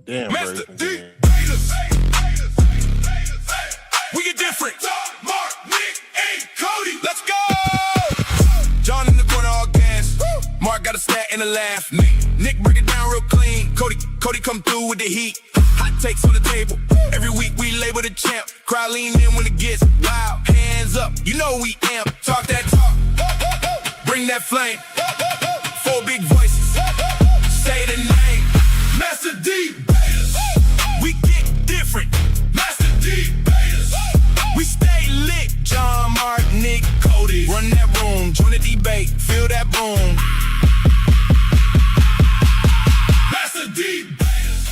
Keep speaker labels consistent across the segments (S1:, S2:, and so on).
S1: Damn,
S2: Mastah
S1: bro.
S2: D-Baters. We get different. Mark, Nick, and Cody. Let's go. John in the corner, all gas. Mark got a stat and a laugh. Nick break it down real clean. Cody come through with the heat. Hot takes on the table. Every week we label the champ. Crowd lean in when it gets wild. Hands up, you know we amp. Talk that talk. Bring that flame. Four big voices. Say the name. Mastah D-Baters. We get different. Mastah D-Baters. We stay lit. John, Mark, Nick, Cody. Run that room. Join the debate. Feel that boom. Mastah D-Baters.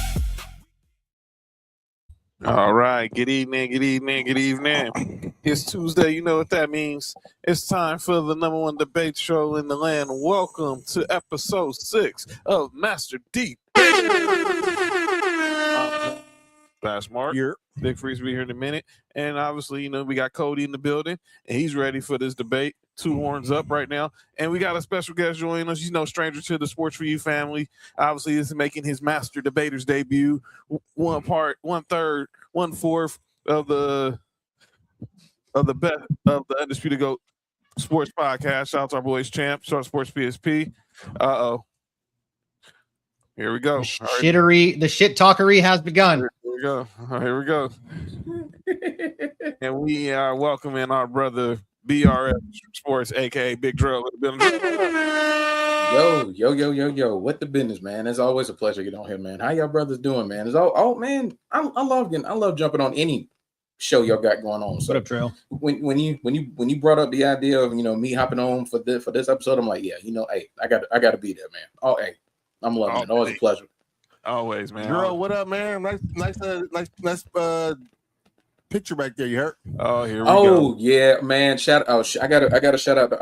S3: All right. Good evening. Good evening. Good evening. It's Tuesday. You know what that means. It's time for the number one debate show in the land. Welcome to episode 6 of Mastah D-Baters. That's Mark.
S1: Here.
S3: Big Freeze will be here in a minute. And obviously, you know, we got Cody in the building, and he's ready for this debate. 2 horns up right now. And we got a special guest joining us. You know, stranger to the Sports For You family. Obviously, this is making his Mastah Debaters debut. 1/3, 1/4 of the best of the Undisputed GOAT Sports Podcast. Shout out to our boys Champ, Short Sports PSP. Here we go.
S4: The shit talkery has begun.
S3: Here we go. Here we go. And we are welcoming our brother BRF Sports, aka Big Drill.
S5: Yo. What the business, man? It's always a pleasure to get on here, man. How y'all brothers doing, man? It's man. I love jumping on any show y'all got going on. So
S4: What up, Drill?
S5: when you brought up the idea of me hopping on for this episode, I'm like, yeah, hey, I gotta be there, man. Oh, hey, I'm loving it. Always a pleasure.
S3: Always, man.
S1: Girl, what up, man? Nice picture back there. You heard?
S3: Oh, here we go.
S5: Yeah, man. I gotta shout out my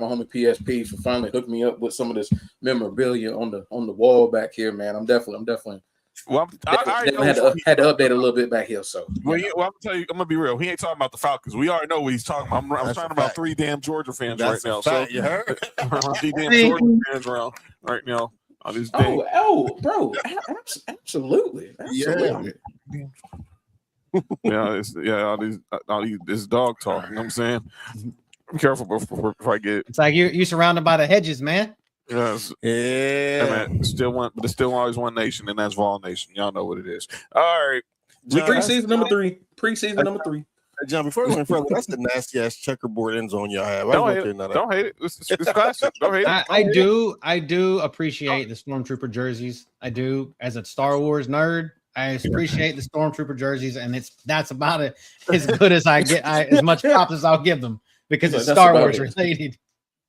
S5: homie PSP for finally hooking me up with some of this memorabilia on the wall back here, man. I'm definitely.
S3: Well, I
S5: had to update a little bit back here. So,
S3: I'm gonna tell you, I'm gonna be real. He ain't talking about the Falcons. We already know what he's talking about. I'm talking about 3 damn Georgia fans right now. So
S1: you heard?
S3: 3 damn Georgia fans around right now on this day.
S5: Bro, absolutely.
S1: Yeah.
S3: All these this dog talk. You know what I'm saying? Be careful before I get.
S4: It's like you're surrounded by the hedges, man.
S3: Yes.
S1: Yeah.
S3: Man, there's still always one nation, and that's Vol Nation. Y'all know what it is. All right.
S5: Preseason number 3. Preseason number 3.
S1: Hey, John, before we went further, that's the nasty ass checkerboard end zone y'all have.
S3: Don't hate it. It's classic. Don't hate it.
S4: I do appreciate the Stormtrooper jerseys. I do. As a Star Wars nerd, I appreciate the Stormtrooper jerseys, and that's about it. As good as I get, as much props as I'll give them because it's Star Wars related.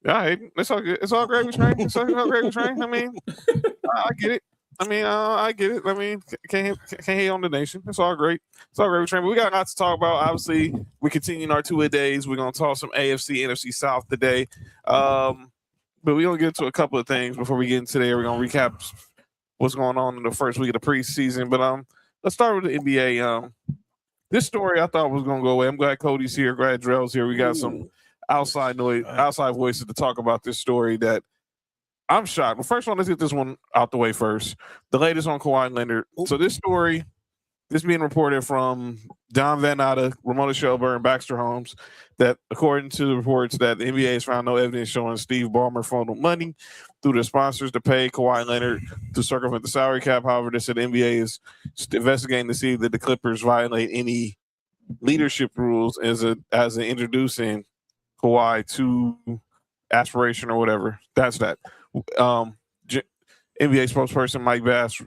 S3: Yeah, I hate it. It's all good. It's all gravy train. It's all gravy train. I mean, I get it. I get it. I mean, can't hate on the nation. It's all great. It's all gravy train. But we got a lot to talk about. Obviously, we continue our 2-a-days. We're gonna talk some AFC, NFC South today. But we're gonna get to a couple of things before we get into there. We're gonna recap what's going on in the first week of the preseason. But let's start with the NBA. This story I thought was gonna go away. I'm glad Cody's here. Glad Drell's here. We got some outside voices to talk about this story that I'm shocked. Well, first one, let's get this one out the way first. The latest on Kawhi Leonard. So this story, this being reported from Don Van Natta, Ramona Shelburne, Baxter Holmes, that according to the reports that the NBA has found no evidence showing Steve Ballmer funneled money through the sponsors to pay Kawhi Leonard to circumvent the salary cap. However, they said the NBA is investigating to see that the Clippers violate any leadership rules as in introducing Kawhi to aspiration or whatever. That's that. NBA spokesperson Mike Bass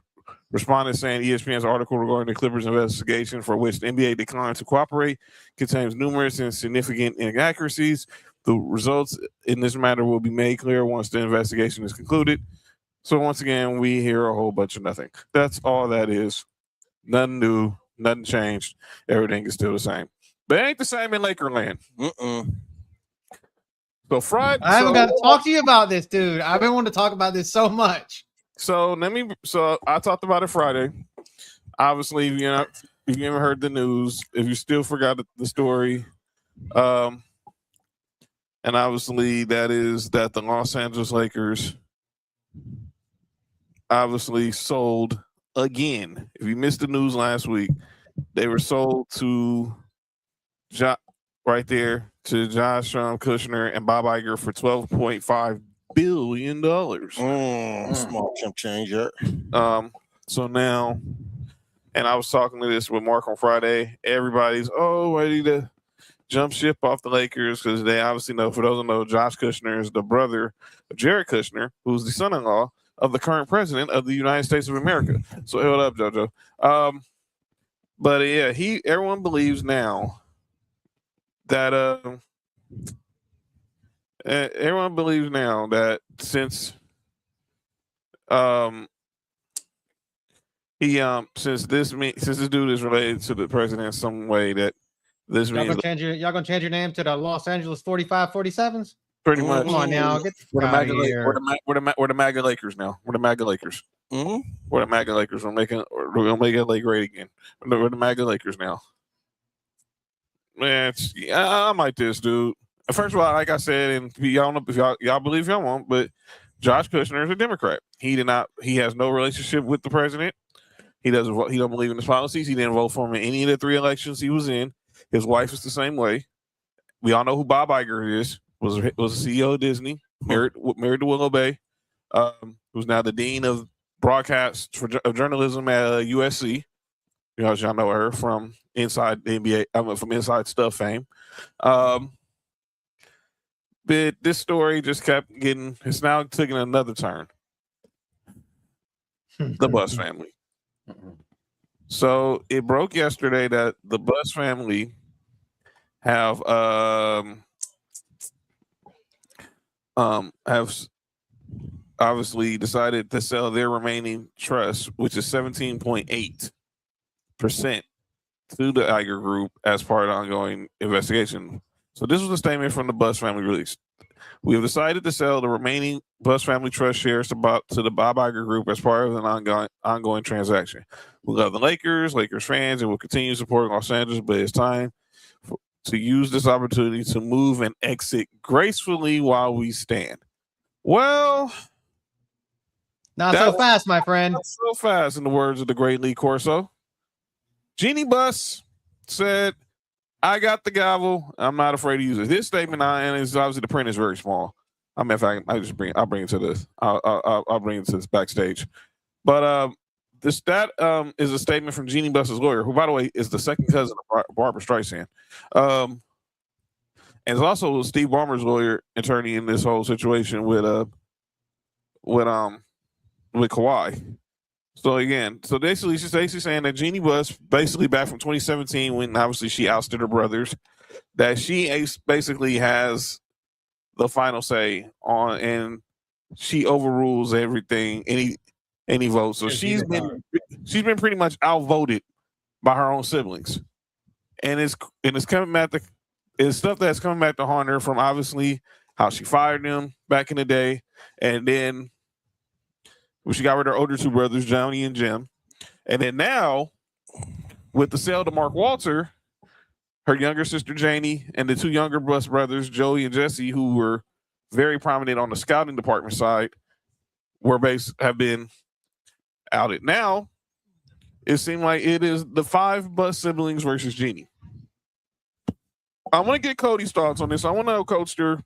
S3: responded saying ESPN's article regarding the Clippers investigation, for which the NBA declined to cooperate, contains numerous and significant inaccuracies. The results in this matter will be made clear once the investigation is concluded. So once again, we hear a whole bunch of nothing. That's all that is. Nothing new, nothing changed. Everything is still the same. But it ain't the same in Lakerland. So Friday,
S4: I haven't got to talk to you about this, dude. I've been wanting to talk about this so much.
S3: So I talked about it Friday. Obviously, if you haven't heard the news, if you still forgot the story, and obviously that is that the Los Angeles Lakers obviously sold again. If you missed the news last week, they were sold to right there to Josh Kushner and Bob Iger for $12.5 billion.
S1: Small chump change, yeah.
S3: So now, and I was talking to this with Mark on Friday. Everybody's ready to jump ship off the Lakers because they obviously know. For those who know, Josh Kushner is the brother of Jared Kushner, who's the son-in-law of the current president of the United States of America. So hold up, JoJo. But yeah, everyone believes now that since this dude is related to the president in some way, that this
S4: y'all
S3: means
S4: gonna change your name to the Los Angeles 45-47s?
S3: pretty much.
S4: Come on now, get
S3: We're the
S4: out of here.
S3: We're the MAGA Lakers now. We're the MAGA Lakers.
S1: Mm-hmm.
S3: We're the MAGA Lakers. We're gonna make LA great again. We're the MAGA Lakers now. Man, I'm like this, dude. First of all, like I said, and y'all know if y'all believe y'all won't, but Josh Kushner is a Democrat. He has no relationship with the president. He don't believe in his policies. He didn't vote for him in any of the 3 elections he was in. His wife is the same way. We all know who Bob Iger is. Was the CEO of Disney, married to Willow Bay, who's now the dean of broadcast of journalism at USC. You know, y'all know her from Inside the NBA, from Inside Stuff fame. But this story just kept it's now taking another turn. The Buss family. So it broke yesterday that the Buss family have obviously decided to sell their remaining trust, which is 17.8%, to the Iger Group as part of the ongoing investigation. So this was a statement from the Buss family released. We have decided to sell the remaining Buss family trust shares to the Bob Iger Group as part of an ongoing transaction. We love the Lakers fans, and will continue supporting Los Angeles, but it's time to use this opportunity to move and exit gracefully while we stand. Well,
S4: not so fast, my friend.
S3: Not so fast, in the words of the great Lee Corso. Jeannie Buss said, "I got the gavel. I'm not afraid to use it." This statement, and it's obviously the print is very small. I mean, if I'll bring it to this. I'll bring it to this backstage. But is a statement from Jeannie Buss's lawyer, who, by the way, is the second cousin of Barbara Streisand, and it's also Steve Ballmer's lawyer, attorney in this whole situation with Kawhi. So basically, she's saying that Jeannie Buss, basically back from 2017, when obviously she ousted her brothers, that she basically has the final say on, and she overrules everything, any vote. So she's been pretty much outvoted by her own siblings, and it's coming back it's stuff that's coming back to haunt her from obviously how she fired them back in the day, and then when she got rid of her older 2 brothers, Johnny and Jim, and then now with the sale to Mark Walter, her younger sister Janie and the 2 younger Buss brothers, Joey and Jesse, who were very prominent on the scouting department side, have been outed. Now it seemed like it is the 5 Buss siblings versus Jeannie. I want to get Cody's thoughts on this. I want to know, Coaster,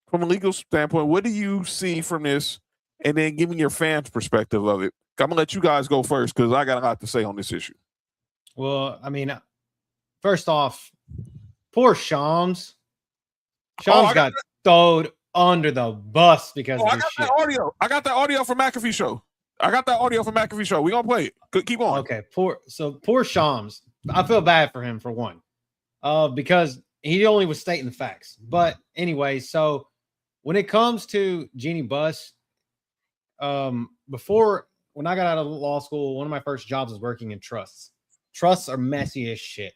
S3: from a legal standpoint, what do you see from this? And then give me your fans' perspective of it. I'm gonna let you guys go first because I got a lot to say on this issue.
S4: Well, I mean, first off, poor Shams. Shams got thrown under the bus because of this shit.
S3: I got that audio from McAfee show. We're gonna play it. Keep on.
S4: Okay, poor Shams. I feel bad for him, for one. Because he only was stating the facts. But anyway, so when it comes to Jeannie Buss, before, when I got out of law school, one of my first jobs was working in trusts. Trusts are messy as shit.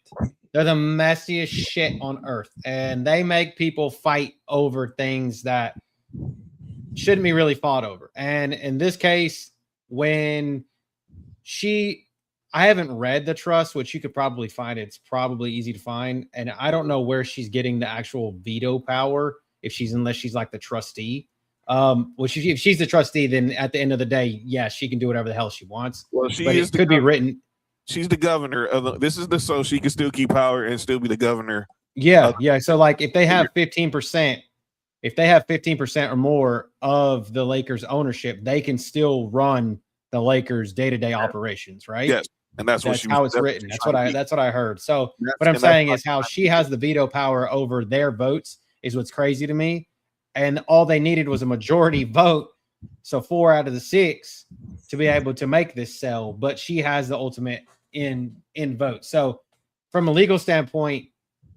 S4: They're the messiest shit on earth, and they make people fight over things that shouldn't be really fought over. And in this case, when I haven't read the trust, which you could probably find. It's probably easy to find, and I don't know where she's getting the actual veto power unless she's like the trustee. Well, if she's the trustee, then at the end of the day, yeah, she can do whatever the hell she wants.
S3: Well, she
S4: but
S3: is
S4: it could be written.
S3: She's the governor of this is the so she can still keep power and still be the governor.
S4: Yeah, yeah. So like if they have 15%, if they have 15% or more of the Lakers ownership, they can still run the Lakers day-to-day operations, right?
S3: Yes. And that's
S4: how it's written. That's what I heard. So what I'm saying is how she has the veto power over their votes is what's crazy to me. And all they needed was a majority vote. So 4 out of the 6 to be able to make this sell, but she has the ultimate in vote. So from a legal standpoint,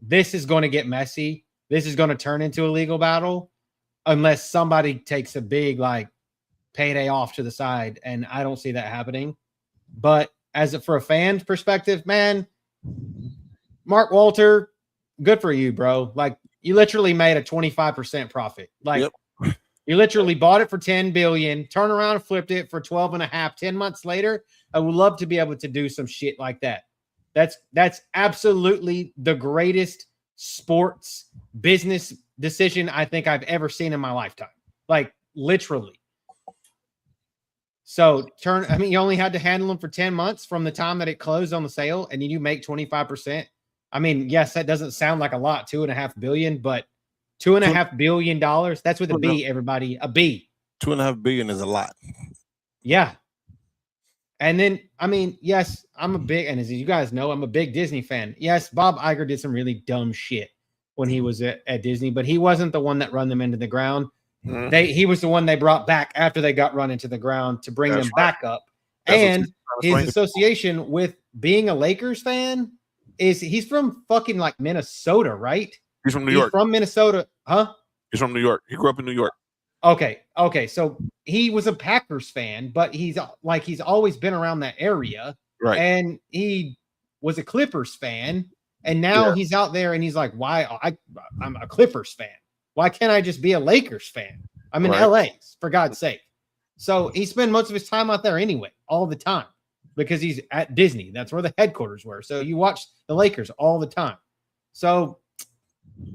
S4: this is going to get messy. This is going to turn into a legal battle unless somebody takes a big like payday off to the side. And I don't see that happening. But for a fan's perspective, man, Mark Walter, good for you, bro. Like you literally made a 25% profit. Like you literally bought it for $10 billion, turned around and flipped it for 12 and a half, 10 months later. I would love to be able to do some shit like that. That's absolutely the greatest sports business decision I think I've ever seen in my lifetime. Like literally. So you only had to handle them for 10 months from the time that it closed on the sale, and then you make 25%. I mean, yes, that doesn't sound like a lot, $2.5 billion, but $2.5 billion, that's with a B, everybody, a B.
S1: $2.5 billion is a lot.
S4: Yeah. And then, I mean, yes, I'm a big, and as you guys know, I'm a big Disney fan. Yes, Bob Iger did some really dumb shit when he was at Disney, but he wasn't the one that run them into the ground. Mm-hmm. He was the one they brought back after they got run into the ground to bring them back up. And his association with being a Lakers fan is he's from fucking like Minnesota, right?
S3: He's from New York.
S4: From Minnesota, huh?
S3: He's from New York. He grew up in New York.
S4: Okay. So he was a Packers fan, but he's always been around that area.
S3: Right.
S4: And he was a Clippers fan. And now he's out there and he's like, why? I'm a Clippers fan. Why can't I just be a Lakers fan? I'm in LA, for God's sake. So he spent most of his time out there anyway, all the time, because he's at Disney. That's where the headquarters were. So you watch the Lakers all the time. So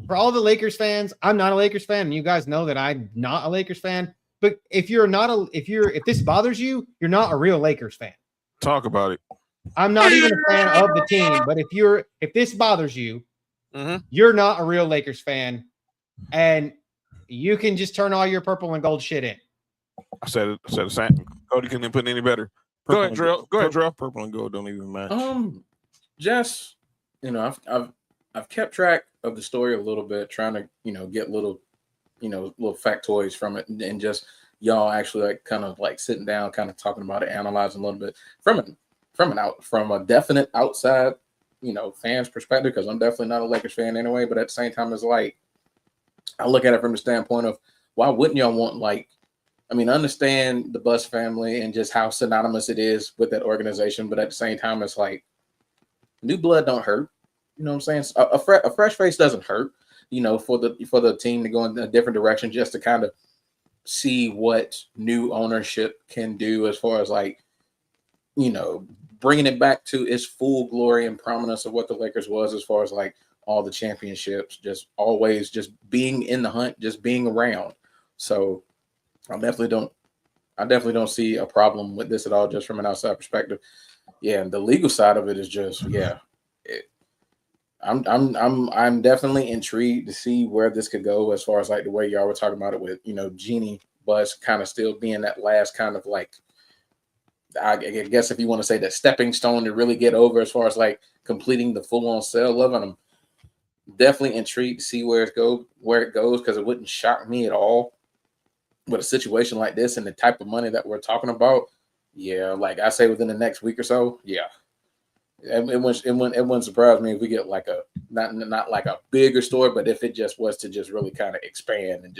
S4: for all the Lakers fans, I'm not a Lakers fan, and you guys know that I'm not a Lakers fan. But if this bothers you, you're not a real Lakers fan.
S3: Talk about it.
S4: I'm not even a fan of the team, but if this bothers you, you're not a real Lakers fan, and you can just turn all your purple and gold shit in.
S3: I said the same. Cody couldn't put it any better. Go ahead, Drill.
S1: Purple and gold don't even match.
S5: Just I've kept track of the story a little bit, trying to get little factoids from it, and just y'all actually like kind of like sitting down, kind of talking about it, analyzing a little bit from a definite outside fans perspective, because I'm definitely not a Lakers fan anyway. But at the same time, it's like I look at it from the standpoint of why wouldn't y'all want I understand the Buss family and just how synonymous it is with that organization, but at the same time, it's like new blood don't hurt. You know what I'm saying? A fresh face doesn't hurt. For the team to go in a different direction, just to kind of see what new ownership can do as far as bringing it back to its full glory and prominence of what the Lakers was, as far as all the championships, just always just being in the hunt, just being around. So I definitely don't see a problem with this at all, just from an outside perspective. Yeah, and the legal side of it is just I'm definitely intrigued to see where this could go, as far as the way y'all were talking about it with Jeannie Buss kind of still being that last kind of I guess if you want to say that stepping stone to really get over, as far as completing the full on sale of it. I'm definitely intrigued to see where it goes, because it wouldn't shock me at all with a situation like this and the type of money that we're talking about. Yeah, I say within the next week or so. Yeah. It wouldn't surprise me if we get not like a bigger story, but if it just was to just really kind of expand and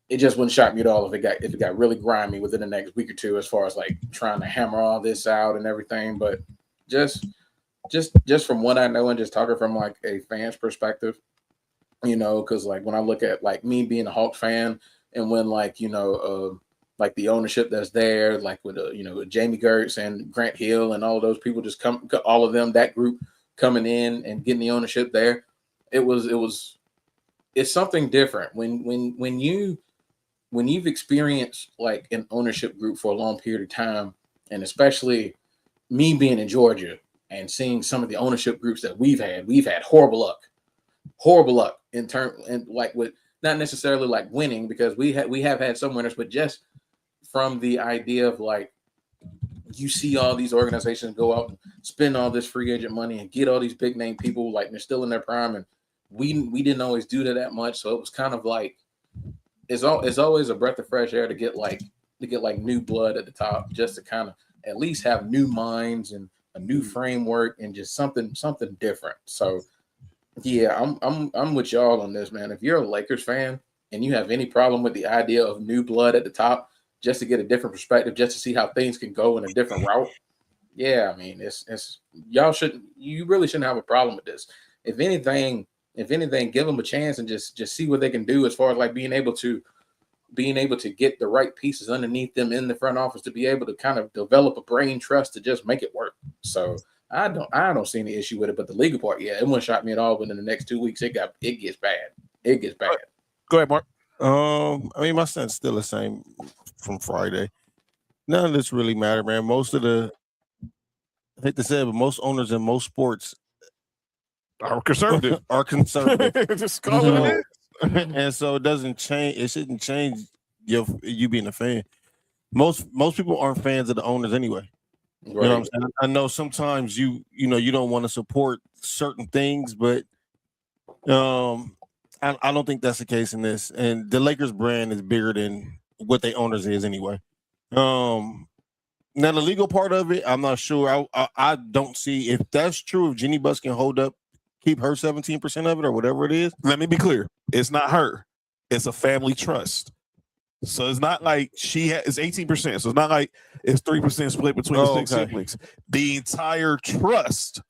S5: it just wouldn't shock me at all if it got really grimy within the next week or two, as far as trying to hammer all this out and everything. But just from what I know, and just talking from a fan's perspective, because when I look at me being a Hawks fan, and when the ownership that's there, with Jamie Gertz and Grant Hill and all of those people just all of them, that group coming in and getting the ownership there, it's something different when you when you've experienced like an ownership group for a long period of time, and especially me being in Georgia and seeing some of the ownership groups that we've had horrible luck in terms and like with not necessarily like winning, because we have had some winners, but just from the idea of like, you see all these organizations go out and spend all this free agent money and get all these big name people, like they're still in their prime, and we didn't always do that much. So it was kind of like it's always a breath of fresh air to get like new blood at the top, just to kind of at least have new minds and a new framework and just something different. So yeah, I'm with y'all on this, man. If you're a Lakers fan and you have any problem with the idea of new blood at the top, just to get a different perspective, just to see how things can go in a different route. Yeah, I mean, you really shouldn't have a problem with this. If anything, give them a chance and just see what they can do as far as like being able to get the right pieces underneath them in the front office to be able to kind of develop a brain trust to just make it work. So I don't see any issue with it, but the legal part, yeah, it wouldn't shock me at all. But in the next 2 weeks, it gets bad. It gets bad.
S3: Go ahead, Mark.
S1: I mean, my stance still the same from Friday. None of this really matter, man. I hate to say it, but most owners in most sports
S3: are conservative.
S1: Just call it what it is. And so it doesn't change. It shouldn't change you being a fan. Most people aren't fans of the owners anyway. Right. You know what I'm saying? I know sometimes you don't want to support certain things, but I don't think that's the case in this. And the Lakers brand is bigger than what their owners is anyway. Now the legal part of it, I'm not sure. I don't see if that's true. If Jeannie Buss can keep her 17% of it or whatever it is.
S3: Let me be clear. It's not her. It's a family trust. So it's not like it's 18%. So it's not like it's 3% split between the six siblings. The entire trust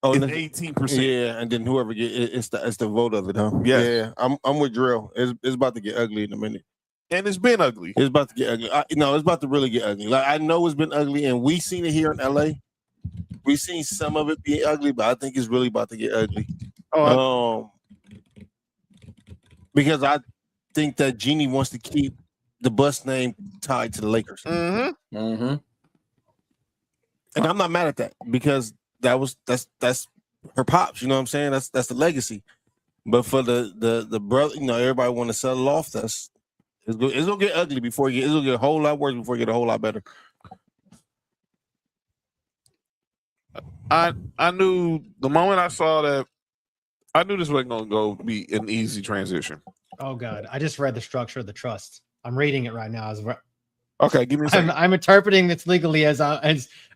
S3: is 18%.
S1: Yeah, and then whoever it's the vote of it, huh?
S3: Yeah.
S1: I'm with Drill. It's about to get ugly in a minute.
S3: And it's been ugly.
S1: It's about to get ugly. It's about to really get ugly. Like I know it's been ugly, and we seen it here in LA. We seen some of it be ugly, but I think it's really about to get ugly. Because I think that Jeannie wants to keep the Buss name tied to the Lakers.
S3: Mm-hmm.
S5: Mm-hmm.
S1: And I'm not mad at that, because that's her pops. You know what I'm saying? That's the legacy. But for the brother, everybody want to settle off. It's gonna get ugly it's gonna get a whole lot worse before it get a whole lot better.
S3: I knew the moment I saw that, I knew this wasn't gonna be an easy transition.
S4: Oh God, I just read the structure of the trust. I'm reading it right now.
S3: Okay, give me a second.
S4: I'm interpreting this legally as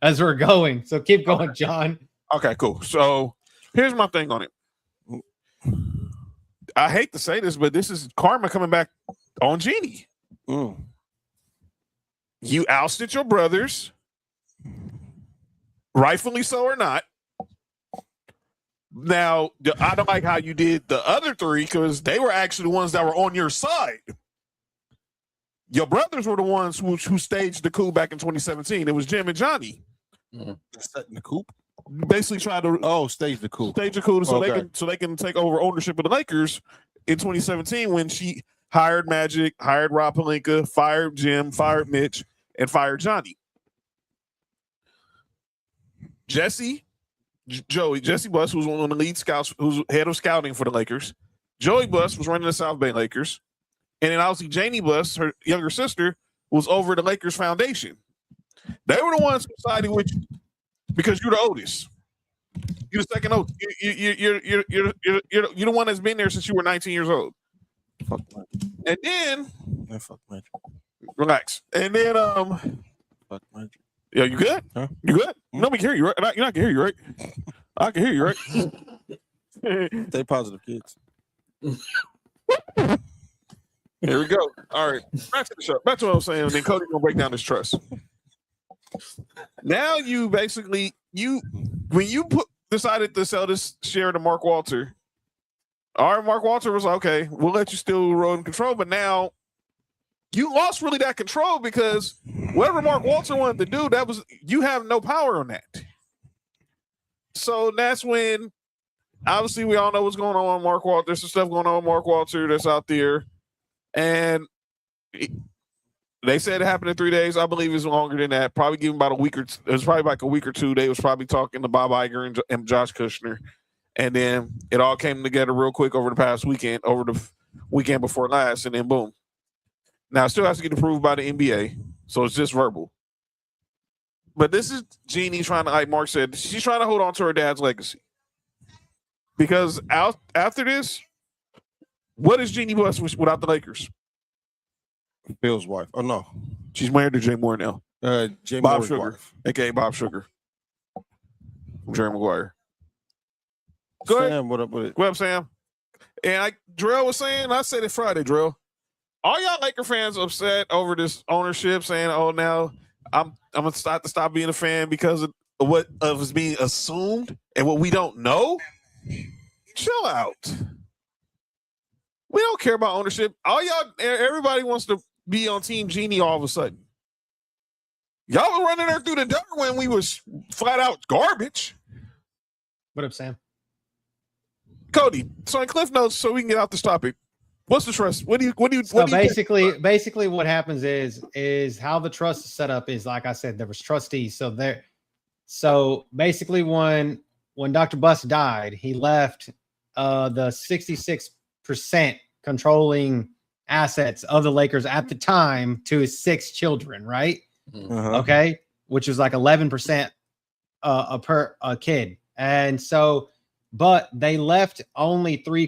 S4: we're going. So keep going, John.
S3: Okay, cool. So here's my thing on it. I hate to say this, but this is karma coming back on Jeannie. You ousted your brothers, rightfully so or not. Now, I don't like how you did the other three, because they were actually the ones that were on your side. Your brothers were the ones who staged the coup back in 2017. It was Jim and Johnny.
S1: Setting the coup?
S3: Basically tried to
S1: stage the coup.
S3: Stage the coup so they can take over ownership of the Lakers in 2017, when she hired Magic, hired Rob Pelinka, fired Jim, fired Mitch, and fired Johnny. Jesse Buss was one of the lead scouts, who's head of scouting for the Lakers. Joey Buss was running the South Bay Lakers. And then obviously Janie Buss, her younger sister, was over the Lakers Foundation. They were the ones who sided with you because you're the oldest. You're the second oldest. You're the one that's been there since you were 19 years old.
S1: Fuck Magic.
S3: And then
S1: fuck Magic.
S3: Relax. And then
S1: fuck Magic.
S3: Yeah, you good?
S1: Huh?
S3: You good? Nobody can hear you, right? You're not can hear you, right? I can hear you, right?
S1: Stay positive, kids.
S3: Here we go. All right. Back to the show. Back to what I was saying. Then Cody's gonna break down this trust. Now you basically when you decided to sell this share to Mark Walter. All right, Mark Walter was like, okay, we'll let you still roll in control, but now you lost really that control, because whatever Mark Walter wanted to do, you have no power on that. So that's when, obviously, we all know what's going on with Mark Walter. There's some stuff going on with Mark Walter that's out there. And They said it happened in 3 days. I believe it's longer than that. Probably give him about a week or two. It was probably like a week or two. They was probably talking to Bob Iger and Josh Kushner. And then it all came together real quick over the past weekend, over the weekend before last, and then boom. Now, it still has to get approved by the NBA, so it's just verbal. But this is Jeannie trying to, like Mark said, she's trying to hold on to her dad's legacy. Because after this, what is Jeannie Buss without the Lakers?
S1: Phil's wife. Oh, no.
S3: She's married to Jay Moore now.
S1: Jay
S3: Bob
S1: Moore's
S3: Sugar,
S1: wife.
S3: a.k.a. Bob Sugar. From Jerry Maguire. Go ahead.
S1: Sam, what up with it?
S3: What up, Sam? And like Drell was saying, I said it Friday, Drell. All y'all Laker fans upset over this ownership, saying, "Oh, now I'm gonna stop being a fan because of what is being assumed and what we don't know." Chill out. We don't care about ownership. Everybody wants to be on Team Jeannie all of a sudden. Y'all were running her through the dirt when we was flat out garbage.
S4: What up, Sam?
S3: Cody, so in Cliff Notes, so we can get out this topic. What's the trust?
S4: Basically what happens is how the trust is set up is, like I said, there was trustees. So basically when Dr. Buss died, he left the 66% controlling assets of the Lakers at the time to his 6 children, right?
S1: Uh-huh.
S4: Okay, which was like 11% per kid. And so, but they left only 3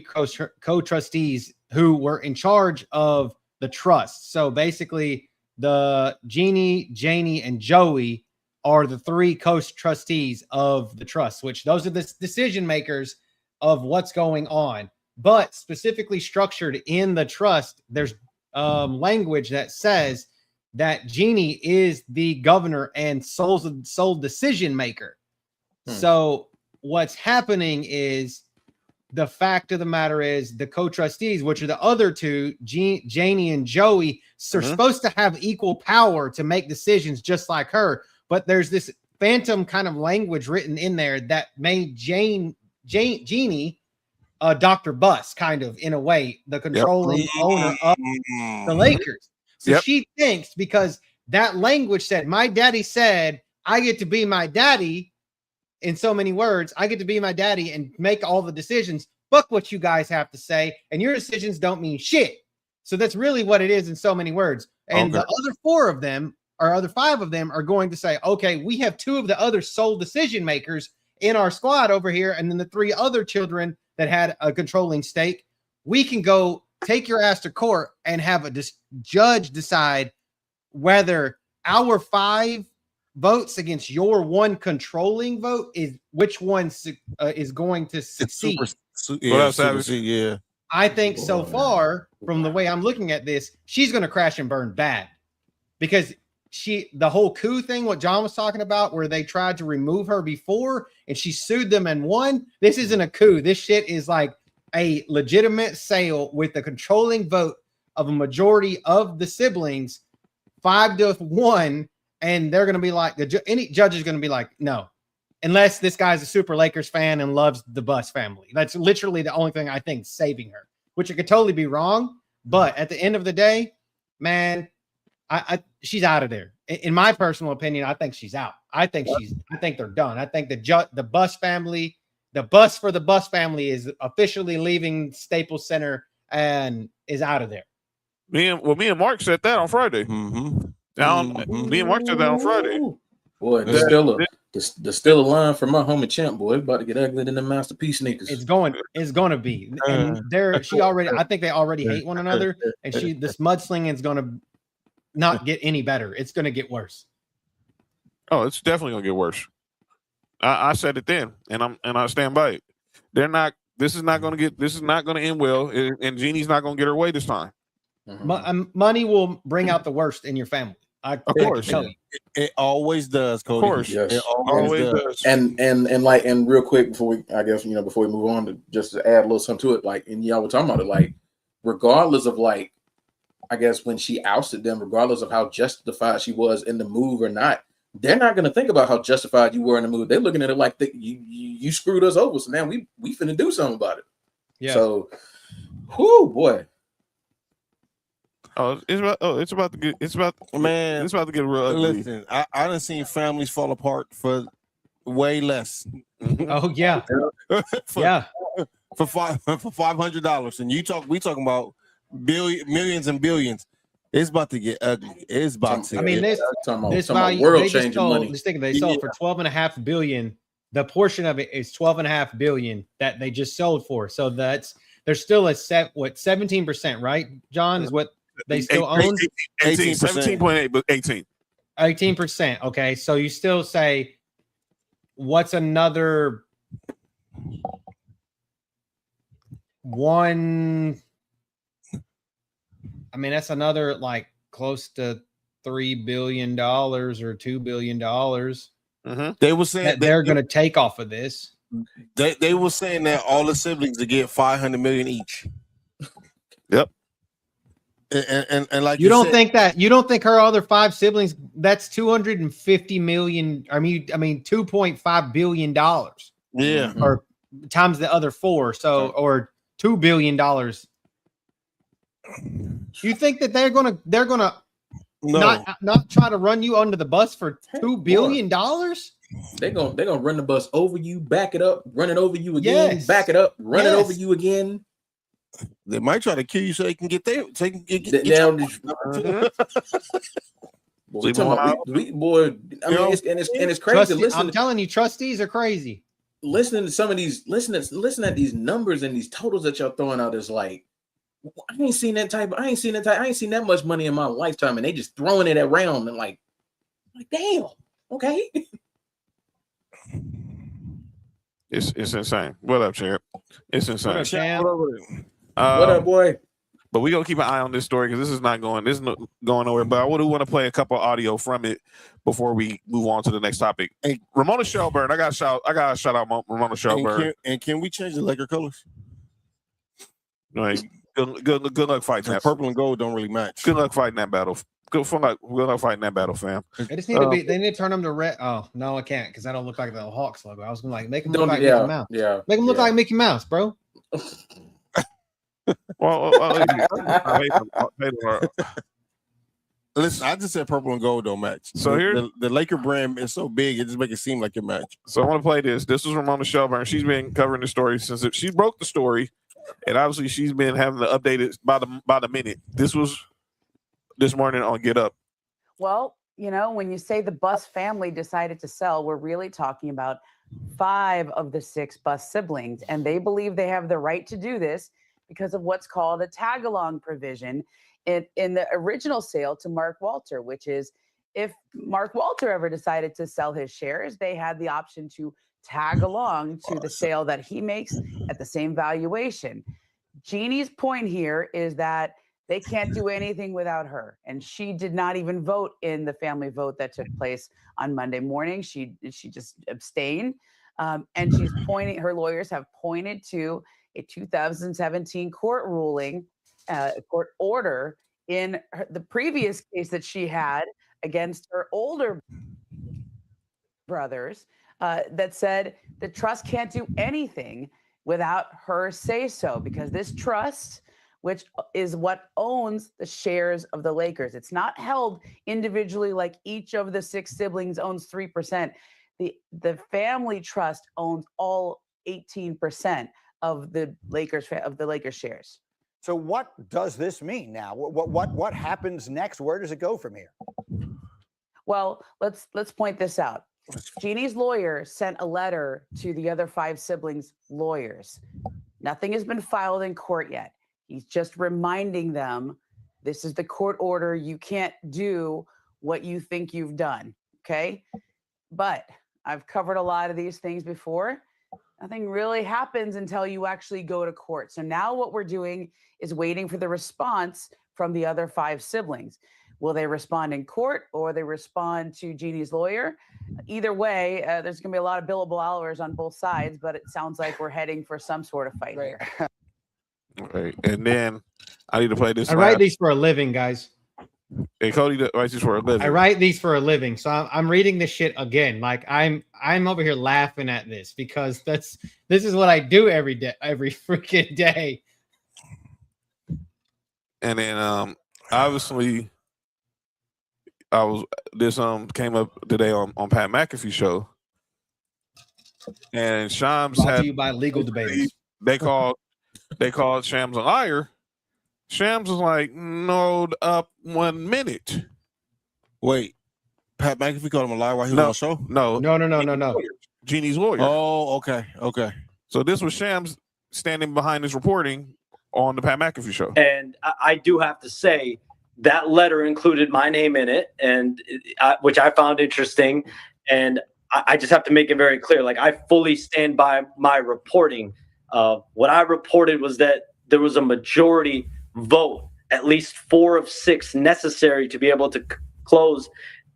S4: co-trustees who were in charge of the trust. So basically, the Jeannie, Janie, and Joey are the 3 co-trustees of the trust, which those are the decision makers of what's going on. But specifically structured in the trust, there's language that says that Jeannie is the governor and sole decision maker. So what's happening is, the fact of the matter is, the co-trustees, which are the other 2, Janie and Joey, are supposed to have equal power to make decisions just like her. But there's this phantom kind of language written in there that made Jeannie, Dr. Buss, kind of, in a way, the controlling owner of the Lakers. So she thinks, because that language said, my daddy said, I get to be my daddy. In so many words, I get to be my daddy and make all the decisions. Fuck what you guys have to say, and your decisions don't mean shit. So that's really what it is in so many words. And the other 4 of them, or other 5 of them, are going to say, okay, we have 2 of the other sole decision makers in our squad over here, and then the 3 other children that had a controlling stake. We can go take your ass to court and have a judge decide whether our 5 votes against your 1 controlling vote is which one is going to succeed.
S1: Yeah.
S4: I think so far, from the way I'm looking at this, she's going to crash and burn bad, because the whole coup thing, what John was talking about, where they tried to remove her before and she sued them and won. This isn't a coup. This shit is like a legitimate sale with the controlling vote of a majority of the siblings, 5-1. And they're going to be like, any judge is going to be like, no, unless this guy's a super Lakers fan and loves the Buss family. That's literally the only thing I think saving her, which I could totally be wrong. But at the end of the day, man, she's out of there. In my personal opinion, I think she's out. I think they're done. I think the Buss family, the Buss for the Buss family is officially leaving Staples Center and is out of there.
S3: Me and Mark said that on Friday. Me and Mark said that on Friday.
S5: Boy, there's still a line from my homie Champ, boy. It's about to get uglier than the masterpiece sneakers.
S4: It's going to be. And I think they already hate one another. And this mudslinging is going to not get any better. It's going to get worse.
S3: Oh, it's definitely going to get worse. I said it then, and I stand by it. This is not going to end well, and Jeannie's not going to get her way this time.
S4: Money will bring out the worst in your family.
S3: Of course,
S1: it always does, Cody.
S3: Of course,
S5: yes.
S3: It always does.
S5: And real quick before we move on, just to add a little something to it, like, and y'all were talking about it, like, regardless of, like, I guess when she ousted them, regardless of how justified she was in the move or not, they're not going to think about how justified you were in the move. They're looking at it like you screwed us over, so now we finna do something about it.
S4: Yeah.
S5: So, whoo, boy.
S3: It's about to get. It's about to get real ugly.
S1: Listen, I done seen families fall apart for way less.
S4: Oh yeah,
S1: for,
S4: yeah.
S1: for $500, and we talking about millions and billions. It's about to get ugly. It's about to.
S4: I mean, this value
S5: world
S4: they just
S5: changing
S4: sold.
S5: money.
S4: Just think they sold for $12.5 billion. The portion of it is $12.5 billion that they just sold for. So there's still a 17%, right? John, is what they still own.
S3: 17.8, but 18.
S4: 18%. Okay, so you still say, what's another one? I mean, that's another like close to $3 billion or $2 billion.
S1: They were saying
S4: that they're going to take off of this.
S1: They were saying that all the siblings to get $500 million each.
S3: Yep.
S1: And like
S4: you don't think her other 5 siblings, that's $250 million. I mean $2.5 billion.
S1: Yeah.
S4: Or times the other 4. So or $2 billion. You think that they're gonna not try to run you under the bus for $2 billion?
S5: They're gonna run the bus over you, back it up, run it over you again, back it up, run it over you again.
S1: They might try to kill you so they can get there. So they can get
S5: boy, I mean, it's crazy.
S4: I'm telling you, trustees are crazy.
S5: Listening to some of these, listen at these numbers and these totals that y'all throwing out is like, I ain't seen that much money in my lifetime, and they just throwing it around and like damn, okay.
S3: It's insane. What up, Champ? It's insane.
S4: What up, Champ?
S5: What up, boy?
S3: But we gonna keep an eye on this story because this is not going nowhere. But I do want to play a couple audio from it before we move on to the next topic. Hey, Ramona Shelburne, I got to shout out Ramona Shelburne.
S1: And can we change the Laker colors?
S3: Right. Good luck fighting that.
S1: Purple and gold don't really match.
S3: Good luck fighting that battle. Good luck fighting that battle, fam.
S4: They just need to be. They need to turn them to red. Oh no, I can't because I don't look like the Hawks logo. I was gonna make them look like Mickey Mouse.
S5: Yeah,
S4: make them look like Mickey Mouse, bro.
S1: Listen, I just said purple and gold don't match.
S3: So here,
S1: the Laker brand is so big, it just makes it seem like it match.
S3: So I want to play this. This was Ramona Shelburne. She's been covering the story since she broke the story. And obviously, she's been having to update it by the minute. This was this morning on Get Up.
S6: Well, when you say the Bus family decided to sell, we're really talking about 5 of the 6 Bus siblings. And they believe they have the right to do this because of what's called a tag-along provision in the original sale to Mark Walter, which is if Mark Walter ever decided to sell his shares, they had the option to tag along to the sale that he makes at the same valuation. Jeannie's point here is that they can't do anything without her. And she did not even vote in the family vote that took place on Monday morning. She just abstained. And she's her lawyers have pointed to a 2017 court ruling, court order in the previous case that she had against her older brothers that said the trust can't do anything without her say so, because this trust, which is what owns the shares of the Lakers, it's not held individually like each of the 6 siblings owns 3%. The family trust owns all 18% of the Lakers shares.
S7: So what does this mean now? What happens next? Where does it go from here?
S6: Well, let's point this out. Jeannie's lawyer sent a letter to the other 5 siblings' lawyers. Nothing has been filed in court yet. He's just reminding them, this is the court order. You can't do what you think you've done, okay? But I've covered a lot of these things before. Nothing really happens until you actually go to court. So now what we're doing is waiting for the response from the other 5 siblings. Will they respond in court or they respond to Jeannie's lawyer? Either way, there's going to be a lot of billable hours on both sides, but it sounds like we're heading for some sort of fight here.
S3: Okay. And then I need to play this.
S4: I write these for a living, guys.
S3: Hey, Cody writes these for a living.
S4: I write these for a living. So I'm reading this shit again. Like I'm over here laughing at this because this is what I do every day, every freaking day.
S3: And then obviously, this came up today on Pat McAfee show, and Shams
S4: Brought
S3: had
S4: to you by legal debaters.
S3: they called Shams a liar. Shams was like, "No, up 1 minute."
S1: Wait, Pat McAfee called him a liar while he was on the show?
S3: No. Jeannie's lawyer.
S1: Oh, okay.
S3: So this was Shams standing behind his reporting on the Pat McAfee show.
S8: And I do have to say that letter included my name in it, and which I found interesting. And I just have to make it very clear. Like, I fully stand by my reporting. What I reported was that there was a majority vote, at least 4 of 6 necessary to be able to close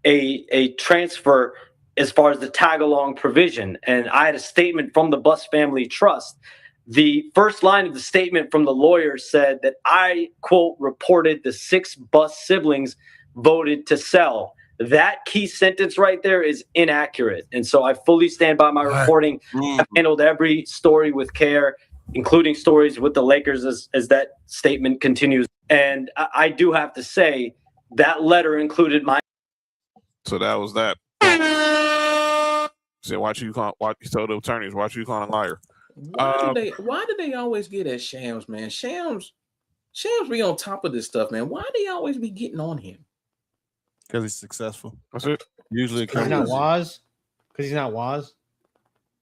S8: a transfer as far as the tag-along provision. And I had a statement from the Bus Family Trust. The first line of the statement from the lawyer said that I, quote, reported the 6 Bus siblings voted to sell. That key sentence right there is inaccurate. And so I fully stand by my reporting. I've handled every story with care, including stories with the Lakers as that statement continues. And I do have to say that letter included my.
S3: So that was that. So why do you call the attorneys? Why do you call him a liar?
S9: Why do they always get at Shams, man? Shams be on top of this stuff, man. Why do they always be getting on him?
S1: Because he's successful.
S3: That's it.
S1: Usually,
S4: He's not Waz. Because he's not Waz.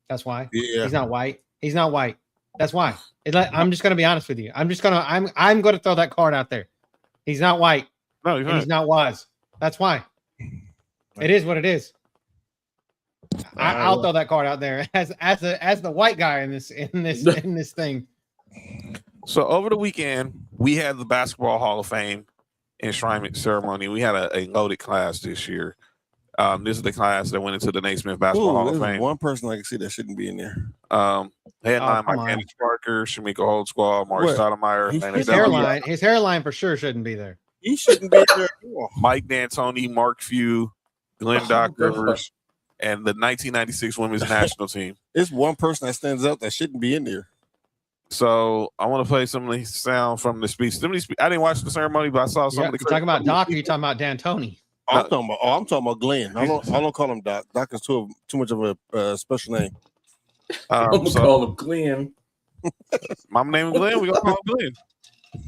S4: That's why.
S1: Yeah.
S4: He's not white. He's not white. That's why. I'm just gonna be honest with you. I'm gonna throw that card out there. He's not white.
S3: No, he's not.
S4: He's not Waz. That's why. It is what it is. I'll throw that card out there as the white guy in this thing.
S3: So over the weekend, we had the Basketball Hall of Fame enshrinement ceremony. We had a loaded class this year. This is the class that went into the Naismith Basketball Hall of Fame.
S1: One person I can see that shouldn't be in there.
S3: Headline by Candace Parker, Shamika Holdsquall, Mark Stoudemire.
S4: His hairline for sure shouldn't be there.
S1: He shouldn't be there.
S3: Mike D'Antoni, Mark Few, Glenn Doc Rivers, and the 1996 women's national team.
S1: It's one person that stands out that shouldn't be in there.
S3: So I want to play some of the sound from the speech. I didn't watch the ceremony, but I saw some of the.
S4: You talking about Doc or you talking about D'Antoni?
S1: I'm talking about Glenn. I don't call him Doc. Doc is too much of a special name.
S9: I'm gonna call him Glenn.
S3: My name is Glenn. We gonna call him Glenn.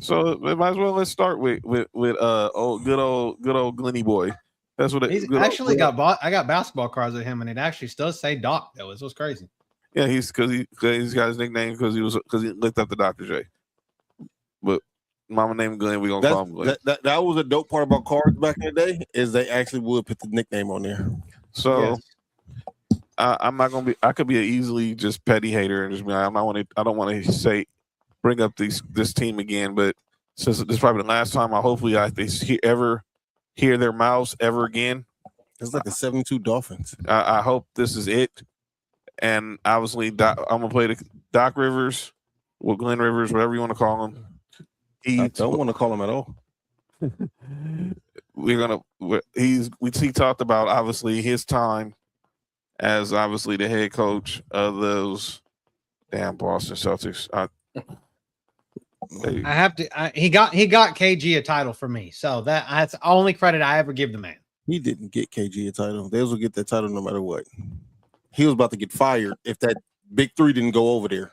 S3: So might as well let's start with good old Glenny boy. That's what
S4: he's actually got. I got basketball cards of him, and it actually does say Doc. Though it was crazy.
S3: Yeah, he's got his nickname because he looked up to Dr. J. But mama named Glenn, we gonna call him Glenn.
S1: That was a dope part about cards back in the day is they actually would put the nickname on there.
S3: So
S4: yes.
S3: I'm not gonna be. I could be an easily just petty hater and just be like, I don't want to bring up this team again. But since this is probably the last time, hopefully they ever hear their mouths ever again.
S1: It's like the 72 Dolphins.
S3: I hope this is it. And obviously, I'm gonna play the Doc Rivers, or Glenn Rivers, whatever you want to call him.
S1: I don't want to call him at all.
S3: He talked about obviously his time as obviously the head coach of those damn Boston Celtics.
S4: He got KG a title for me, so that's the only credit I ever give the man.
S1: He didn't get KG a title. They will get that title no matter what. He was about to get fired if that big three didn't go over there.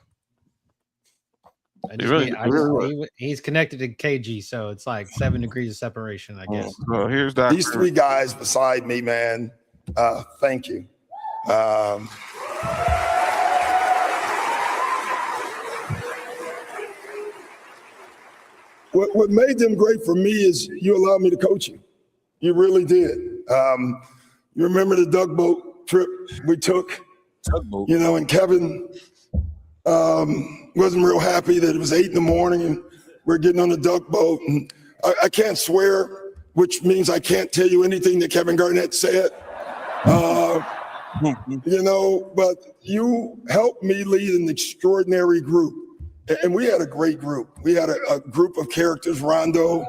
S4: He's connected to KG, so it's like 7 degrees of separation, I guess.
S3: Well, here's Dr.
S10: These 3 guys beside me, man. Thank you. What made them great for me is you allowed me to coach you. You really did. You remember the tugboat trip we took?
S1: Tugboat.
S10: And Kevin wasn't real happy that it was 8 a.m. and we're getting on the tugboat. And I can't swear, which means I can't tell you anything that Kevin Garnett said. But you helped me lead an extraordinary group. And we had a great group. We had a group of characters, Rondo,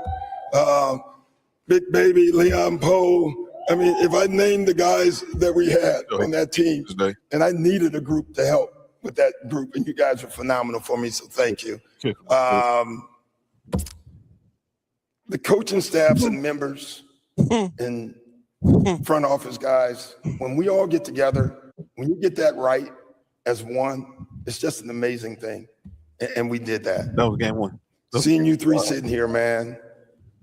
S10: Big Baby, Leon Poe. I mean, if I named the guys that we had on that team, and I needed a group to help with that group, and you guys were phenomenal for me, so thank you. the coaching staffs and members and front office guys, when we all get together, when you get that right as one, it's just an amazing thing. And we did that.
S3: That was game one.
S10: Seeing you three sitting here, man.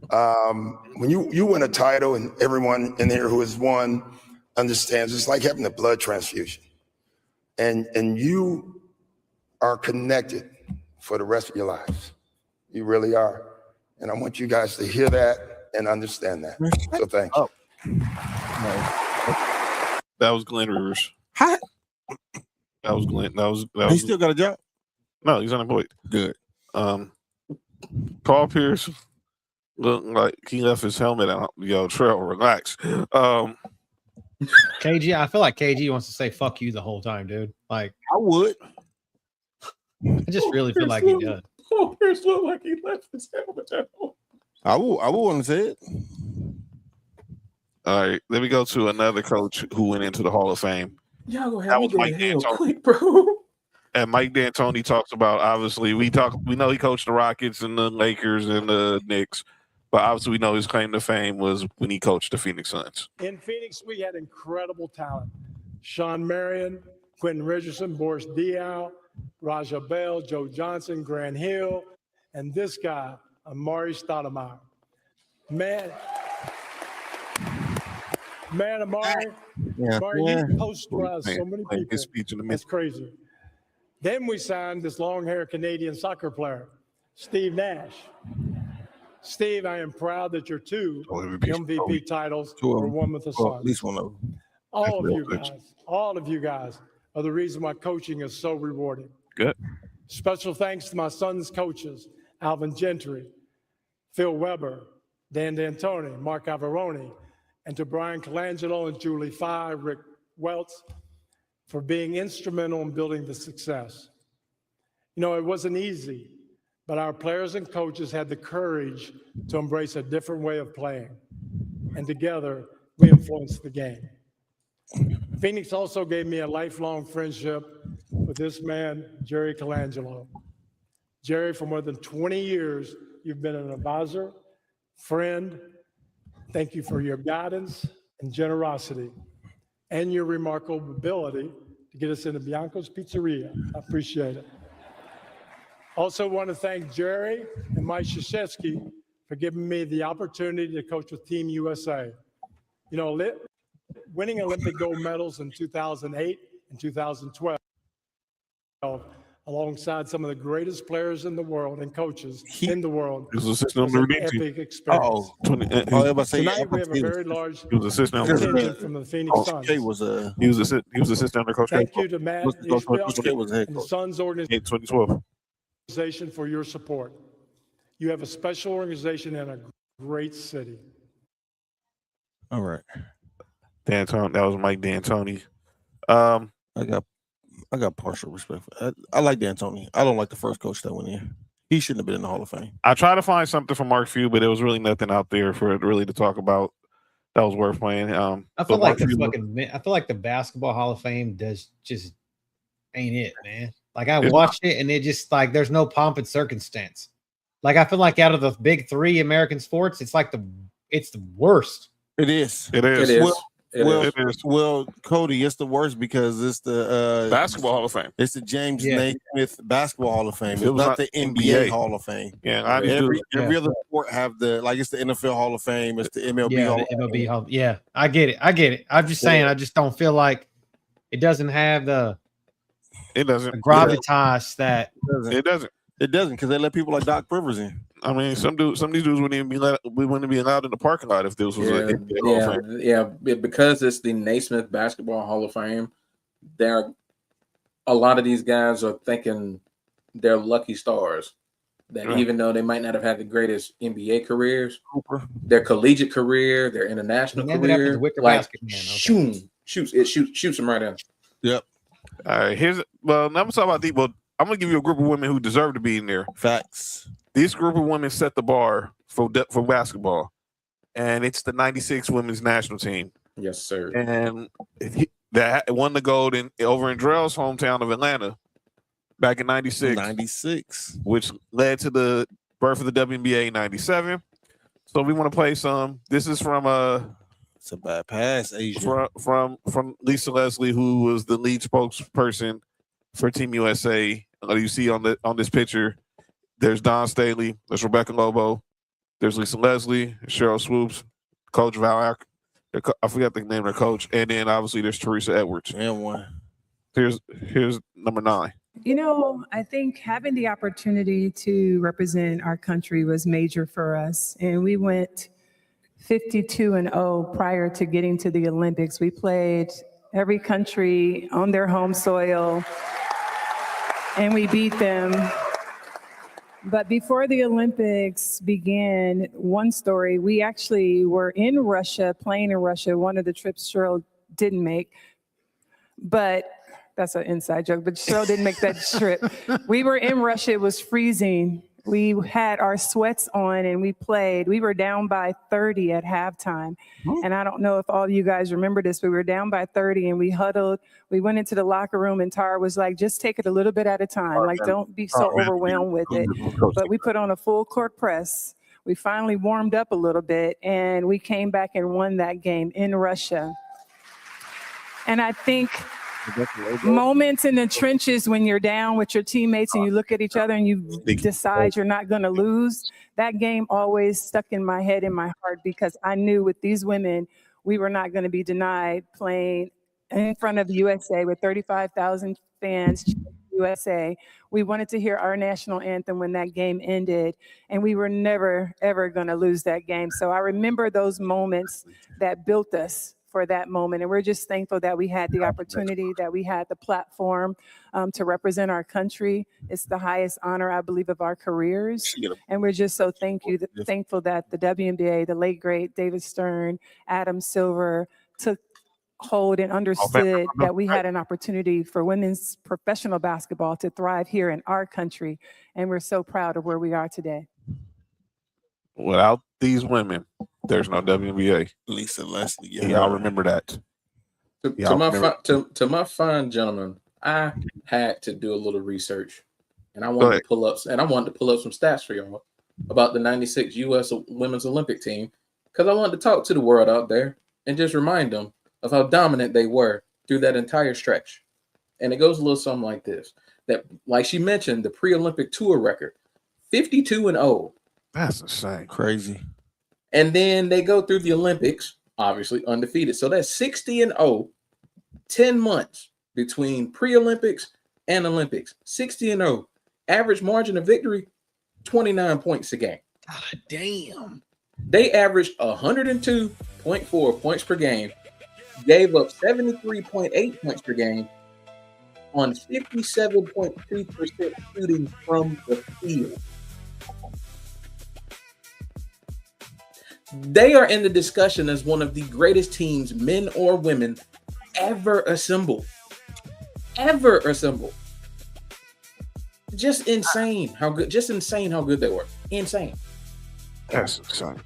S10: When you win a title, and everyone in here who has won understands, it's like having a blood transfusion. And you are connected for the rest of your lives. You really are. And I want you guys to hear that and understand that. So thank you.
S3: That was Glenn Rivers.
S1: Hi.
S3: That was Glenn. That was
S1: He still got a job?
S3: no, he's unemployed.
S1: Good.
S3: Paul Pierce looked like he left his helmet out. Yo, Trell, relax.
S4: KG, I feel like KG wants to say "fuck you" the whole time, dude. Like
S1: I would.
S4: I just really feel like he does.
S9: Paul Pierce looked like he left his helmet at home.
S1: I would want to say it.
S3: All right, let me go to another coach who went into the Hall of Fame.
S9: Y'all gonna
S3: That
S9: have me
S3: was
S9: go
S3: Mike
S9: to hell
S3: D'Antoni.
S9: quick, bro.
S3: And Mike D'Antoni talks about, obviously, we know he coached the Rockets and the Lakers and the Knicks, but obviously we know his claim to fame was when he coached the Phoenix Suns.
S11: In Phoenix, we had incredible talent. Sean Marion, Quentin Richardson, Boris Diaw, Raja Bell, Joe Johnson, Grant Hill, and this guy, Amari Stoudemire. Man, Amari, he posterized so many
S3: His
S11: people.
S3: speech in the
S11: That's crazy. Then we signed this long-haired Canadian soccer player, Steve Nash. Steve, I am proud that your two MVP titles were won with the
S1: Well,
S11: Suns.
S1: at least one of them.
S11: All of you guys are the reason why coaching is so rewarding.
S3: Good.
S11: Special thanks to my son's coaches, Alvin Gentry, Phil Weber, Dan D'Antoni, Mark Averoni, and to Brian Colangelo and Julie Fye, Rick Welts, for being instrumental in building the success. You know, it wasn't easy, but our players and coaches had the courage to embrace a different way of playing. And together, we influenced the game. Phoenix also gave me a lifelong friendship with this man, Jerry Colangelo. Jerry, for more than 20 years, you've been an advisor, friend. Thank you for your guidance and generosity and your remarkable ability to get us into Bianco's Pizzeria. I appreciate it. Also want to thank Jerry and Mike Krzyzewski for giving me the opportunity to coach with Team USA. You know, winning Olympic gold medals in 2008 and 2012, alongside some of the greatest players in the world and coaches in the world,
S3: He was assistant on
S11: was
S3: the
S11: an
S3: Redeem team.
S11: epic experience.
S1: Tonight
S11: we have a very large
S3: He was assistant on the
S11: contingent from the Phoenix Suns.
S1: He was
S3: assistant under Coach K.
S11: Thank you to Matt Ishbel and the Suns
S3: in 2012.
S11: organization for your support. You have a special organization and a great city.
S1: All right.
S3: D'Antoni, that was Mike D'Antoni.
S1: I got partial respect for I like D'Antoni. I don't like the first coach that went in. He shouldn't have been in the Hall of Fame.
S3: I tried to find something from Mark Few, but there was really nothing out there for it really to talk about that was worth playing.
S4: I feel like the Basketball Hall of Fame just ain't it, man. Like I watched it and it just like there's no pomp and circumstance. Like I feel like out of the big three American sports, it's the worst.
S1: It is.
S3: It is.
S1: Well, Cody, it's the worst because it's the
S3: Basketball Hall of Fame.
S1: It's the James Naismith Basketball Hall of Fame. It's
S3: It was
S1: not the
S3: not
S1: NBA
S3: NBA.
S1: Hall of Fame.
S3: Yeah,
S1: every other sport have it's the NFL Hall of Fame. It's the MLB Hall.
S4: The MLB Hall. Yeah, I get it. I'm just saying, I just don't feel like it doesn't have the gravitas that
S3: it doesn't.
S1: It doesn't because they let people like Doc Rivers in.
S3: I mean, some of these dudes wouldn't even we wouldn't be allowed in the parking lot if this was an NBA Hall of Fame.
S5: Because it's the Naismith Basketball Hall of Fame. A lot of these guys are thinking they're lucky stars. That even though they might not have had the greatest NBA careers, their collegiate career, their international career, shoots them right in.
S1: Yep.
S3: All right. Now I'm talking about well, I'm gonna give you a group of women who deserve to be in there.
S1: Facts.
S3: This group of women set the bar for basketball, and it's the '96 women's national team.
S5: Yes, sir.
S3: And that won the gold over in Drell's hometown of Atlanta back in '96.
S1: '96,
S3: which led to the birth of the WNBA in '97. So we want to play some. This is from
S1: It's a bad pass, Asia.
S3: from Lisa Leslie, who was the lead spokesperson for Team USA. You see on this picture, there's Don Staley, there's Rebecca Lobo, there's Lisa Leslie, Cheryl Swoops, Coach Val. I forgot the name of their coach, and then obviously there's Teresa Edwards.
S1: And one.
S3: Here's number 9.
S12: You know, I think having the opportunity to represent our country was major for us. And we went 52-0 prior to getting to the Olympics. We played every country on their home soil, and we beat them. But before the Olympics began, one story, we actually were in Russia, playing in Russia, one of the trips Cheryl didn't make. But that's an inside joke, but Cheryl didn't make that trip. We were in Russia, it was freezing. We had our sweats on and we played. We were down by 30 at halftime. And I don't know if all of you guys remember this, but we were down by 30 and we huddled. We went into the locker room and Tara was like, just take it a little bit at a time. Like, don't be so overwhelmed with it. But we put on a full court press. We finally warmed up a little bit and we came back and won that game in Russia. And I think moments in the trenches when you're down with your teammates and you look at each other and you decide you're not going to lose, that game always stuck in my head, in my heart, because I knew with these women, we were not going to be denied playing in front of the USA with 35,000 fans. USA. We wanted to hear our national anthem when that game ended, and we were never, ever going to lose that game. So I remember those moments that built us for that moment. And we're just thankful that we had the opportunity, that we had the platform to represent our country. It's the highest honor, I believe, of our careers. And we're just so thankful that the WNBA, the late, great David Stern, Adam Silver took hold and understood that we had an opportunity for women's professional basketball to thrive here in our country. And we're so proud of where we are today.
S3: Without these women, there's no WNBA.
S1: Lisa Leslie.
S3: Yeah, y'all remember that.
S5: To my fine gentlemen, I had to do a little research, and I wanted to pull up some stats for y'all about the '96 U.S. Women's Olympic team, because I wanted to talk to the world out there and just remind them of how dominant they were through that entire stretch. And it goes a little something like this: that, like she mentioned, the pre-Olympic tour record, 52-0.
S3: That's insane.
S1: Crazy.
S5: And then they go through the Olympics, obviously undefeated. So that's 60-0, 10 months between pre-Olympics and Olympics. 60-0. Average margin of victory, 29 points a game.
S9: God damn.
S5: They averaged 102.4 points per game, gave up 73.8 points per game on 57.2% shooting from the field. They are in the discussion as one of the greatest teams, men or women, ever assembled. Ever assembled. Just insane how good they were. Insane.
S3: That's insane.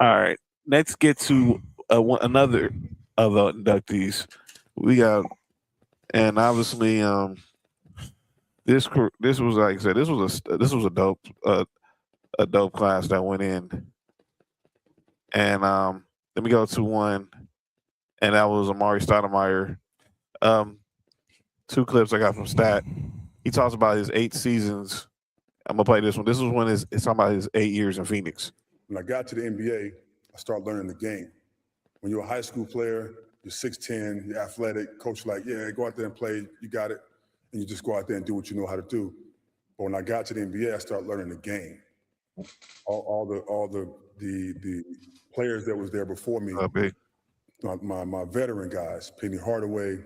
S3: All right. Let's get to another of the inductees. We got, and obviously, this was, like I said, this was a dope class that went in. And let me go to one, and that was Amari Stoudemire. 2 clips I got from Stat. He talks about his 8 seasons. I'm gonna play this one. This was when it's talking about his 8 years in Phoenix.
S13: When I got to the NBA, I started learning the game. When you're a high school player, you're 6'10", you're athletic. Coach like, yeah, go out there and play. You got it, and you just go out there and do what you know how to do. But when I got to the NBA, I started learning the game. All the players that was there before me, my veteran guys, Penny Hardaway,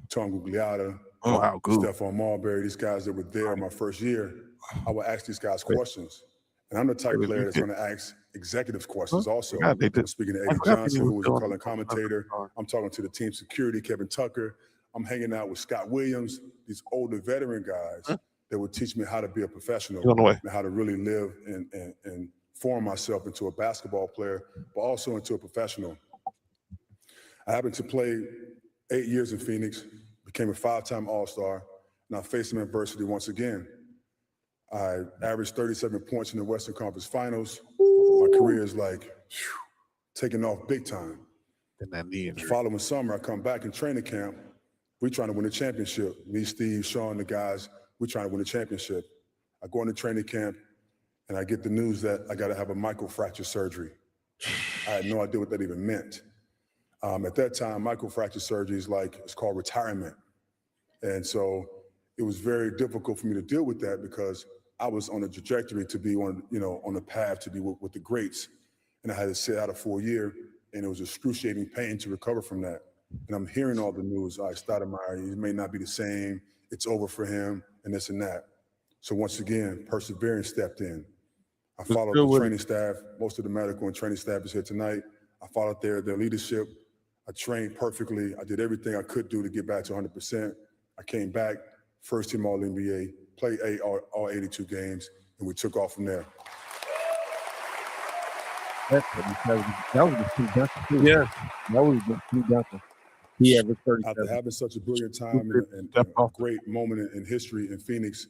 S13: Tom Gugliotta, Stephon Marbury, these guys that were there my first year, I would ask these guys questions. And I'm the type of player that's going to ask executives questions also. I'm speaking to Eddie Johnson, who was a color commentator. I'm talking to the team security, Kevin Tucker. I'm hanging out with Scott Williams, these older veteran guys that would teach me how to be a professional and how to really live and form myself into a basketball player, but also into a professional. I happened to play 8 years in Phoenix, became a 5-time All-Star, and I faced some adversity once again. I averaged 37 points in the Western Conference Finals. My career is like taking off big time.
S3: And that knee
S13: The
S3: injury.
S13: following summer, I come back in training camp. We trying to win a championship. Me, Steve, Sean, the guys, we trying to win a championship. I go into training camp, and I get the news that I got to have a microfracture surgery. I had no idea what that even meant. At that time, microfracture surgery is like, it's called retirement. And so it was very difficult for me to deal with that because I was on a trajectory to be on the path to be with the greats. And I had to sit out a full year, and it was excruciating pain to recover from that. And I'm hearing all the news, Stoudemire, he may not be the same, it's over for him, and this and that. So once again, perseverance stepped in. I followed the training staff. Most of the medical and training staff is here tonight. I followed their leadership. I trained perfectly. I did everything I could do to get back to 100%. I came back, first team All-NBA, played all 82 games, and we took off from there.
S1: That was the Steve Duncan. Yeah, that was the Steve Duncan. He averaged 37.
S13: After having such a brilliant time and a great moment in history in Phoenix,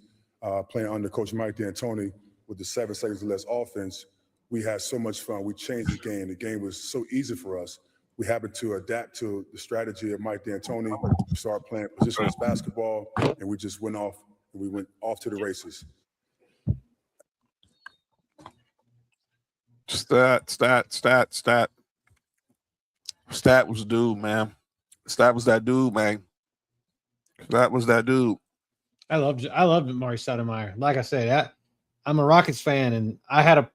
S13: playing under Coach Mike D'Antoni with the 7 seconds or less offense, we had so much fun. We changed the game. The game was so easy for us. We happened to adapt to the strategy of Mike D'Antoni. We started playing positionless basketball, and we just went off. And we went off to the races.
S3: Stat was the dude, man. Stat was that dude, man. That was that dude.
S4: I loved Maury Stoudemire. Like I said, I'm a Rockets fan, and I had a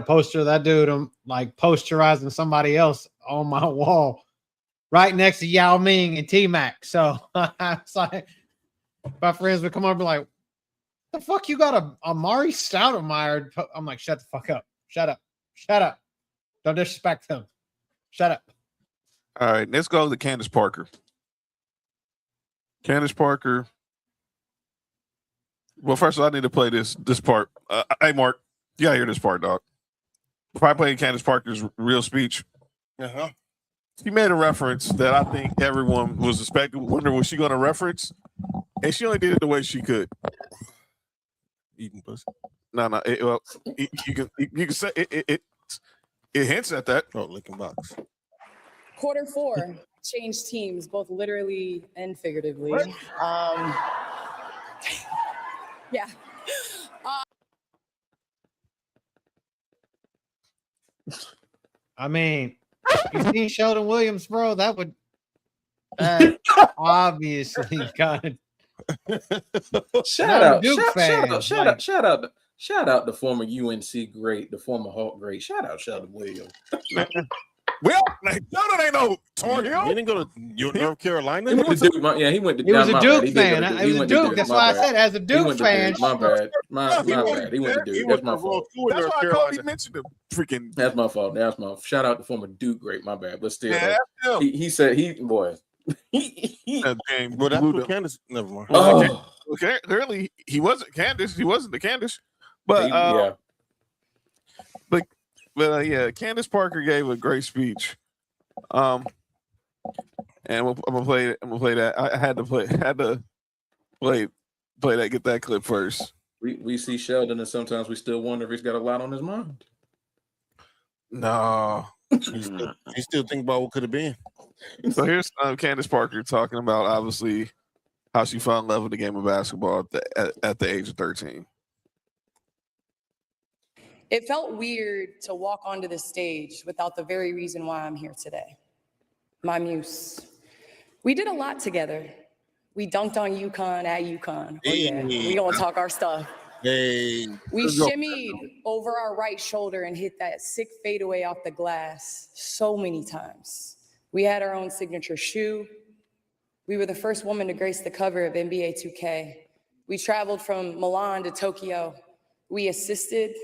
S4: poster of that dude. I'm like posterizing somebody else on my wall, right next to Yao Ming and T-Mac. So it's like my friends would come over and be like, "The fuck you got a Maury Stoudemire?" I'm like, "Shut the fuck up! Shut up! Shut up! Don't disrespect him! Shut up!"
S3: All right, let's go to Candace Parker. Candace Parker. Well, first of all, I need to play this part. Hey, Mark, you gotta hear this part, dog. If I played Candace Parker's real speech, she made a reference that I think everyone was expecting. Wonder was she going to reference, and she only did it the way she could. Eating pussy. No. You can say it hints at that. Oh, licking box.
S14: Quarter 4 changed teams, both literally and figuratively. Yeah.
S4: I mean, you seen Sheldon Williams, bro? That would obviously got
S9: Shout out the former UNC great, the former Hawk great. Shout out Sheldon Williams.
S3: Well, Sheldon ain't no Tar Heel.
S1: He didn't go to North Carolina.
S9: He went to Duke. He went to.
S4: He was a Duke fan.
S9: He
S4: was a Duke. That's why I said, as a Duke fan.
S9: My bad. My bad. He went to Duke. That's my fault.
S3: That's why Cody mentioned him. Freaking.
S9: That's my fault. Shout out to former Duke great. My bad. But still, he said
S1: Well, that's what Candace. Never mind.
S3: Okay, clearly he wasn't Candace. He wasn't the Candace. But yeah, Candace Parker gave a great speech. And I'm gonna play it. I'm gonna play that. I had to play that. Get that clip first.
S9: We see Sheldon, and sometimes we still wonder if he's got a lot on his mind.
S1: No, he still think about what could have been.
S3: So here's Candace Parker talking about obviously how she fell in love with the game of basketball at the age of 13.
S14: It felt weird to walk onto the stage without the very reason why I'm here today. My muse. We did a lot together. We dunked on UConn at UConn. Oh, yeah. We gonna talk our stuff.
S1: Hey.
S14: We shimmied over our right shoulder and hit that sick fadeaway off the glass so many times. We had our own signature shoe. We were the first woman to grace the cover of NBA 2K. We traveled from Milan to Tokyo. We assisted.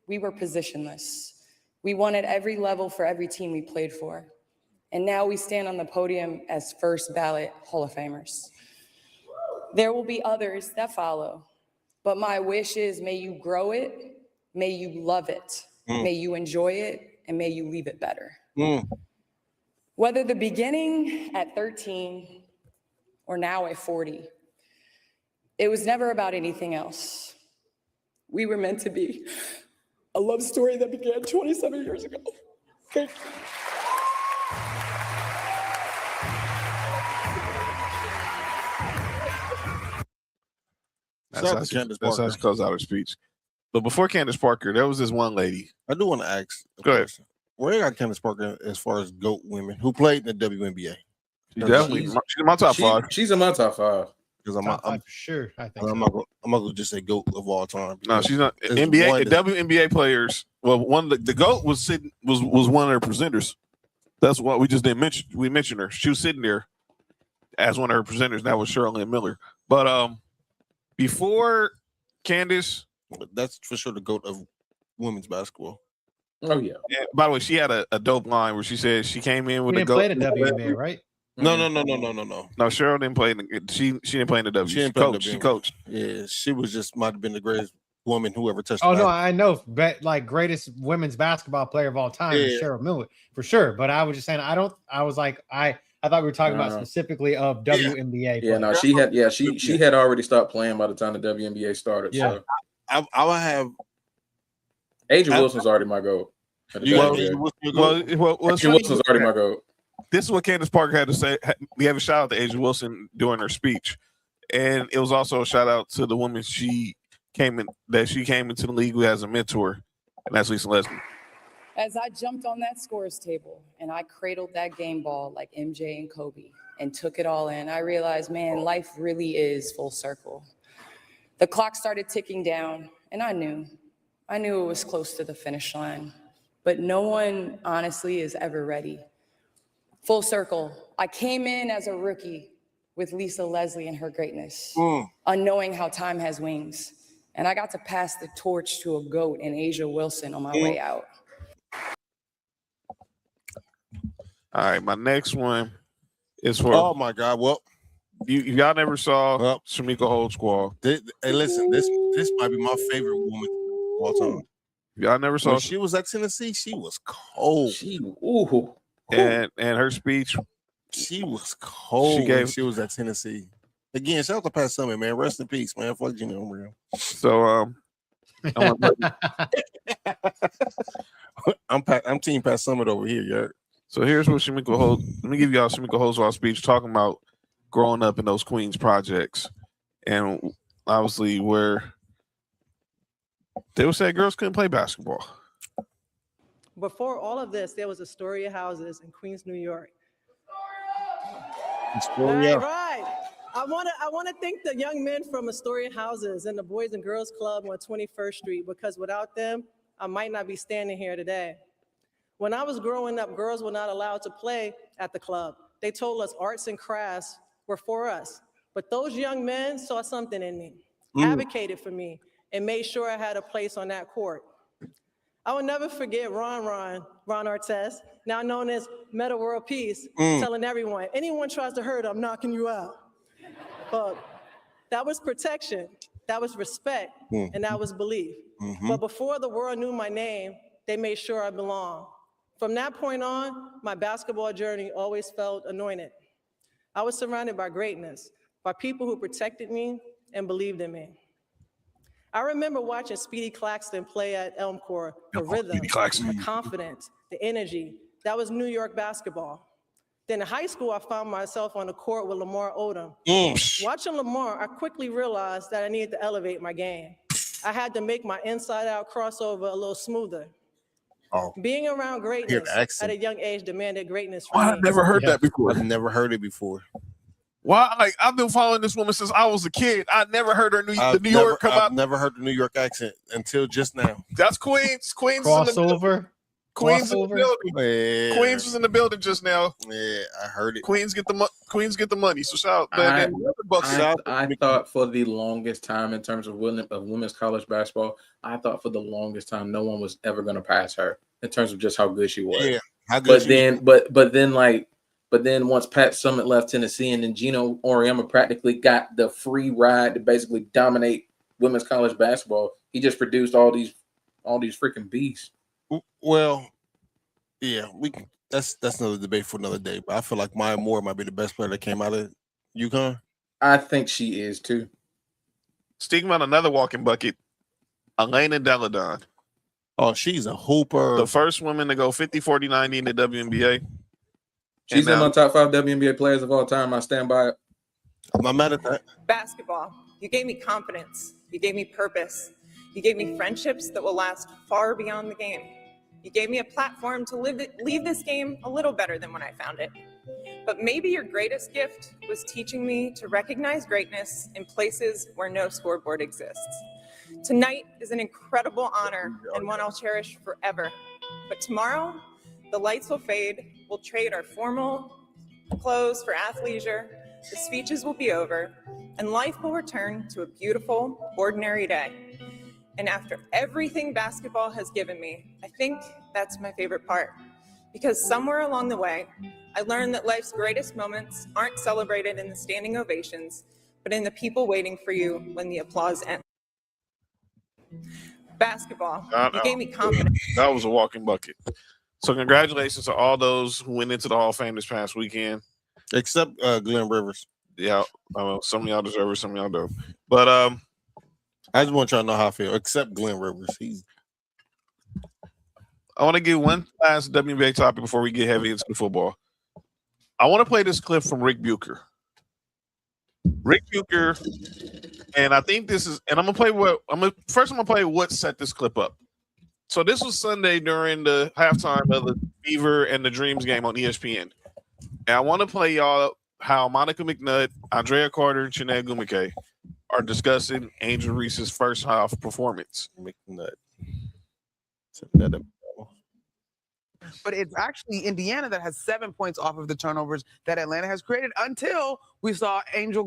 S14: We were positionless. We won at every level for every team we played for. And now we stand on the podium as first ballot Hall of Famers. There will be others that follow, but my wish is may you grow it, may you love it, may you enjoy it, and may you leave it better. Whether the beginning at 13 or now at 40, it was never about anything else. We were meant to be
S15: a love story that began 27 years ago. Thank you.
S3: That's how she closed out her speech. But before Candace Parker, there was this one lady.
S1: I do want to ask.
S3: Go ahead.
S1: Where got Candace Parker as far as GOAT women who played in the WNBA?
S3: She's in my top five.
S5: She's in my top five.
S1: Because I'm
S4: for sure. I think
S1: I'm not going to just say GOAT of all time.
S3: No, she's not. NBA WNBA players. Well, one of the GOAT was one of her presenters. That's what we just didn't mention. We mentioned her. She was sitting there as one of her presenters. That was Shirley Miller. But before Candace,
S1: that's for sure the GOAT of women's basketball.
S5: Oh yeah.
S3: And by the way, she had a dope line where she said she came in with
S4: We
S3: a
S4: didn't
S3: GOAT.
S4: play the WNBA, right?
S1: No.
S3: No, Cheryl didn't play. She didn't play in the W.
S1: She didn't play in the
S3: She
S1: WNBA.
S3: coached.
S1: Yeah, she was just might have been the greatest woman who ever touched.
S4: Oh
S1: the
S4: no,
S1: basket.
S4: I know, like greatest women's basketball player of all time is
S1: Yeah.
S4: Cheryl Miller for sure. But I was just saying, I thought we were talking about specifically of WNBA.
S5: Yeah, no, she had already stopped playing by the time the WNBA started.
S4: Yeah.
S5: So
S1: I would have.
S5: Asia Wilson's already my goat. Asia Wilson's already my goat.
S3: This is what Candace Parker had to say. We have a shout out to Asia Wilson during her speech, and it was also a shout out to the woman she came into the league with as a mentor, and that's Lisa Leslie.
S14: As I jumped on that scores table and I cradled that game ball like MJ and Kobe and took it all in, I realized, man, life really is full circle. The clock started ticking down, and I knew it was close to the finish line, but no one honestly is ever ready. Full circle. I came in as a rookie with Lisa Leslie and her greatness, unknowing how time has wings. And I got to pass the torch to a GOAT in Asia Wilson on my way out.
S3: All right, my next one is for.
S1: Oh my God! Well,
S3: y'all never saw Shamika Holdsquall.
S1: Hey, listen, this might be my favorite woman of all time.
S3: Y'all never saw.
S1: When she was at Tennessee, she was cold.
S3: And her speech,
S1: she was cold. She was at Tennessee. Again, shout out to Pat Summitt, man. Rest in peace, man. Fuck Gina O'Reilly.
S3: So
S1: I'm team Pat Summitt over here, yeah.
S3: So here's what Shamika Holds. Let me give y'all Shamika Holdsquall's speech talking about growing up in those Queens projects, and obviously where they would say girls couldn't play basketball.
S16: Before all of this, there was Astoria houses in Queens, New York.
S1: Astoria.
S16: Right. I want to thank the young men from Astoria houses and the Boys and Girls Club on 21st Street, because without them, I might not be standing here today. When I was growing up, girls were not allowed to play at the club. They told us arts and crafts were for us. But those young men saw something in me, advocated for me, and made sure I had a place on that court. I will never forget Ron Artest, now known as Meta World Peace, telling everyone, anyone tries to hurt, I'm knocking you out. But that was protection, that was respect, and that was belief. But before the world knew my name, they made sure I belonged. From that point on, my basketball journey always felt anointed. I was surrounded by greatness, by people who protected me and believed in me. I remember watching Speedy Claxton play at Elmcore, the rhythm, the confidence, the energy. That was New York basketball. Then in high school, I found myself on the court with Lamar Odom. Watching Lamar, I quickly realized that I needed to elevate my game. I had to make my inside-out crossover a little smoother. Being around greatness at a young age demanded greatness from me.
S3: I've never heard that before.
S1: I've never heard it before.
S3: Why? Like, I've been following this woman since I was a kid. I never heard her the New York come out.
S1: I've never heard the New York accent until just now.
S3: That's Queens. Queens
S4: crossover.
S3: Queens in the building.
S1: Yeah.
S3: Queens was in the building just now.
S1: Yeah, I heard it.
S3: Queens get the money. So shout out.
S5: I thought for the longest time, in terms of women's college basketball, I thought for the longest time no one was ever going to pass her in terms of just how good she was.
S1: Yeah, how good
S5: But then once Pat Summitt left Tennessee, and then Gino Auriemma practically got the free ride to basically dominate women's college basketball, he just produced all these freaking beasts.
S1: Well, yeah, that's another debate for another day. But I feel like Maya Moore might be the best player that came out of UConn.
S5: I think she is too.
S3: Speaking about another walking bucket, Elena Deladon.
S1: Oh, she's a hooper.
S3: The first woman to go 50, 40, 90 in the WNBA.
S9: She's in my top 5 WNBA players of all time. I stand by it.
S1: I'm not mad at that.
S17: Basketball, you gave me confidence. You gave me purpose. You gave me friendships that will last far beyond the game. You gave me a platform to leave this game a little better than when I found it. But maybe your greatest gift was teaching me to recognize greatness in places where no scoreboard exists. Tonight is an incredible honor and one I'll cherish forever. But tomorrow, the lights will fade. We'll trade our formal clothes for athleisure. The speeches will be over, and life will return to a beautiful, ordinary day. And after everything basketball has given me, I think that's my favorite part. Because somewhere along the way, I learned that life's greatest moments aren't celebrated in the standing ovations, but in the people waiting for you when the applause ends. Basketball, you gave me confidence.
S3: That was a walking bucket. So congratulations to all those who went into the Hall of Fame this past weekend.
S1: Except Glenn Rivers.
S3: Yeah, some of y'all deserve it, some of y'all don't. But
S1: I just want y'all to know how I feel. Except Glenn Rivers.
S3: I want to give one last WNBA topic before we get heavy into the football. I want to play this clip from Rick Bucher. Rick Bucher, and I think this is, and I'm gonna play what set this clip up. So this was Sunday during the halftime of the Fever and the Dreams game on ESPN. And I want to play y'all how Monica McNutt, Andrea Carter, and Chiney Gumike are discussing Angel Reese's first half performance.
S1: McNutt.
S18: But it's actually Indiana that has 7 points off of the turnovers that Atlanta has created until we saw Angel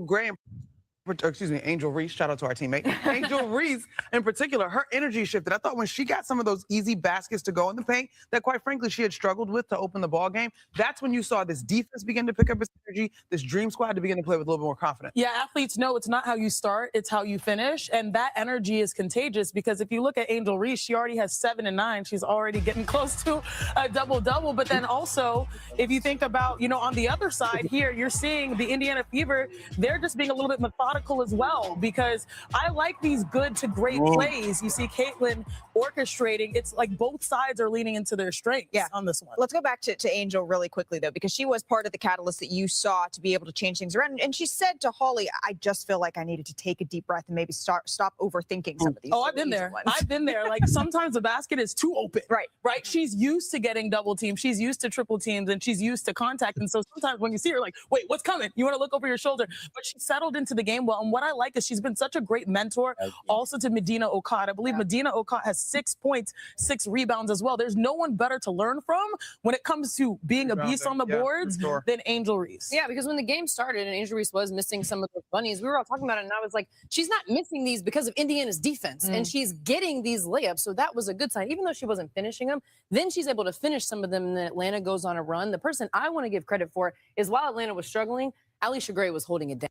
S18: Reese, shout out to our teammate. Angel Reese, in particular, her energy shifted. I thought when she got some of those easy baskets to go in the paint that, quite frankly, she had struggled with to open the ball game, that's when you saw this defense begin to pick up its energy, this Dream Squad to begin to play with a little bit more confidence.
S19: Yeah, athletes know it's not how you start, it's how you finish. And that energy is contagious because if you look at Angel Reese, she already has 7 and 9. She's already getting close to a double-double. But then also, if you think about, on the other side here, you're seeing the Indiana Fever, they're just being a little bit methodical as well, because I like these good to great plays. You see Caitlin orchestrating. It's like both sides are leaning into their strengths on this one.
S20: Let's go back to Angel really quickly, though, because she was part of the catalyst that you saw to be able to change things around. And she said to Holly, I just feel like I needed to take a deep breath and maybe stop overthinking some of these.
S19: Oh, I've been there. I've been there. Like sometimes the basket is too open. Right. She's used to getting double teams. She's used to triple teams, and she's used to contact. And so sometimes when you see her, like, wait, what's coming? You want to look over your shoulder. But she settled into the game well. And what I like is she's been such a great mentor also to Medina Okot. I believe Medina Okot has 6 points, 6 rebounds as well. There's no one better to learn from when it comes to being a beast on the boards than Angel Reese.
S21: Yeah, because when the game started and Angel Reese was missing some of the bunnies, we were all talking about it, and I was like, she's not missing these because of Indiana's defense, and she's getting these layups, so that was a good sign. Even though she wasn't finishing them, then she's able to finish some of them, and then Atlanta goes on a run. The person I want to give credit for is while Atlanta was struggling, Alicia Gray was holding it down.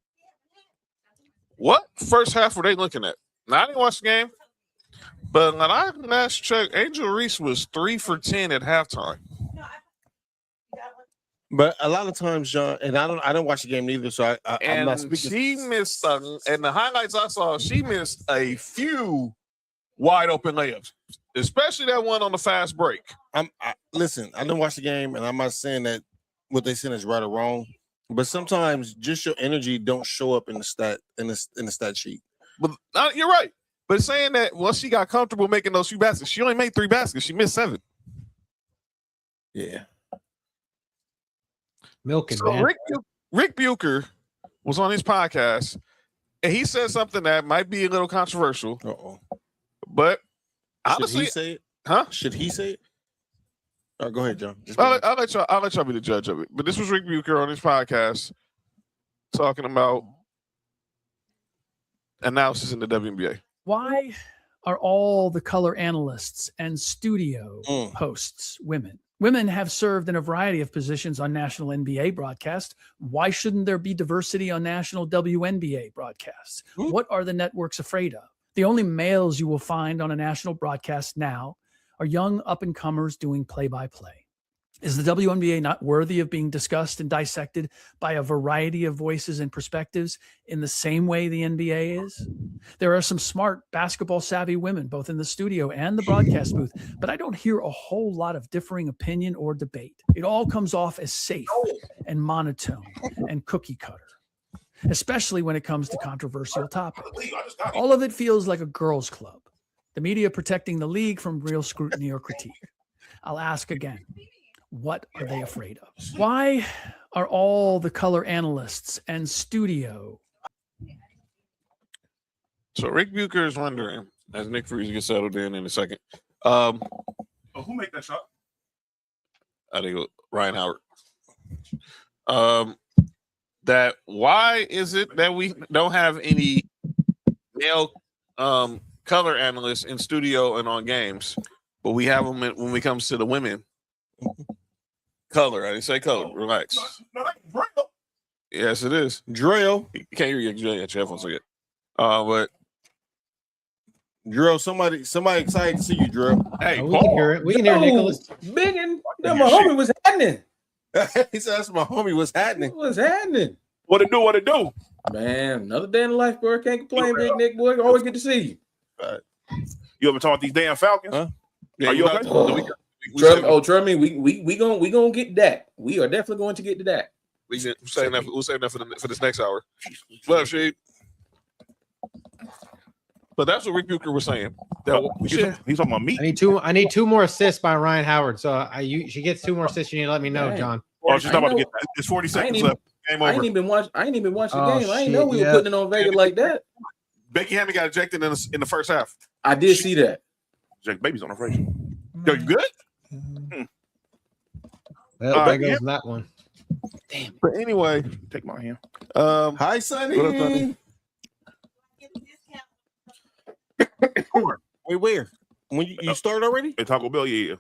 S3: What first half were they looking at? Now, I didn't watch the game, but when I last checked, Angel Reese was 3 for 10 at halftime.
S1: But a lot of times, John, and I don't watch the game either, so I'm not speaking.
S3: She missed, and the highlights I saw, she missed a few wide open layups, especially that one on the fast break.
S1: Listen, I didn't watch the game, and I'm not saying that what they said is right or wrong. But sometimes just your energy don't show up in the stat sheet.
S3: But you're right. But saying that once she got comfortable making those few baskets, she only made 3 baskets. She missed 7.
S1: Yeah.
S4: Milking,
S3: so
S4: man.
S3: Rick Bucher was on his podcast, and he said something that might be a little controversial. But honestly,
S1: should he say it?
S3: Huh?
S1: Should he say it? Go ahead, John.
S3: I'll let y'all be the judge of it. But this was Rick Bucher on his podcast talking about analysis in the WNBA.
S22: Why are all the color analysts and studio hosts women? Women have served in a variety of positions on national NBA broadcasts. Why shouldn't there be diversity on national WNBA broadcasts? What are the networks afraid of? The only males you will find on a national broadcast now are young up-and-comers doing play-by-play. Is the WNBA not worthy of being discussed and dissected by a variety of voices and perspectives in the same way the NBA is? There are some smart basketball savvy women, both in the studio and the broadcast booth, but I don't hear a whole lot of differing opinion or debate. It all comes off as safe and monotone and cookie cutter, especially when it comes to controversial topics. All of it feels like a girls' club, the media protecting the league from real scrutiny or critique. I'll ask again, what are they afraid of? Why are all the color analysts and studio?
S3: So Rick Bucher is wondering, as Nick Freeze gets settled in a second.
S2: Who made that shot?
S3: I think it was Ryan Howard. That why is it that we don't have any male color analysts in studio and on games, but we have them when it comes to the women? Color, I didn't say color. Relax. Yes, it is.
S1: Drill.
S3: You can't hear your headphones again. But
S1: Drill, somebody excited to see you, Drill.
S3: Hey,
S4: we can hear it. We can hear Nicholas.
S9: Biggin, that my homie was happening.
S1: He said, "That's my homie. What's happening?
S9: What's happening?
S2: What it do? What it do?
S9: Man, another day in the life, bro. Can't complain, Big Nick boy. Always good to see you.
S2: You ever talk about these damn Falcons?
S1: Huh?
S3: Yeah,
S2: Are you okay?
S9: Trust me, we gonna get that. We are definitely going to get to that.
S3: we'll save that for this next hour. Well, Shade. But that's what Rick Bucher was saying.
S2: He's talking about me.
S4: I need two more assists by Ryan Howard. So she gets 2 more assists. You need to let me know, John.
S2: Oh, she's not about to get that. It's 40 seconds left. Game over.
S9: I ain't even watch the game. I ain't
S4: shit,
S9: know we were putting it on Vegas like that.
S3: Becky Hammond got ejected in the first half.
S9: I did see that.
S2: Jack Baby's on the fridge. Yo, you good?
S4: Well, there goes that one.
S3: Damn. But anyway,
S2: take my hand.
S1: Hi, Sonny.
S3: What up, Sonny?
S1: Wait, where? When you started already?
S2: At Taco Bell, yeah.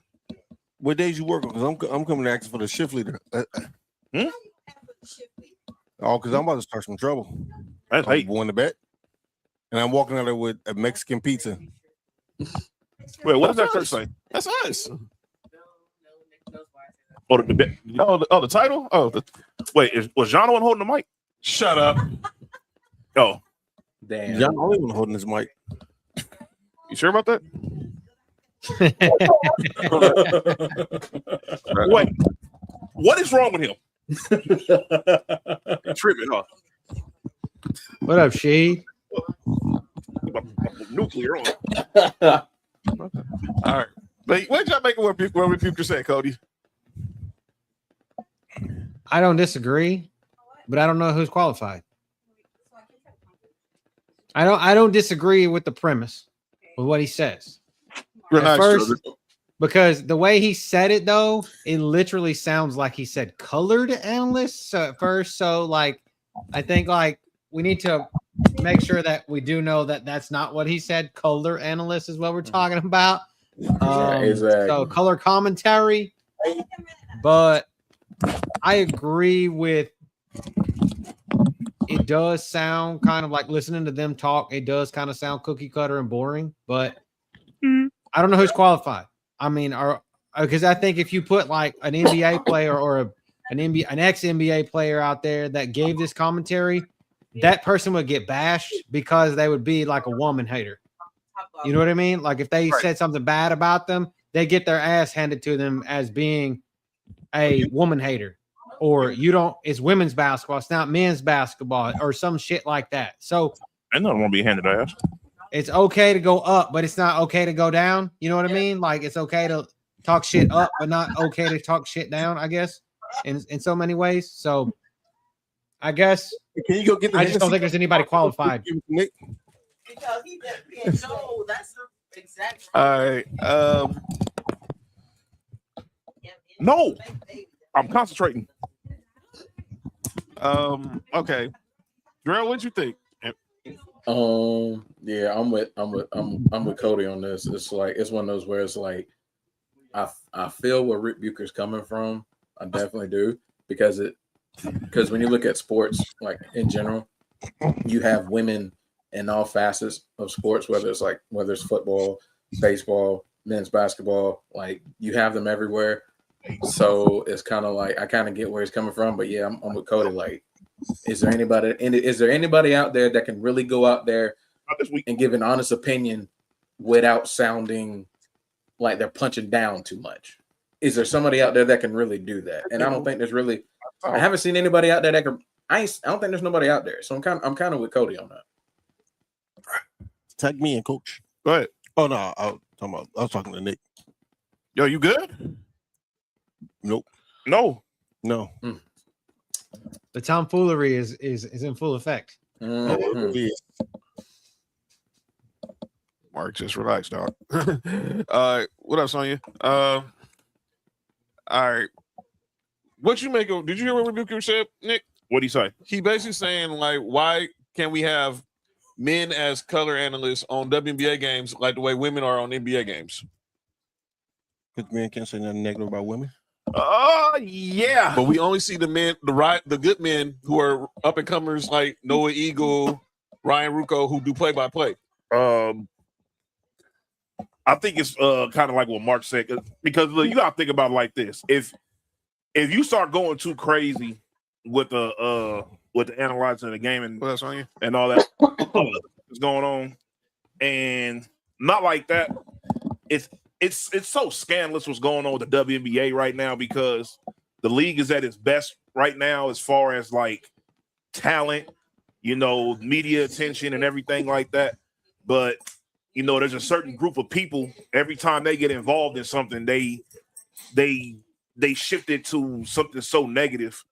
S1: What days you working? Because I'm coming to ask for the shift leader. Oh, because I'm about to start some trouble.
S2: That's
S1: I'm going to bet, and I'm walking out there with a Mexican pizza.
S2: Wait, what does that shirt say?
S3: That's us.
S2: Oh, the title? Oh, wait, was John the one holding the mic?
S3: Shut up.
S2: Oh,
S9: damn.
S1: John the only one holding his mic.
S3: You sure about that?
S2: Wait, what is wrong with him? Tripping, huh?
S4: What up, Shade?
S2: Nuclear on.
S3: All right. But what y'all make of what Rick Bucher said, Cody?
S4: I don't disagree, but I don't know who's qualified. I don't disagree with the premise of what he says. At first, because the way he said it, though, it literally sounds like he said colored analysts. So at first, I think we need to make sure that we do know that that's not what he said. Color analyst is what we're talking about.
S5: Exactly.
S4: So color commentary, but I agree with. It does sound kind of like listening to them talk. It does kind of sound cookie cutter and boring, but I don't know who's qualified. I mean, because I think if you put like an NBA player or an ex-NBA player out there that gave this commentary, that person would get bashed because they would be like a woman hater. You know what I mean? Like if they said something bad about them, they get their ass handed to them as being a woman hater. Or it's women's basketball, it's not men's basketball, or some shit like that. So
S2: I don't want to be handed ass.
S4: It's okay to go up, but it's not okay to go down. You know what I mean? Like it's okay to talk shit up, but not okay to talk shit down, I guess, in so many ways. So I guess
S1: can you go get the
S4: I just don't think there's anybody qualified.
S7: Because he didn't know that's the exact.
S3: All right.
S2: No, I'm concentrating.
S3: Okay. Girl, what'd you think?
S5: Yeah, I'm with Cody on this. It's like it's one of those where it's like I feel where Rick Bucher's coming from. I definitely do because when you look at sports like in general, you have women in all facets of sports, whether it's football, baseball, men's basketball, like you have them everywhere. So it's kind of like I kind of get where he's coming from, but yeah, I'm with Cody. Like, is there anybody out there that can really go out there and give an honest opinion without sounding like they're punching down too much. Is there somebody out there that can really do that? And I don't think there's really. I haven't seen anybody out there that can. I don't think there's nobody out there. So I'm kind of with Cody on that.
S1: Tag me in, coach.
S3: Go ahead.
S1: Oh no, I was talking to Nick.
S3: Yo, you good?
S1: Nope.
S2: No.
S4: The tomfoolery is in full effect.
S3: Mark, just relax, dog. What up, Sonya? All right. What you make of? Did you hear what Rebuker said, Nick?
S2: What did he say?
S3: He basically saying like, why can't we have men as color analysts on WNBA games like the way women are on NBA games?
S1: Because men can't say nothing negative about women.
S2: Yeah.
S3: But we only see the men, the good men who are up and comers like Noah Eagle, Ryan Rucco, who do play by play.
S2: I think it's kind of like what Mark said, because look, you gotta think about it like this: if you start going too crazy with the analyzing the game and all that is going on, and not like that, it's so scandalous what's going on with the WNBA right now, because the league is at its best right now as far as like talent, media attention and everything like that, but there's a certain group of people, every time they get involved in something, they shift it to something so negative.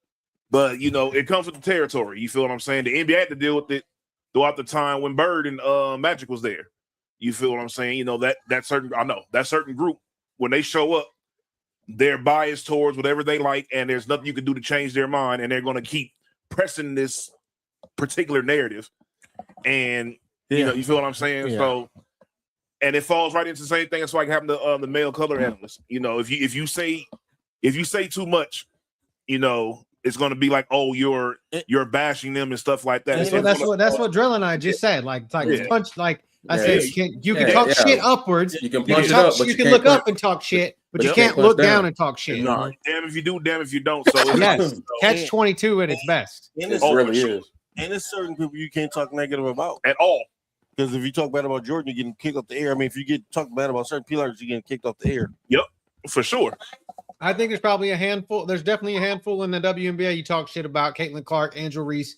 S2: But, it comes with the territory. You feel what I'm saying? The NBA had to deal with it throughout the time when Bird and Magic was there. You feel what I'm saying? That certain group, when they show up, they're biased towards whatever they like, and there's nothing you can do to change their mind, and they're going to keep pressing this particular narrative. And, you feel what I'm saying?
S1: Yeah.
S2: So, and it falls right into the same thing. That's like having the male color analyst. If you say too much, it's going to be like, oh, you're bashing them and stuff like that.
S4: That's what Drill and I just said. Like
S2: Yeah.
S4: punch. Like I said, you can talk shit upwards.
S5: You can punch it up, but
S4: you
S5: you
S4: can
S5: can't
S4: look up and talk shit, but you
S2: Yep.
S4: can't look down and talk shit.
S2: No, damn if you do, damn if you don't. So
S4: Yes, catch 22 at its best.
S1: And it's And it's certain people you can't talk negative about
S2: at all.
S1: Because if you talk bad about Jordan, you're getting kicked off the air. I mean, if you get talked bad about certain pillars, you're getting kicked off the air.
S2: Yep, for sure.
S4: I think there's probably a handful. There's definitely a handful in the WNBA. You talk shit about Caitlin Clark, Angel Reese,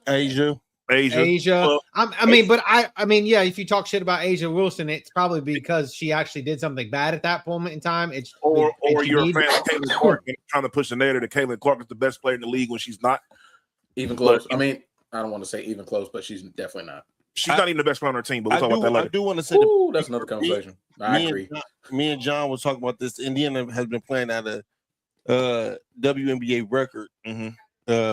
S1: Asia.
S2: Well,
S4: I mean, yeah. If you talk shit about Asia Wilson, it's probably because she actually did something bad at that moment in time.
S2: Or you're a fan of Caitlin Clark and trying to push the narrative that Caitlin Clark is the best player in the league when she's not
S5: even close. I mean, I don't want to say even close, but she's definitely not.
S2: She's not even the best player on her team. But we'll talk about that later.
S1: I do want to say
S5: that's another conversation. I agree.
S1: Me and John was talking about this. Indiana has been playing at a WNBA record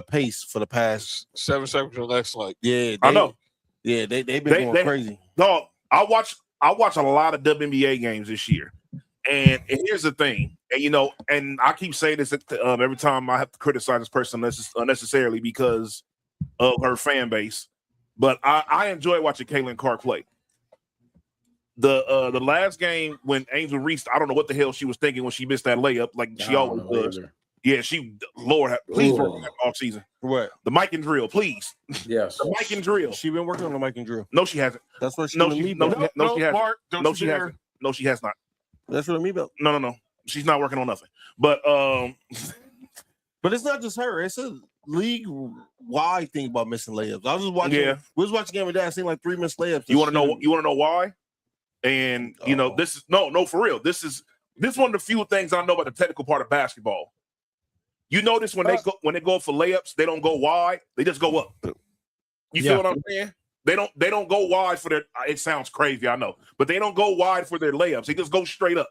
S1: pace for the past
S3: 7 seconds or less. Like,
S2: I know.
S1: Yeah, they've been going crazy.
S2: Dog, I watch a lot of WNBA games this year, and here's the thing, and I keep saying this every time I have to criticize this person unnecessarily because of her fan base, but I enjoy watching Caitlin Clark play. The last game when Angel Reese, I don't know what the hell she was thinking when she missed that layup, like she always does.
S5: Either.
S2: Yeah, Lord, please work on that off season.
S1: What?
S2: The mic and drill, please.
S5: Yes.
S2: The mic and drill.
S1: She been working on the mic and drill.
S2: No, she hasn't.
S1: That's what she
S2: No,
S1: me
S2: she
S1: about.
S2: hasn't.
S3: Mark, don't
S2: No,
S3: you
S2: she
S3: dare.
S2: hasn't. No, she has not.
S1: That's what I mean about.
S2: No. She's not working on nothing. But
S1: But it's not just her. It's a league-wide thing about missing layups. I was just watching.
S2: Yeah.
S1: We was watching game of that. I seen like 3 missed layups.
S2: you want to know? You want to know why? And this is no for real. This is one of the few things I know about the technical part of basketball. You notice when they go for layups, they don't go wide. They just go up. You feel what I'm saying? They don't go wide for their. It sounds crazy, I know, but they don't go wide for their layups. They just go straight up.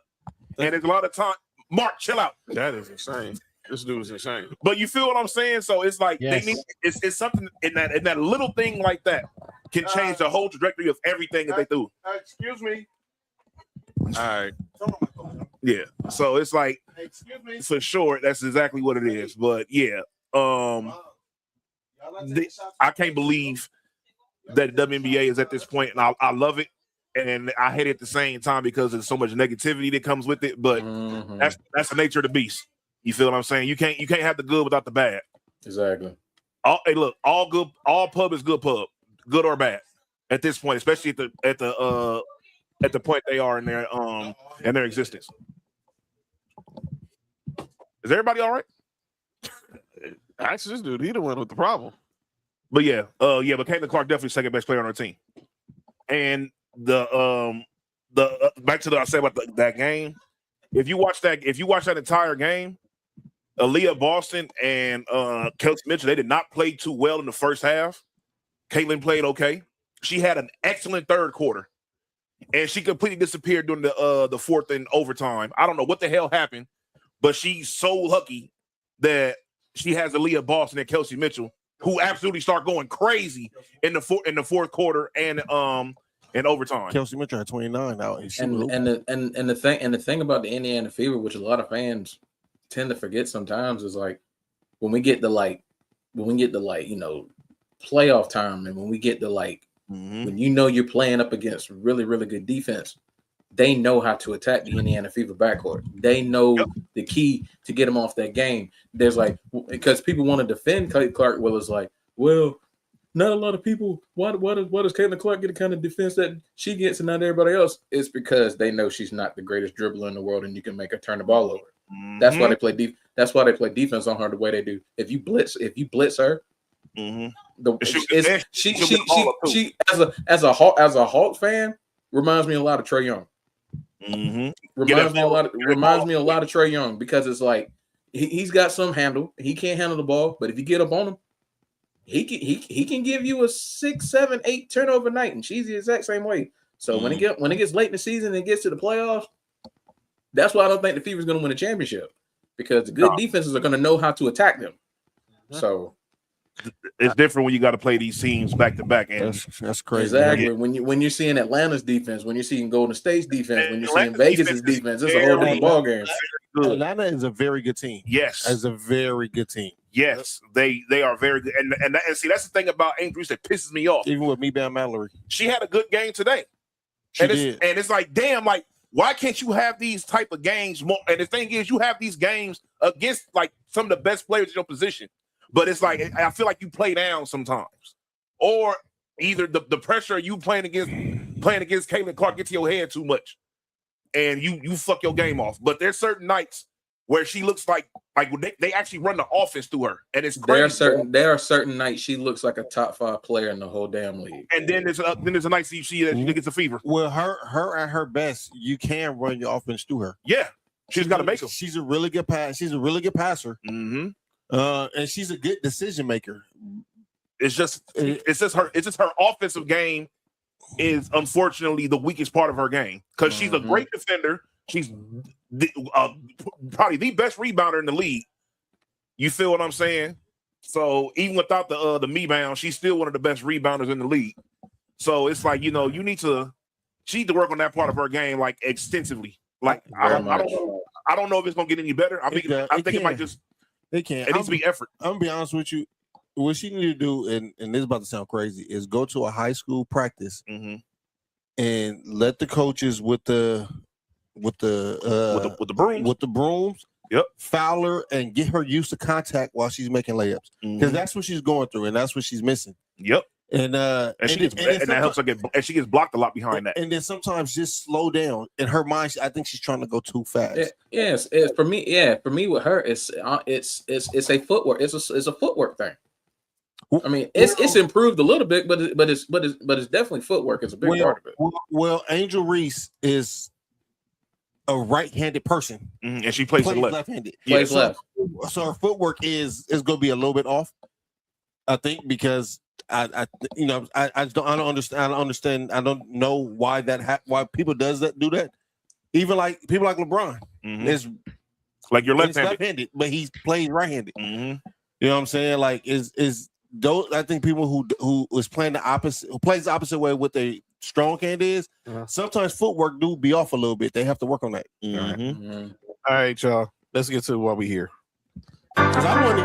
S2: And there's a lot of time. Mark, chill out.
S3: That is insane. This dude is insane.
S2: But you feel what I'm saying? So it's like they need. It's something in that little thing like that can change the whole trajectory of everything that they do.
S1: Excuse me.
S3: All right.
S2: Yeah. So it's like, for sure, that's exactly what it is. But yeah, I can't believe that the WNBA is at this point, and I love it, and I hate it at the same time because there's so much negativity that comes with it. But that's the nature of the beast. You feel what I'm saying? You can't have the good without the bad.
S5: Exactly.
S2: Hey, look, all pub is good pub, good or bad. at this point, especially at the point they are in their existence. Is everybody all right?
S3: Actually, this dude, he the one with the problem.
S2: But but Caitlin Clark definitely second best player on our team. And the back to I said about that game. If you watch that entire game, Aaliyah Boston and Kelsey Mitchell, they did not play too well in the first half. Caitlin played okay. She had an excellent third quarter, and she completely disappeared during the fourth and overtime. I don't know what the hell happened, but she's so lucky that she has Aaliyah Boston and Kelsey Mitchell, who absolutely start going crazy in the fourth quarter and overtime.
S1: Kelsey Mitchell had 29 now.
S5: And the thing about the Indiana Fever, which a lot of fans tend to forget sometimes, is like when we get to playoff time, and when we get to when you're playing up against really, really good defense, they know how to attack the Indiana Fever backcourt. They know the key to get them off that game. There's because people want to defend Caitlin Clark. Well, it's like, well, not a lot of people. Why does Caitlin Clark get the kind of defense that she gets and not everybody else? It's because they know she's not the greatest dribbler in the world, and you can make her turn the ball over. That's why they play That's why they play defense on her the way they do. If you blitz her, she as a Hawk fan reminds me a lot of Trae Young. Reminds me a lot of Trae Young, because it's like he's got some handle. He can't handle the ball, but if you get up on him, he can give you a 6, 7, 8 turnover night, and she's the exact same way. So when it gets late in the season and it gets to the playoffs, that's why I don't think the Fever's going to win a championship, because the good defenses are going to know how to attack them. So
S2: it's different when you got to play these teams back to back, and
S1: that's crazy.
S5: Exactly. Yeah. When you're seeing Atlanta's defense, when you're seeing Golden State's defense, when you're seeing Vegas's defense, it's a whole different ball game.
S1: Atlanta is a very good team.
S2: Yes,
S1: as a very good team.
S2: Yes, they are very good, and see, that's the thing about Angel Reese that pisses me off.
S1: Even with Mastah Mallory,
S2: she had a good game today, and it's like, damn, like, why can't you have these type of games more? And the thing is, you have these games against like some of the best players in your position. But it's like, I feel like you play down sometimes, or either the pressure of you playing against Caitlin Clark gets to your head too much, and you fuck your game off. But there's certain nights where she looks like they actually run the offense through her, and it's crazy.
S5: There are certain nights she looks like a top 5 player in the whole damn league.
S2: And then there's a night she gets a fever.
S1: Well, her at her best, you can run your offense through her.
S2: Yeah, she's got to make them.
S1: She's a really good She's a really good passer. And she's a good decision maker.
S2: It's just her offensive game is unfortunately the weakest part of her game, because she's a great defender. She's probably the best rebounder in the league. You feel what I'm saying? So even without the me-bound, she's still one of the best rebounders in the league. So it's like, she needs to work on that part of her game like extensively. Like I don't know if it's gonna get any better. I think it might just.
S1: They can't.
S2: It needs to be effort.
S1: I'm gonna be honest with you. What she need to do, and this is about to sound crazy, is go to a high school practice and let the coaches with the brooms, foul her and get her used to contact while she's making layups, because that's what she's going through, and that's what she's missing.
S2: Yep.
S1: And
S2: that helps her and she gets blocked a lot behind that.
S1: And then sometimes just slow down. In her mind, I think she's trying to go too fast.
S5: Yes, for me with her, it's a footwork. It's a footwork thing. I mean, it's improved a little bit, but it's definitely footwork. It's a big part of it.
S1: Well, Angel Reese is a right-handed person,
S2: and she plays
S1: left-handed.
S5: Plays left.
S1: So her footwork is going to be a little bit off, I think, because I don't understand. I don't know why why people do that. Even like people like LeBron, it's
S2: like you're
S1: left-handed, but he plays right-handed. You know what I'm saying? Like is those? I think people who is playing the opposite, who plays the opposite way with a strong hand is sometimes footwork do be off a little bit. They have to work on that.
S3: All right, y'all. Let's get to why we here.
S1: Because I want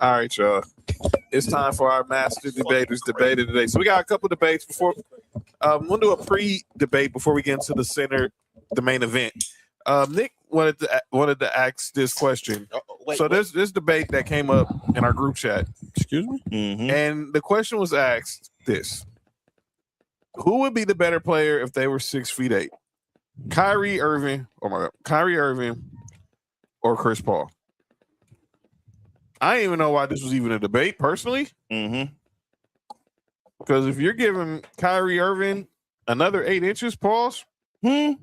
S3: All right, y'all. It's time for our Mastah D-Baters debate of the day. So we got a couple debates before. We'll do a pre-debate before we get into the main event. Nick wanted to ask this question. So there's this debate that came up in our group chat.
S1: Excuse me.
S3: And the question was asked this: who would be the better player if they were 6'8"? Kyrie Irving, or Chris Paul? I didn't even know why this was even a debate, personally. Because if you're giving Kyrie Irving another 8 inches, pause.
S2: Cool.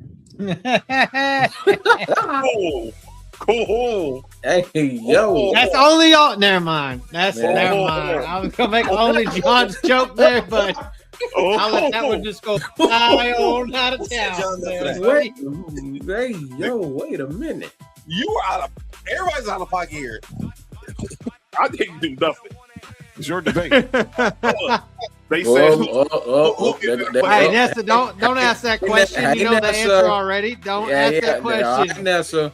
S9: Hey, yo.
S4: That's only all. Never mind. Never mind. I was gonna make only John's joke there, but I'll let that one just go fly on out of town.
S9: Wait a minute.
S2: You are out of. Everybody's out of pocket here. I didn't do nothing.
S3: It's your debate.
S2: They said.
S4: Hey, Nessa, don't ask that question. You know the answer already. Don't ask that question.
S9: Nessa.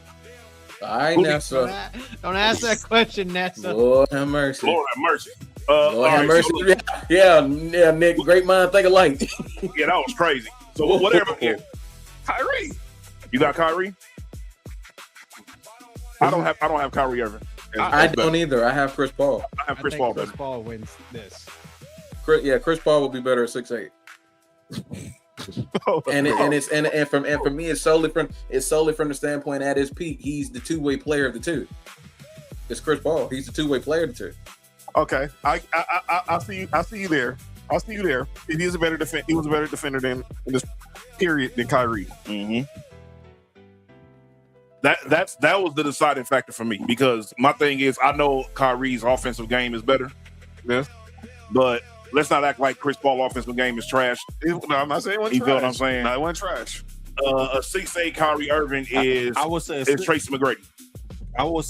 S9: Nessa.
S4: Don't ask that question, Nessa.
S9: Lord have mercy.
S2: Lord have mercy.
S9: Lord have mercy. Yeah, Nick. Great mind think alike.
S2: Yeah, that was crazy. So whatever. Yeah. Kyrie. You got Kyrie? I don't have Kyrie Irving.
S9: I don't either. I have Chris Paul.
S2: I have Chris Paul.
S4: Chris Paul wins this.
S9: Chris Paul will be better at 6'8". and for me, it's solely from the standpoint at his peak. He's the two-way player of the two. It's Chris Paul. He's the two-way player of the two.
S3: Okay, I see you there. I see you there. He was a better defender in this period than Kyrie.
S2: That was the deciding factor for me, because my thing is, I know Kyrie's offensive game is better.
S3: Yes.
S2: But let's not act like Chris Paul's offensive game is trash.
S3: No, I'm not saying it wasn't
S2: You
S3: trash.
S2: feel what I'm saying?
S3: No, it wasn't trash.
S2: A 6'8" Kyrie Irving is
S1: I would say
S2: Tracy McGrady.
S1: I don't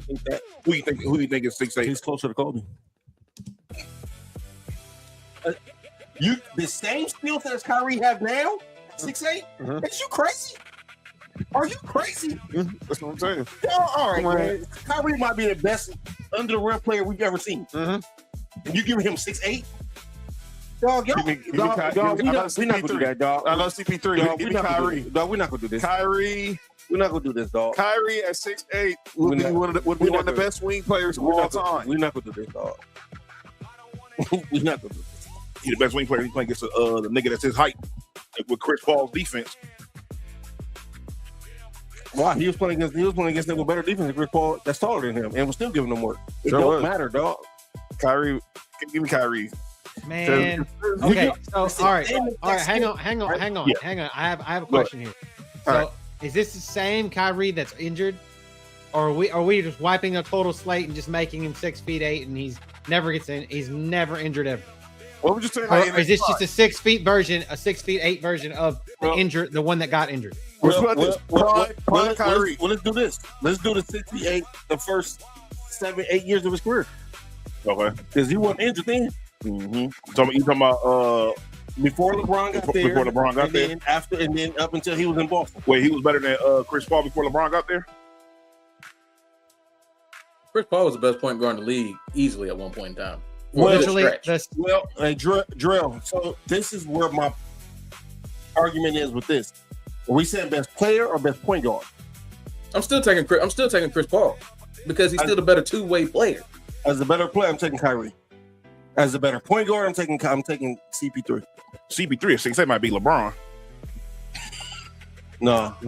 S1: think that.
S2: Who do you think is 6'8"?
S1: He's closer to Kobe. You the same skill set as Kyrie have now, 6'8"? Is you crazy? Are you crazy?
S3: That's what I'm saying.
S1: All right, man. Kyrie might be the best under the rim player we've ever seen. And you giving him 6'8"? Dog, we're not gonna do that, dog.
S3: I love CP3. Give me Kyrie.
S1: Dog, we're not gonna do this.
S3: Kyrie.
S1: We're not gonna do this, dog.
S3: Kyrie at 6'8" would be one of the best wing players of all time.
S1: We're not gonna do this, dog. We're not gonna do this.
S2: He's the best wing player. He's playing against the nigga that's his height with Chris Paul's defense.
S1: Why? He was playing against them with better defense than Chris Paul that's taller than him and was still giving them work. It don't matter, dog.
S3: Kyrie, give me Kyrie.
S4: Man. Okay. So all right. Hang on. I have a question here. So is this the same Kyrie that's injured? Or are we just wiping a total slate and just making him 6'8" and he's never injured ever?
S3: What would you say?
S4: Or is this just a 6 feet version, a 6'8" version of the one that got injured?
S1: Let's do this. Let's do the 68 the first 7-8 years of his career.
S2: Okay.
S1: Because he wasn't injured then.
S2: You talking about
S1: before LeBron got there.
S2: Before LeBron got there.
S1: Then after, and then up until he was in Boston.
S2: Wait, he was better than Chris Paul before LeBron got there?
S9: Chris Paul was the best point guard in the league easily at one point in time.
S1: Drell. So this is where my argument is with this. Are we saying best player or best point guard?
S9: I'm still taking Chris Paul because he's still the better two-way player.
S1: As a better player, I'm taking Kyrie. As a better point guard, I'm taking CP3.
S2: CP3 at 6'8" might be LeBron.
S1: No.
S2: Or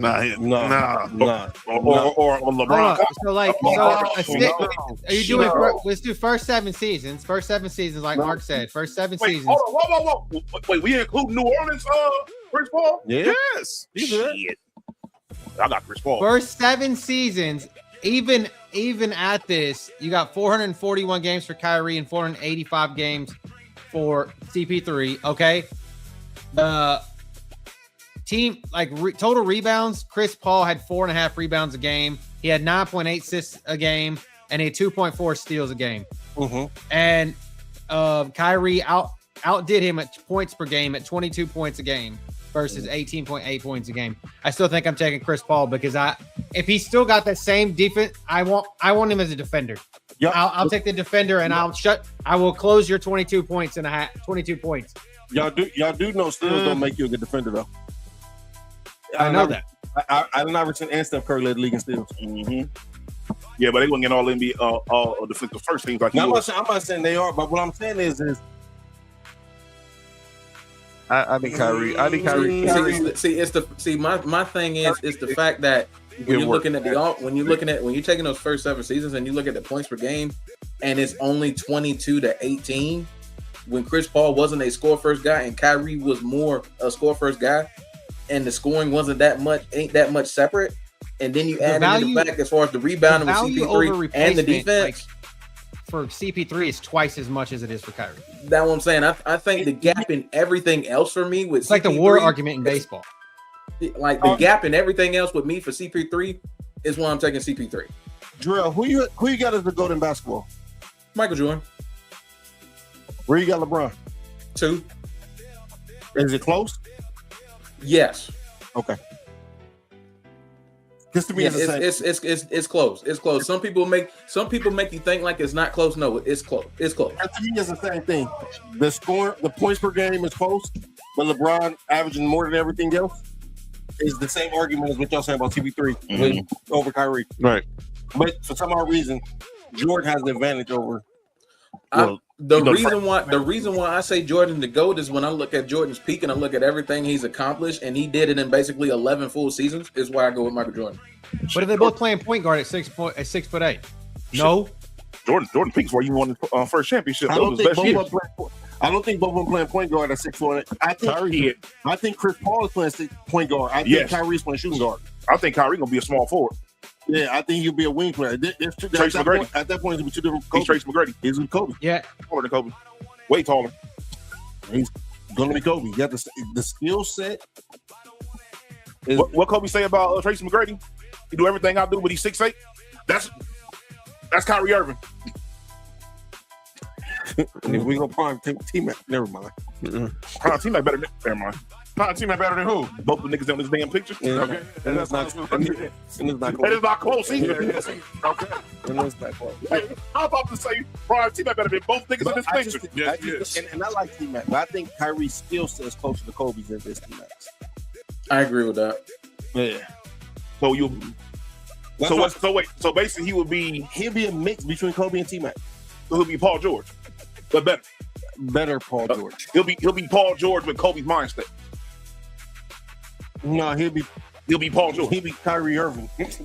S2: LeBron.
S4: Are you doing? Let's do first 7 seasons. First 7 seasons, like Mark said. First 7 seasons.
S2: Whoa. Wait, we include New Orleans, Chris Paul?
S1: Yeah.
S3: Yes.
S2: Shit. I got Chris Paul.
S4: First 7 seasons, even at this, you got 441 games for Kyrie and 485 games for CP3. Okay. The team, total rebounds, Chris Paul had 4.5 rebounds a game. He had 9.8 assists a game, and he had 2.4 steals a game. And Kyrie outdid him at points per game at 22 points a game versus 18.8 points a game. I still think I'm taking Chris Paul because if he's still got that same defense, I want him as a defender.
S1: Yep.
S4: I'll take the defender and I will close your 22 points and a half. 22 points.
S1: Y'all do know steals don't make you a good defender though.
S4: I know that.
S1: Allen Iverson and Steph Curry led the league in steals.
S2: Mm-hmm. Yeah, but they wouldn't get all NBA, all defensive first teams like
S1: I'm not saying they are, but what I'm saying is
S3: I think Kyrie. I think Kyrie.
S9: My thing is the fact that when you're looking at when you're taking those first 7 seasons and you look at the points per game, and it's only 22-18, when Chris Paul wasn't a score first guy and Kyrie was more a score first guy, and the scoring ain't that much separate, and then you add in the fact as far as the rebounding with CP3 and the defense.
S4: For CP3 is twice as much as it is for Kyrie.
S9: That's what I'm saying. I think the gap in everything else for me with
S4: it's like the war argument in baseball.
S9: Like the gap in everything else with me for CP3 is why I'm taking CP3.
S1: Drill, who you got as the GOAT in basketball?
S9: Michael Jordan.
S1: Where you got LeBron?
S9: 2.
S1: Is it close?
S9: Yes.
S1: Okay. Just to me,
S9: it's close. It's close. Some people make you think like it's not close. No, it's close. It's close.
S1: And to me, it's the same thing. The points per game is close, but LeBron averaging more than everything else is the same argument as what y'all saying about CP3 over Kyrie.
S3: Right.
S1: But for some odd reason, Jordan has the advantage over.
S9: The reason why I say Jordan the GOAT is when I look at Jordan's peak and I look at everything he's accomplished, and he did it in basically 11 full seasons, is why I go with Michael Jordan.
S4: But if they both playing point guard at 6'8", no.
S2: Jordan peaks where you won the first championship.
S1: I don't think both of them playing point guard at 6'4". I think Chris Paul is playing point guard. I think Kyrie's playing shooting guard.
S2: I think Kyrie gonna be a small forward.
S1: Yeah, I think he'll be a wing player. At that point, he'll be 2 different.
S2: He's Tracy McGrady.
S1: He's with Kobe.
S4: Yeah,
S2: taller than Kobe. Way taller.
S1: He's gonna be Kobe. You got the skill set.
S2: What Kobe say about Tracy McGrady? He do everything I do, but he's 6'8". That's Kyrie Irving.
S1: If we go prime T-Mac, never mind.
S2: Prime T-Mac better than never mind. Prime T-Mac better than who? Both the niggas on this damn picture.
S1: Yeah.
S2: Okay,
S1: And it's not close.
S2: That is not close either. Okay.
S1: And it's not close.
S2: Hey, I'm about to say Prime T-Mac better than both niggas in this picture.
S1: And I like T-Mac, but I think Kyrie's skill set is closer to Kobe's than this T-Mac.
S9: I agree with that.
S1: Yeah.
S2: So basically he'll be
S1: a mix between Kobe and T-Mac.
S2: So he'll be Paul George, but
S1: better Paul George.
S2: He'll be Paul George with Kobe's mindset.
S1: No, he'll be
S2: Paul George.
S1: He'll be Kyrie Irving. He's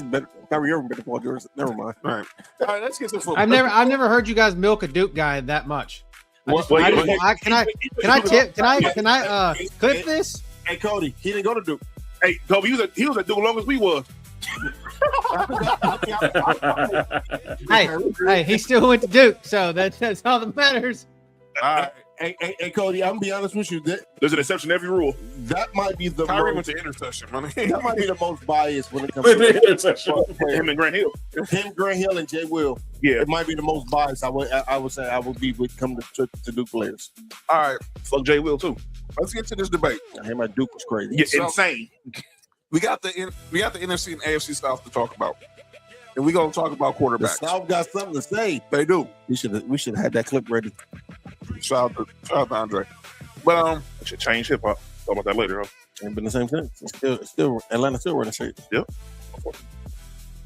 S1: better. Kyrie Irving better than Paul George. Never mind.
S2: All right, let's get this.
S4: I've never heard you guys milk a Duke guy that much. Can I clip this?
S1: Hey Cody, he didn't go to Duke.
S2: Hey Kobe, he was at Duke as long as we was.
S4: Hey, he still went to Duke, so that's all that matters.
S1: Hey, Cody, I'm gonna be honest with you.
S2: There's an exception to every rule.
S1: That might be the
S2: Kyrie went to intercession.
S1: That might be the most biased when it comes to
S2: intercession. Him and Grant Hill.
S1: Him, Grant Hill, and Jay Will.
S2: Yeah,
S1: it might be the most biased. I would say I would be with come to Duke players.
S3: All right,
S2: fuck Jay Will too.
S3: Let's get to this debate.
S1: I hear my Duke was crazy.
S2: Yeah, insane.
S3: We got the NFC and AFC South to talk about, and we're gonna talk about quarterbacks.
S1: The South got something to say.
S3: They do.
S1: We should have had that clip ready.
S3: Shout out to Andre. But
S2: I should change hip hop. Talk about that later, huh?
S1: Ain't been the same thing. It's still Atlanta still running shit.
S2: Yep.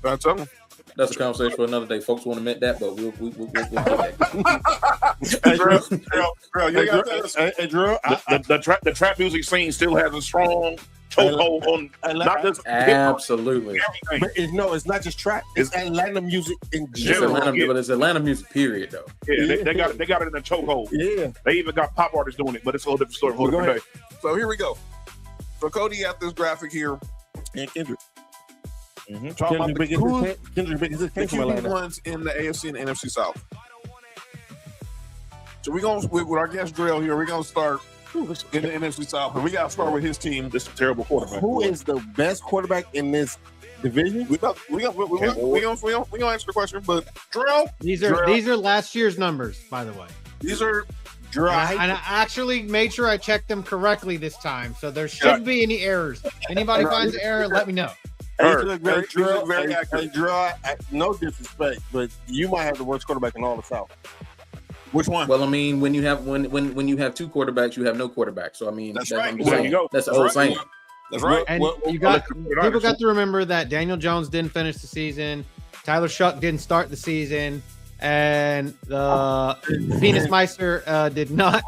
S3: That's something.
S9: That's a conversation for another day. Folks want to admit that, but we'll do
S2: that. The trap music scene still has a strong chokehold on not just
S9: absolutely.
S1: But it's not just trap. It's Atlanta music in general.
S9: But it's Atlanta music, period, though.
S2: Yeah, they got it in a chokehold.
S1: Yeah,
S2: they even got pop artists doing it, but it's a whole different story.
S1: Go ahead.
S3: So here we go. So Cody got this graphic here,
S1: and Kendrick.
S3: Talking about the
S1: QB
S3: ones in the AFC and NFC South. So we're going with our guest Drell here. We're going to start in the NFC South, and we got to start with his team.
S2: This is a terrible quarterback.
S1: Who is the best quarterback in this division?
S3: We gonna answer the question, but Drell.
S4: These are last year's numbers, by the way.
S3: These are
S4: dry. And I actually made sure I checked them correctly this time, so there shouldn't be any errors. Anybody finds an error, let me know.
S2: Very accurate.
S1: Drew, no disrespect, but you might have the worst quarterback in all the South.
S2: Which one?
S9: Well, I mean, when you have you have two quarterbacks, you have no quarterback. So I mean,
S2: That's
S9: I'm
S2: right.
S9: just
S2: There
S9: saying,
S2: you go.
S9: that's the
S2: That's
S9: whole
S2: right.
S9: saying.
S2: That's right.
S4: And people got to remember that Daniel Jones didn't finish the season. Tyler Shuck didn't start the season, and Venus Meister did not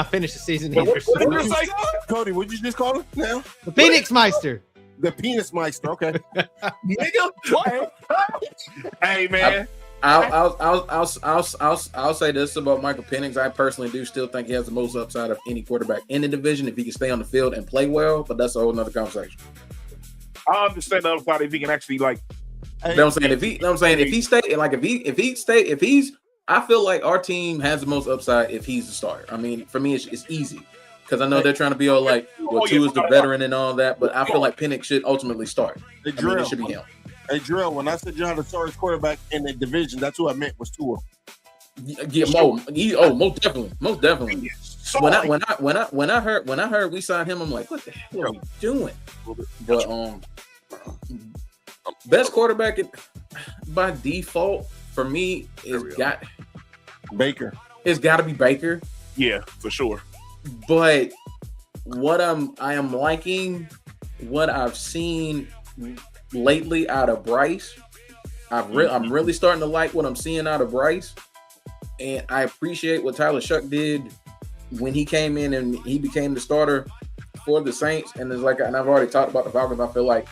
S4: finish the season either.
S1: What did you say, Cody? What did you just call him now?
S4: The Phoenix Meister.
S1: The penis meister. Okay.
S2: Nigga, what? Hey man.
S9: I'll say this about Michael Penix. I personally do still think he has the most upside of any quarterback in the division if he can stay on the field and play well. But that's a whole nother conversation.
S2: I understand the other side if he can actually like.
S9: You know what I'm saying? If he's, I feel like our team has the most upside if he's the starter. I mean, for me, it's easy because I know they're trying to be all like, well, Tua is the veteran and all that, but I feel like Penix should ultimately start. I mean, it should be him.
S1: Hey, Drill, when I said you had the starting quarterback in the division, that's who I meant was Tua.
S9: Yeah, most definitely. When I heard we signed him, I'm like, what the hell are we doing? But best quarterback by default for me is
S1: Baker.
S9: It's got to be Baker.
S2: Yeah, for sure.
S9: But I am liking what I've seen lately out of Bryce. I'm really starting to like what I'm seeing out of Bryce, and I appreciate what Tyler Shuck did when he came in and he became the starter for the Saints. And it's like, and I've already talked about the Falcons. I feel like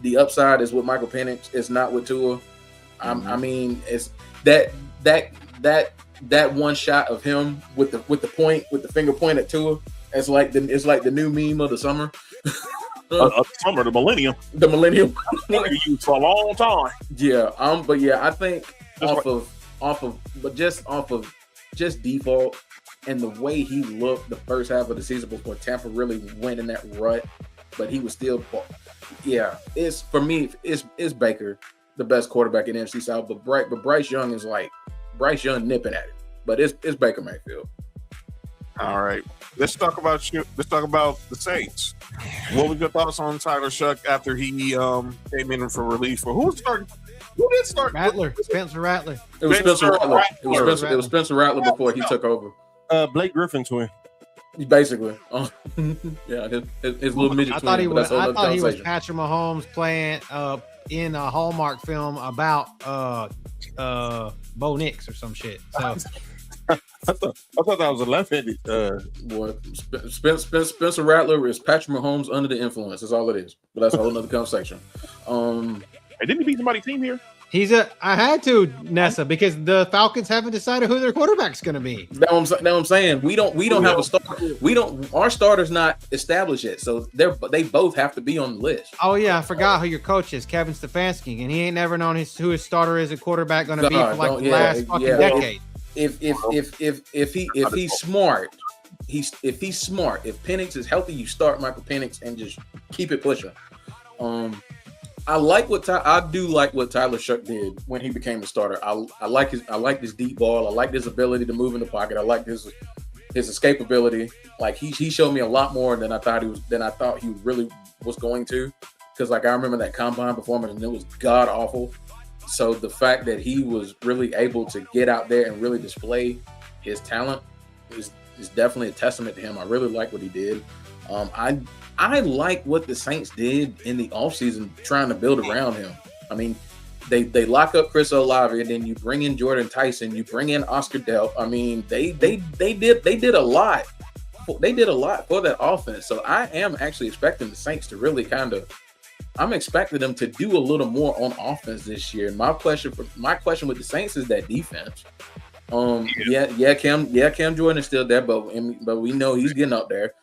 S9: the upside is with Michael Penix. It's not with Tua. I mean, it's that one shot of him with the finger point at Tua. It's like the new meme of the summer.
S2: The millennium.
S9: The millennium.
S2: Used for a long time.
S9: Yeah. But yeah, I think off of just default and the way he looked the first half of the season before Tampa really went in that rut, but he was still, yeah. It's for me. It's Baker, the best quarterback in the NFC South. But Bryce Young is like Bryce Young nipping at it. But it's Baker Mayfield.
S3: All right. Let's talk about the Saints. What was your thoughts on Tyler Shuck after he came in for relief? For who started? Who did start?
S4: Spencer Rattler.
S9: It was Spencer Rattler. It was Spencer Rattler before he took over.
S1: Blake Griffin twin.
S9: Basically, yeah, his little midget.
S4: I thought he was Patrick Mahomes playing in a Hallmark film about Bo Nix or some shit. So.
S1: I thought that was a left-handed.
S9: Spencer Rattler is Patrick Mahomes under the influence. That's all it is. But that's a whole nother conversation.
S2: Hey, didn't he beat somebody's team here?
S4: I had to, Nessa, because the Falcons haven't decided who their quarterback's going to be.
S9: That's what I'm saying. We don't have a starter. Our starter's not established yet, so they both have to be on the list.
S4: Oh yeah, I forgot who your coach is, Kevin Stefanski, and he ain't never known who his starter is at quarterback going to be for like the last fucking decade.
S9: If he's smart, if Penix is healthy, you start Michael Penix and just keep it pushing. I do like what Tyler Shuck did when he became the starter. I like his deep ball. I like his ability to move in the pocket. I like his escapability. Like he showed me a lot more than I thought he really was going to. Because like I remember that combine performance and it was god awful. So the fact that he was really able to get out there and really display his talent is definitely a testament to him. I really like what he did. I like what the Saints did in the offseason trying to build around him. I mean, they lock up Chris Olave, and then you bring in Jordan Tyson, you bring in Oscar Delp. I mean, they did a lot. They did a lot for that offense. So I am actually expecting the Saints to really I'm expecting them to do a little more on offense this year. My question with the Saints is that defense. Cam Jordan is still there, but we know he's getting up there.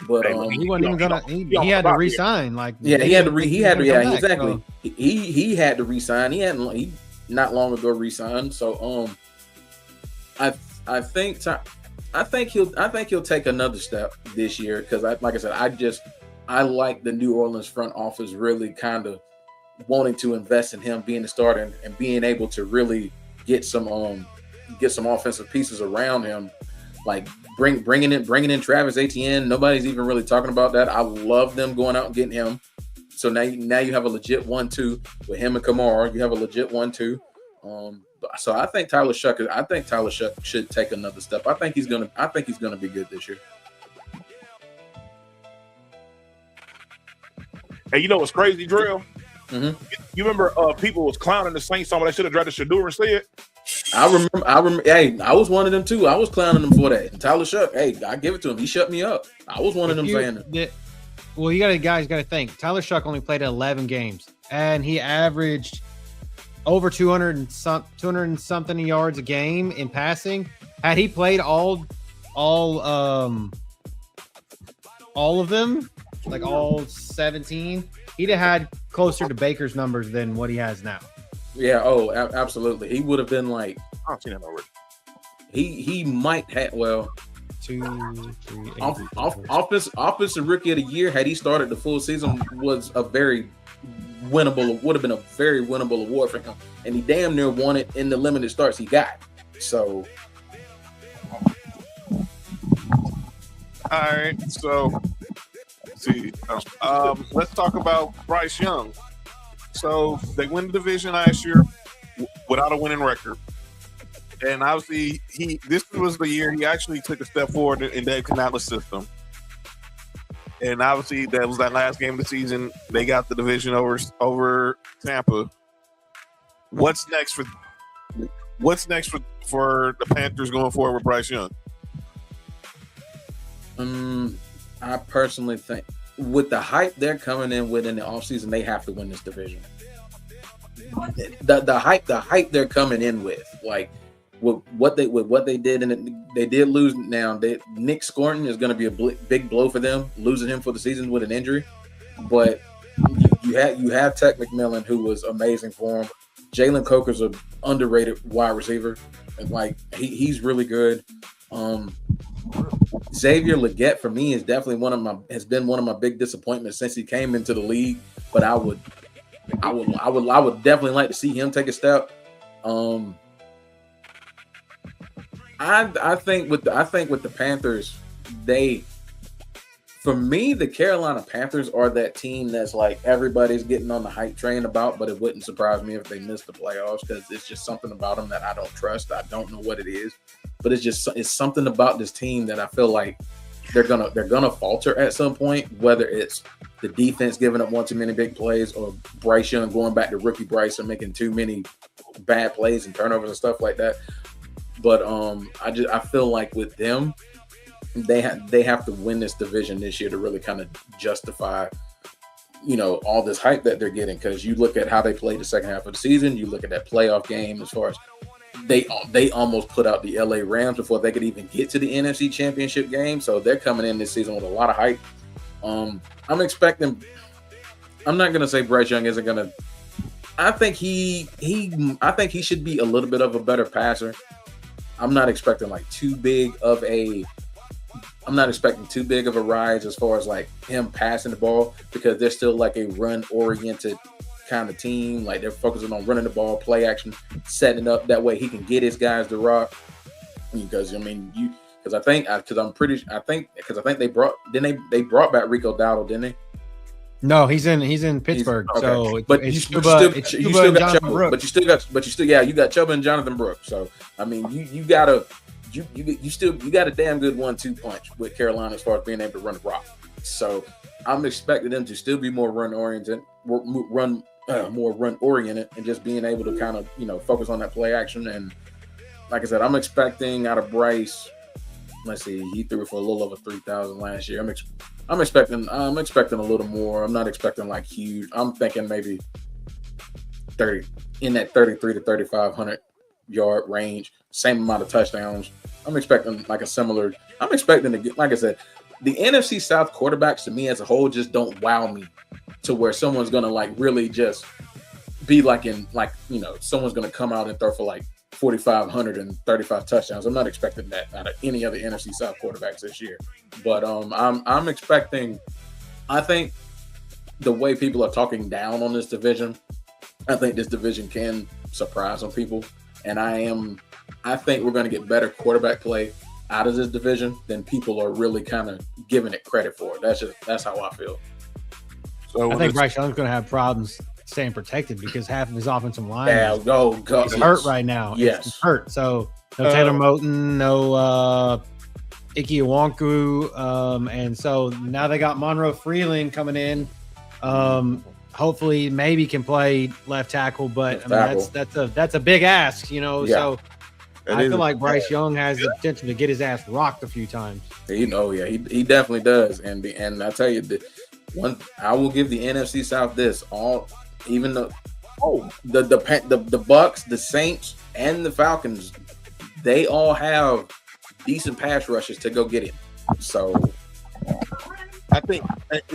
S9: But
S4: he wasn't even gonna. He had to resign. He had to resign. He not long ago resigned. So I think he'll take another step this year because like I said, I like the New Orleans front office really kind of wanting to invest in him being the starter and being able to really get some offensive pieces around him, like bringing in Travis Etienne. Nobody's even really talking about that. I love them going out and getting him.
S9: So now you have a legit 1-2 with him and Kamara. You have a legit 1-2. So I think Tyler Shuck should take another step. I think he's gonna be good this year.
S2: And you know what's crazy, Drill?
S9: Mm-hmm.
S2: You remember people was clowning the Saints on what they should have drafted Shador instead?
S9: I remember. Hey, I was one of them too. I was clowning him for that. And Tyler Shuck, hey, I give it to him. He shut me up. I was one of them saying that.
S4: Well, you got to think. Tyler Shuck only played 11 games, and he averaged over 200 and something yards a game in passing. Had he played all of them, like all 17, he'd have had closer to Baker's numbers than what he has now.
S9: Yeah. Oh, absolutely. He would have been like.
S2: I've seen him already.
S9: He might have. Well,
S4: 2, 3, 8,
S9: offensive rookie of the year. Had he started the full season, was a very winnable. Would have been a very winnable award for him, and he damn near won it in the limited starts he got. So.
S3: All right. So. See, let's talk about Bryce Young. So they win the division last year without a winning record, and obviously this was the year he actually took a step forward in Dave Canales' system. And obviously that was that last game of the season. They got the division over Tampa. What's next for the Panthers going forward with Bryce Young?
S9: I personally think with the hype they're coming in with in the offseason, they have to win this division. The hype they're coming in with, like with what they did, and they did lose. Now Nick Scorton is going to be a big blow for them, losing him for the season with an injury. But you have Tech McMillan, who was amazing for him. Jalen Coker's an underrated wide receiver, and like he's really good. Xavier Legette for me is definitely has been one of my big disappointments since he came into the league. But I would definitely like to see him take a step. I think with the Panthers, for me, the Carolina Panthers are that team that's like everybody's getting on the hype train about, but it wouldn't surprise me if they missed the playoffs because it's just something about them that I don't trust. I don't know what it is, but it's something about this team that I feel like they're gonna falter at some point, whether it's the defense giving up one too many big plays or Bryce Young going back to rookie Bryce and making too many bad plays and turnovers and stuff like that. But I feel like with them, they have to win this division this year to really kind of justify, all this hype that they're getting. Because you look at how they played the second half of the season, you look at that playoff game as far as they almost put out the LA Rams before they could even get to the NFC Championship game. So they're coming in this season with a lot of hype. I'm expecting. I'm not gonna say Bryce Young isn't gonna. I think he should be a little bit of a better passer. I'm not expecting too big of a rise as far as like him passing the ball, because they're still like a run-oriented kind of team. Like they're focusing on running the ball, play action, setting up that way he can get his guys to rock. Because I think they brought back Rico Dowdle, didn't they?
S4: No, he's in Pittsburgh.
S9: Okay.
S4: So
S9: you still got Chuba and Jonathan Brooks. So I mean, you got a damn good 1-2 punch with Carolina as far as being able to run the rock. So I'm expecting them to still be more run oriented, and just being able to kind of focus on that play action. And like I said, I'm expecting out of Bryce. Let's see, he threw for a little over 3,000 last year. I'm expecting a little more. I'm not expecting huge. I'm thinking maybe 30 in that 3,300 to 3,500 yard range. Same amount of touchdowns. I'm expecting I'm expecting to get, like I said, the NFC South quarterbacks to me as a whole just don't wow me to where someone's gonna really just be someone's gonna come out and throw for 4,500 and 35 touchdowns. I'm not expecting that out of any other NFC South quarterbacks this year. But I'm expecting. I think the way people are talking down on this division, I think this division can surprise some people, and I think we're going to get better quarterback play out of this division than people are really kind of giving it credit for. That's how I feel.
S2: So
S4: I think Bryce Young's going to have problems staying protected because half of his offensive line
S5: Yeah,
S4: is hurt right now.
S5: Yes.
S4: It's hurt. So no Taylor Moton, no Ike Iwonku, and so now they got Monroe Freeland coming in. Hopefully, maybe can play left tackle, but I mean, that's a big ask, you know.
S5: Yeah.
S4: So I feel like Bryce Young has the potential to get his ass rocked a few times.
S5: He definitely does. And I tell you, I will give the NFC South this even the Bucks, the Saints, and the Falcons, they all have decent pass rushes to go get him. So
S1: I think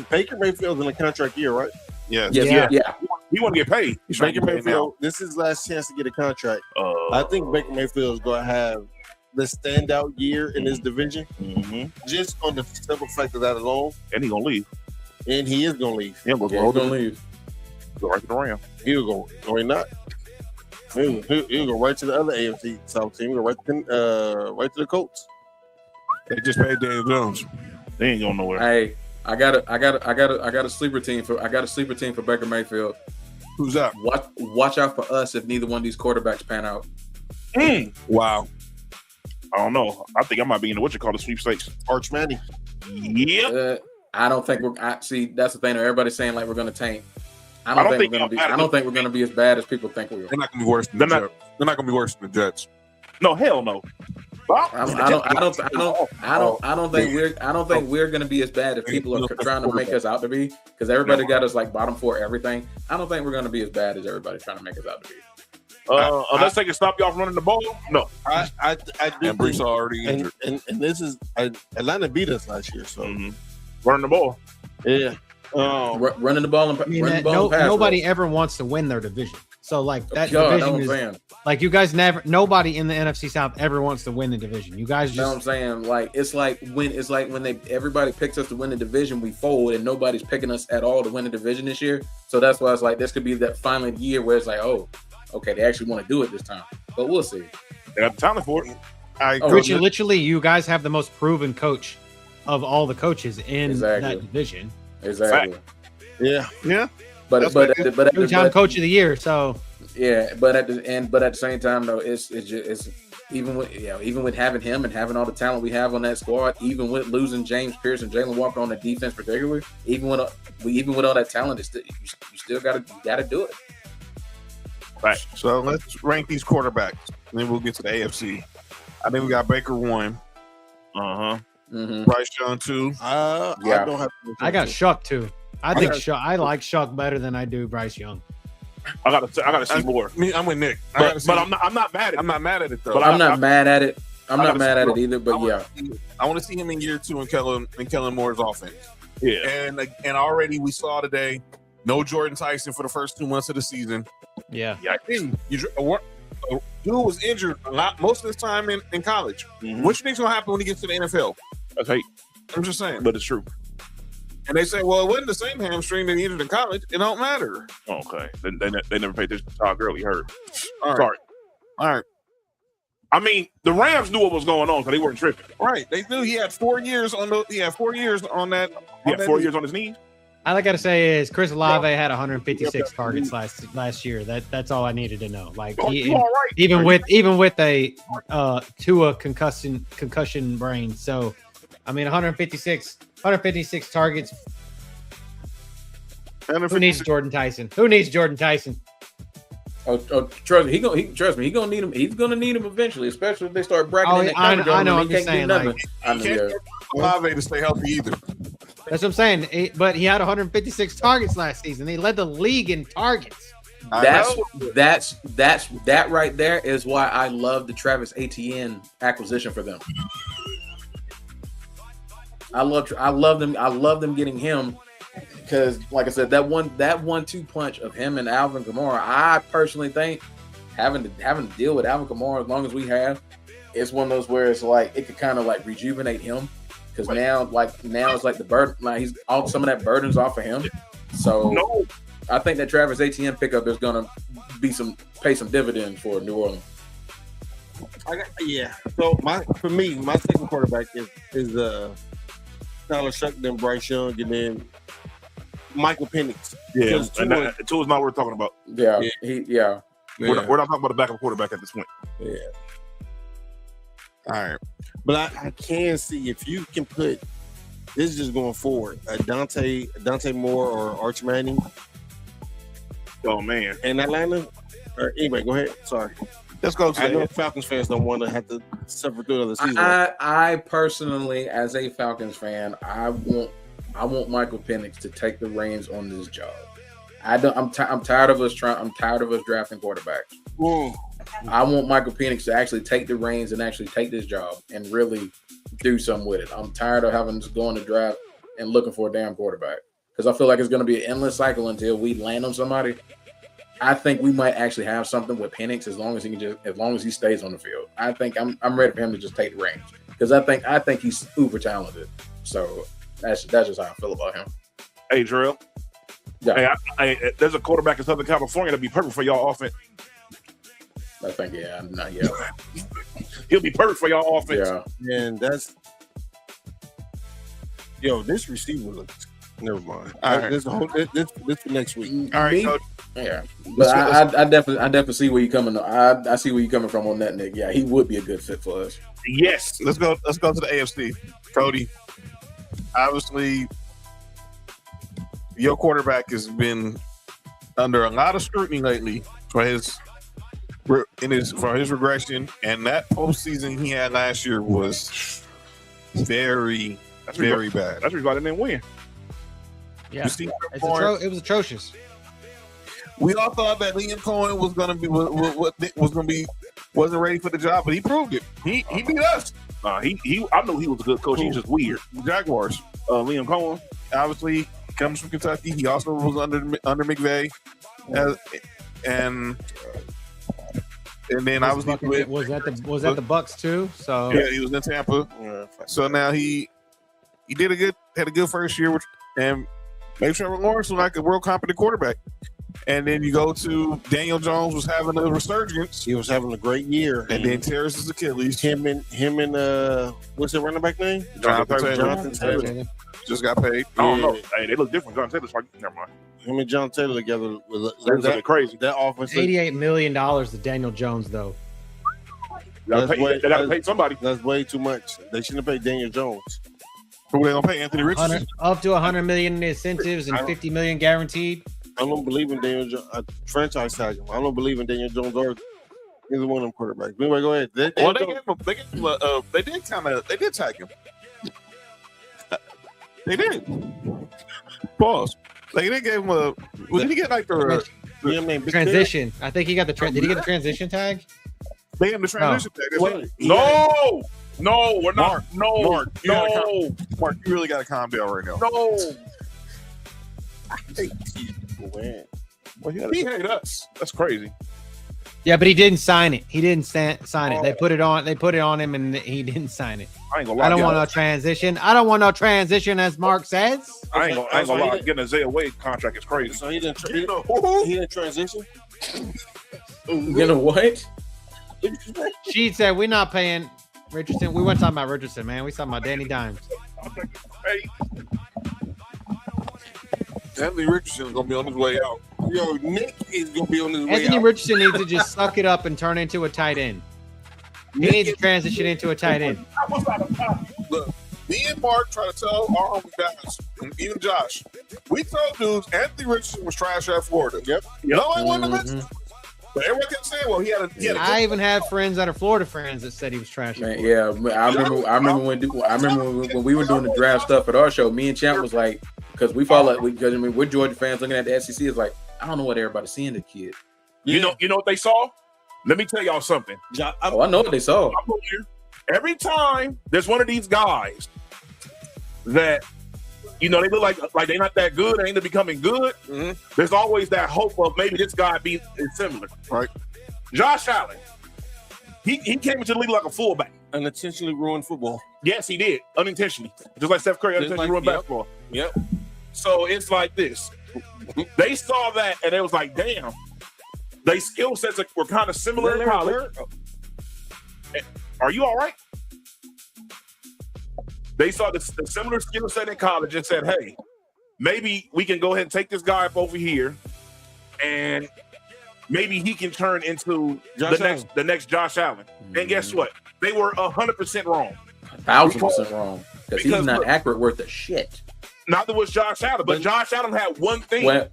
S1: Baker Mayfield's in a contract year, right?
S2: Yeah.
S1: He
S2: want to get paid.
S1: Baker Mayfield, this is his last chance to get a contract. I think Baker Mayfield is going to have the standout year in his division, just on the simple fact of that alone.
S2: And he's going to leave.
S1: And he is going to leave.
S2: He's going to leave. Go right to the Rams.
S1: He'll go, or not. He'll go right to the other AFC South team. He'll go right to the Colts.
S2: They just paid Daniel Jones. They ain't going nowhere.
S5: Hey, I got a sleeper team for Baker Mayfield.
S2: Who's that?
S5: Watch out for us if neither one of these quarterbacks pan out.
S2: Wow. I don't know. I think I might be in the sweepstakes.
S1: Arch Manning.
S2: Yep.
S5: I don't think see, that's the thing. Everybody's saying like we're going to tank. I don't think we're going to be as bad as people think we are.
S2: They're not going to be worse than the Jets. They're not going to be worse than the Jets. No, hell no.
S5: I don't think we're going to be as bad as people are trying to make us out to be, because everybody got us like bottom 4 everything. I don't think we're going to be as bad as everybody's trying to make us out to be.
S2: Unless they can stop y'all from running the ball. No.
S1: I do.
S2: And Brees already injured.
S1: And this is Atlanta beat us last year, so
S2: running the ball.
S1: Yeah.
S5: Running the ball and
S4: nobody ever wants to win their division. So like that division is like you guys nobody in the NFC South ever wants to win the division. You guys just
S5: know what I'm saying? Like it's like when everybody picks us to win the division, we fold, and nobody's picking us at all to win the division this year. So that's why it's like this could be that final year where it's like, oh, okay, they actually want to do it this time. But we'll see.
S2: They got the talent for it.
S4: Literally, you guys have the most proven coach of all the coaches in that division.
S5: Exactly.
S1: Yeah.
S5: But
S4: two-time coach of the year. So
S5: yeah, but at the same time though, it's even with having him and having all the talent we have on that squad, even with losing James Pierce and Jalen Walker on the defense particularly, even with all that talent, you still gotta do it.
S2: Right. So let's rank these quarterbacks, and then we'll get to the AFC. I think we got Baker 1. Bryce Young 2.
S1: I don't have.
S4: I got Shuck 2. I like Shuck better than I do Bryce Young.
S2: I gotta see more.
S3: I'm with Nick,
S2: but I'm not mad at it.
S3: I'm not mad at it though.
S5: But I'm not mad at it. I'm not mad at it either. But
S3: I want to see him in year 2 in Kellen Moore's offense.
S2: Yeah,
S3: and already we saw today, no Jordan Tyson for the first 2 months of the season.
S4: Yeah.
S3: Dude was injured a lot most of his time in college. What you think's gonna happen when he gets to the NFL?
S2: That's hate.
S3: I'm just saying,
S2: but it's true.
S3: And they say, well, it wasn't the same hamstring that he injured in college. It don't matter.
S2: Okay. They never paid attention to Todd Gurley hurt.
S3: All right.
S2: Sorry.
S3: All right.
S2: I mean, the Rams knew what was going on because they weren't tripping.
S3: Right. They knew he had 4 years on that.
S2: He had 4 years on his knee.
S4: All I gotta say is Chris Olave had 156 targets last year. That's all I needed to know. Like even with a Tua concussion brain. So I mean 156 targets. Who needs Jordan Tyson?
S5: Oh, trust me, he gonna need him. He's gonna need him eventually, especially if they start bracketing.
S4: I know. I'm just saying,
S3: he can't get Olave to stay healthy either.
S4: That's what I'm saying. But he had 156 targets last season. He led the league in targets.
S5: That right there is why I love the Travis Etienne acquisition for them. I love them getting him because, like I said, that 1-2 punch of him and Alvin Kamara. I personally think having to deal with Alvin Kamara as long as we have, it's one of those where it's like it could kind of like rejuvenate him. Because now it's like the burden, like he's all some of that burden's off of him. So I think that Travis Etienne pickup is gonna pay some dividends for New Orleans.
S1: So for me, my second quarterback is Tyler Shuck, then Bryce Young, and then Michael Penix.
S2: Yeah,
S1: Because
S2: and Tua is not what we're talking about.
S5: Yeah,
S2: We're not talking about the backup quarterback at this point.
S1: Yeah.
S3: All right.
S1: But I can see if you can put this is just going forward. Dante Moore or Arch Manning.
S2: Oh man.
S1: In Atlanta. Or anyway, go ahead. Sorry.
S3: Let's go to
S1: I know Falcons fans don't want to have to suffer through another season.
S5: I personally, as a Falcons fan, I want Michael Penix to take the reins on this job. I'm tired of us drafting quarterbacks. I want Michael Penix to actually take the reins and actually take this job and really do something with it. I'm tired of having to go in the draft and looking for a damn quarterback because I feel like it's going to be an endless cycle until we land on somebody. I think we might actually have something with Penix as long as he stays on the field. I think I'm ready for him to just take the reins because I think he's uber talented. So that's just how I feel about him.
S2: Hey, Drill.
S5: Yeah.
S2: Hey, there's a quarterback in Southern California that'd be perfect for y'all offense.
S5: I think
S2: He'll be perfect for y'all offense.
S5: Yeah.
S1: And this receiver looks. Never mind.
S3: All right.
S1: This for next week.
S3: All right, Coach.
S5: Yeah, but I definitely see where you're coming. I see where you're coming from on that, Nick. Yeah, he would be a good fit for us.
S2: Yes.
S3: Let's go to the AFC. Cody, obviously, your quarterback has been under a lot of scrutiny lately for his regression, and that postseason he had last year was very bad.
S2: That's why they didn't win.
S4: Yeah, it was atrocious.
S3: We all thought that Liam Cohen wasn't ready for the job, but he proved it. He beat us.
S2: I know he was a good coach. He was just weird.
S3: Jaguars.
S2: Liam Cohen
S3: obviously comes from Kentucky. He also was under McVay, and then I was looking with
S4: was that the Bucks too. So
S3: yeah, he was in Tampa. So now he had a good first year, and maybe Trevor Lawrence was like a world competent quarterback. And then you go to Daniel Jones was having a resurgence.
S1: He was having a great year.
S3: And then tears his Achilles.
S1: Him and what's the running back name?
S3: Jonathan Taylor. Just got paid.
S2: I don't know. Hey, they look different. Jonathan Taylor's like, never mind.
S1: Him and John Taylor together
S2: that crazy.
S1: That offense.
S4: $88 million to Daniel Jones though.
S2: They gotta pay somebody.
S1: That's way too much. They shouldn't have paid Daniel Jones.
S3: Who they gonna pay? Anthony Richardson?
S4: Up to $100 million in incentives and $50 million guaranteed.
S1: I don't believe in Daniel Jones. Franchise tag him. I don't believe in Daniel Jones or either one of them quarterbacks. Anyway, go ahead. They did tag him. They did. Pause. They did give him a. Did he get like the
S4: transition? I think he got the. Did he get the transition tag?
S3: They gave him the transition tag.
S2: No, we're not.
S3: Mark, you really got to calm down right now.
S2: No.
S1: I hate people, man.
S2: Well, he hate us. That's crazy.
S4: Yeah, but he didn't sign it. He didn't sign it. They put it on him, and he didn't sign it.
S2: I ain't gonna lie.
S4: I don't want no transition. I don't want no transition, as Mark says.
S2: I ain't gonna lie. Getting a Isaiah Wade contract is crazy.
S1: So he didn't transition.
S5: You know what?
S4: She said we're not paying Richardson. We weren't talking about Richardson, man. We talking about Danny Dimes.
S3: Anthony Richardson is gonna be on his way out.
S1: Yo, Nick is gonna be on his way out.
S4: Anthony Richardson needs to just suck it up and turn into a tight end. He needs to transition into a tight end.
S3: Look, me and Mark try to tell our homie guys, and even Josh, we told dudes Anthony Richardson was trash at Florida. Yep. Nobody wanted to mention it. But everyone kept saying, well, he had a
S4: I even have friends that are Florida friends that said he was trash.
S5: Man, yeah, I remember when we were doing the draft stuff at our show. Me and Champ was like, because we follow, because we're Georgia fans looking at the SEC. Is like, I don't know what everybody's seeing the kid.
S2: You know what they saw? Let me tell y'all something.
S5: I know what they saw.
S2: Every time there's one of these guys that, they look like they're not that good, they ain't becoming good. Mm-hmm. There's always that hope of maybe this guy is similar.
S3: Right.
S2: Josh Allen, he came into the league like a fullback.
S1: Unintentionally ruined football.
S2: Yes, he did. Unintentionally. Just like Steph Curry unintentionally ruined basketball.
S1: Yep.
S2: So it's like this. They saw that and it was like, damn. They skill sets were kind of similar in college. Are you all right? They saw the similar skill set in college and said, hey, maybe we can go ahead and take this guy up over here, and maybe he can turn into the next Josh Allen. And guess what? They were 100% wrong.
S9: 1,000% wrong. Because he's not accurate worth a shit.
S2: Neither was Josh Allen, but Josh Allen had one thing.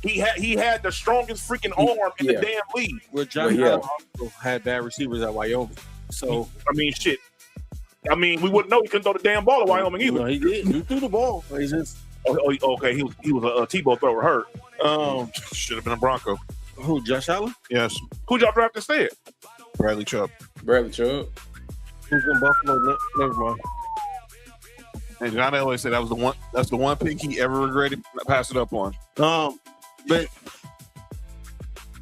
S2: He had the strongest freaking arm in the damn league.
S1: Well, Josh Allen also had bad receivers at Wyoming. So
S2: I mean, shit. I mean, we wouldn't know he couldn't throw the damn ball at Wyoming either.
S1: No, he did. He threw the ball. He just
S2: okay. He was a Tebow thrower hurt. Should have been a Bronco.
S1: Who? Josh Allen?
S2: Yes. Who y'all drafted instead?
S3: Bradley Chubb.
S9: Bradley Chubb.
S1: Who's in Buffalo? Never mind.
S3: And John Elway said that was the one. That's the one pick he ever regretted passing up on.
S1: But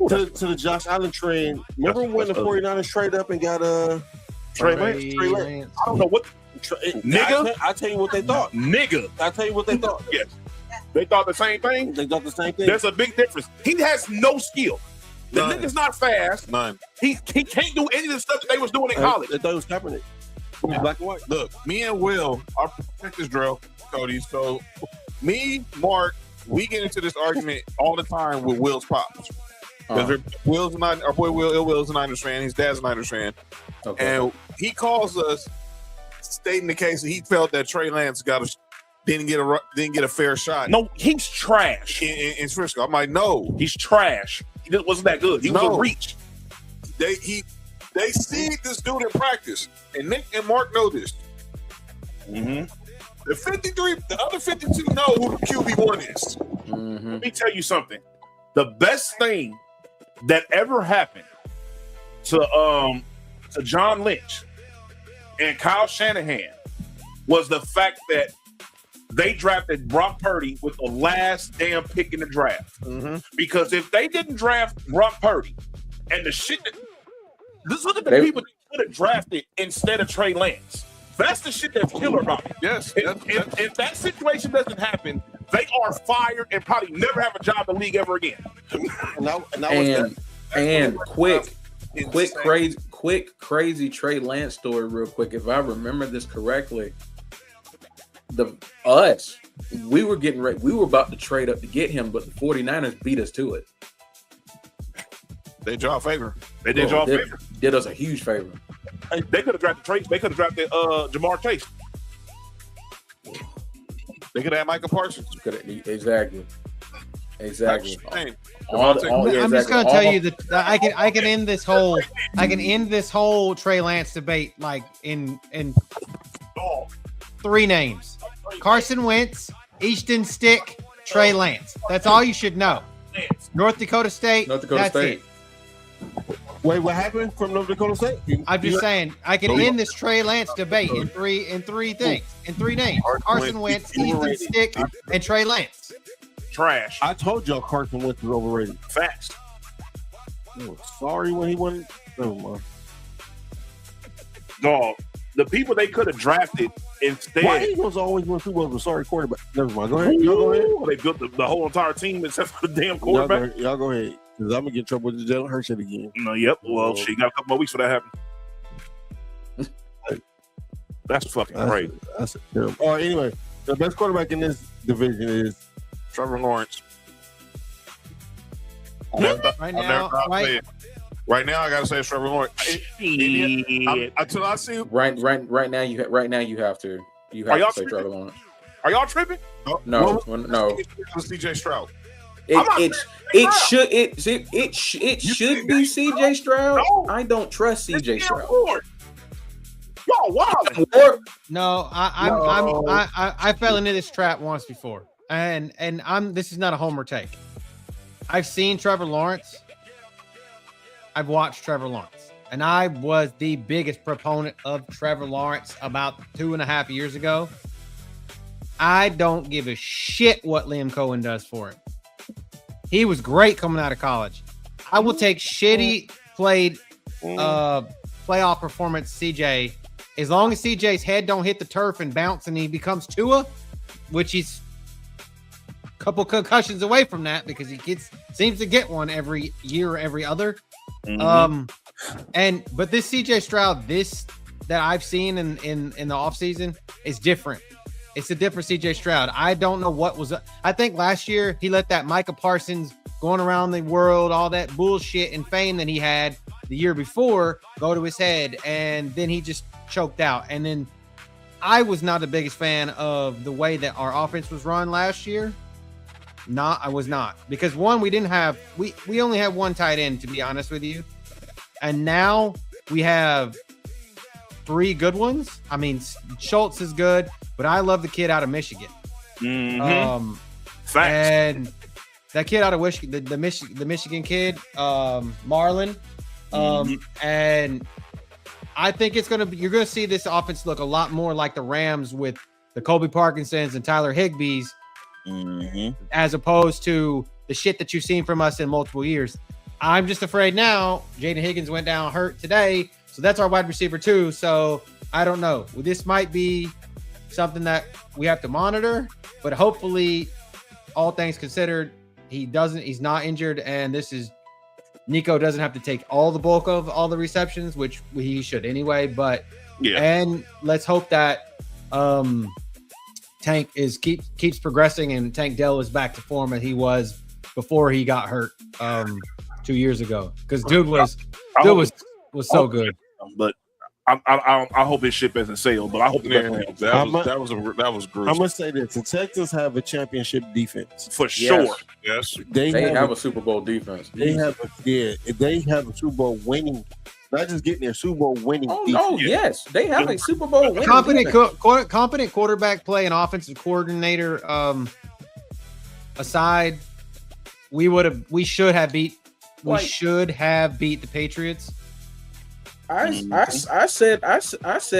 S1: to the Josh Allen trade, remember when the 49ers traded up and got
S2: Trey Lance? I don't know what. Nigga?
S1: I tell you what they thought.
S2: Nigga.
S1: I tell you what they thought.
S2: Yes. They thought the same thing?
S1: They thought the same thing.
S2: There's a big difference. He has no skill. The nigga's not fast.
S3: None.
S2: He can't do any of the stuff that they was doing in college.
S1: They thought it was Kaepernick. Black and white.
S3: Look, me and Will, I'll check this drill, Cody. So, me, Mark, we get into this argument all the time with Will's pops. Because Will's not our boy Will's a Niners fan. His dad's a Niners fan, and he calls us stating the case that he felt that Trey Lance didn't get a fair shot.
S2: No, he's trash
S3: in Frisco. I'm like, no,
S2: he's trash. He just wasn't that good. He was a reach.
S3: They see this dude in practice, and Nick and Mark know this.
S2: Mm-hmm.
S3: The other 52 know who the QB1 is.
S2: Mm-hmm. Let me tell you something. The best thing that ever happened to John Lynch and Kyle Shanahan was the fact that they drafted Brock Purdy with the last damn pick in the draft.
S3: Mm-hmm.
S2: Because if they didn't draft Brock Purdy and the shit that look at the people that could have drafted instead of Trey Lance. That's the shit that's killer about it.
S3: Yes.
S2: If that situation doesn't happen, they are fired and probably never have a job in the league ever again.
S9: And quick crazy Trey Lance story real quick. If I remember this correctly, we were getting ready. We were about to trade up to get him, but the 49ers beat us to it.
S3: They draw a favor.
S2: They did draw a favor.
S9: Did us a huge favor.
S2: They could have drafted Trace. They could have drafted Jamar Chase.
S3: They could have Micah Parsons.
S9: Exactly. I'm
S4: just gonna tell you that I can end this whole Trey Lance debate like in 3 names: Carson Wentz, Easton Stick, Trey Lance. That's all you should know. North Dakota State. That's it.
S1: Wait, what happened from North Dakota State?
S4: I'm just saying I can end this Trey Lance debate in three things, in 3 names: Carson Wentz, Easton Stick, and Trey Lance.
S2: Trash.
S1: I told y'all Carson Wentz was overrated.
S2: Facts.
S1: Sorry when he won. Never mind.
S2: Dog, the people they could have drafted instead.
S1: Why Eagles always win Super Bowls with sorry quarterback? Never mind. Go ahead. Y'all go ahead.
S2: They built the whole entire team except for the damn quarterback.
S1: Y'all go ahead. Because I'm going to get in trouble with the Jalen Hurts shit again.
S2: No, yep. Well, she got a couple more weeks for that happen. That's fucking crazy.
S1: That's terrible. All right, anyway, the best quarterback in this division is
S3: Trevor Lawrence.
S4: Right now,
S3: I gotta say it's Trevor Lawrence. Until I see
S9: right now you have to say Trevor Lawrence.
S2: Are y'all tripping?
S9: No.
S3: CJ Stroud.
S9: It should be CJ Stroud. No. I don't trust CJ Stroud.
S2: Y'all wild.
S4: No, I fell into this trap once before, and this is not a homer take. I've seen Trevor Lawrence. I've watched Trevor Lawrence, and I was the biggest proponent of Trevor Lawrence about 2.5 years ago. I don't give a shit what Liam Cohen does for him. He was great coming out of college. I will take shitty played playoff performance CJ as long as CJ's head don't hit the turf and bounce and he becomes Tua, which he's a couple concussions away from that because he seems to get one every year or every other. But this CJ Stroud, that I've seen in the offseason is different.
S6: It's a different CJ Stroud. I don't know what was. I think last year he let that Micah Parsons going around the world, all that bullshit and fame that he had the year before go to his head, and then he just choked out. And then I was not the biggest fan of the way that our offense was run last year. I was not, because one, we only had one tight end, to be honest with you, and now we have 3 good ones. I mean, Schultz is good, but I love the kid out of Michigan.
S2: Mm-hmm.
S6: And that kid out of Michigan, the Michigan kid, Marlon. And I think you're gonna see this offense look a lot more like the Rams with the Colby Parkinsons and Tyler Higbees, as opposed to the shit that you've seen from us in multiple years. I'm just afraid now. Jaden Higgins went down hurt today, so that's our wide receiver too. So I don't know. This might be something that we have to monitor, but hopefully, all things considered, he's not injured, and Nico doesn't have to take all the bulk of all the receptions, which he should anyway. But and let's hope that Tank keeps progressing, and Tank Dell is back to form as he was before he got hurt 2 years ago, because dude was so good.
S2: But I hope his ship hasn't sailed. But I hope
S1: that was gruesome. I'm gonna say this: the Texans have a championship defense
S2: for sure. Yes,
S5: they have a Super Bowl defense.
S1: They have a Super Bowl winning. Not just getting their Super Bowl winning.
S5: Oh yes, they have a Super Bowl winning.
S6: Competent quarterback play and offensive coordinator aside, we should have beat the Patriots.
S5: I said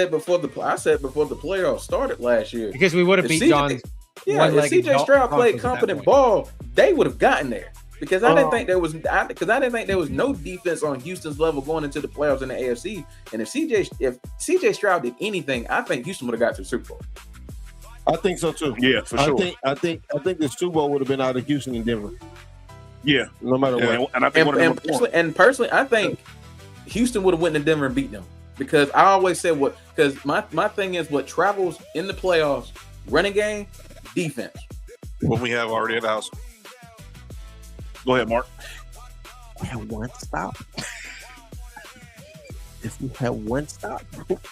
S5: before the playoffs started last year,
S6: because we would have beat John.
S5: Yeah, if CJ Stroud played competent ball, they would have gotten there. Because I didn't think there was no defense on Houston's level going into the playoffs in the AFC. And if CJ Stroud did anything, I think Houston would have got to the Super Bowl.
S1: I think so too.
S2: Yeah, for sure.
S1: I think the Super Bowl would have been out of Houston and Denver.
S2: Yeah,
S1: no matter what.
S2: And I think
S5: personally, I think Houston would have went to Denver and beat them, because I always said because my thing is what travels in the playoffs: running game, defense.
S8: What we have already at the house.
S2: Go ahead, Mark.
S1: We have one stop. If we had one stop,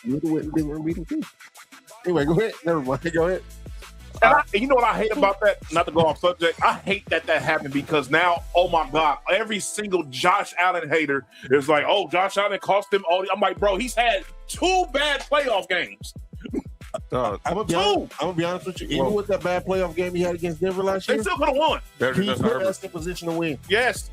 S1: we would have went and Denver and beat them too. Anyway, go ahead. Never mind. Go ahead.
S2: And you know what I hate about that? Not to go off subject, I hate that happened, because now, oh my God, every single Josh Allen hater is like, oh, Josh Allen cost him all. I'm like, bro, he's had 2 bad playoff games.
S1: I'm gonna be honest with you. Even with that bad playoff game he had against Denver last year,
S2: they still could have won.
S1: He put us in position to win.
S2: Yes.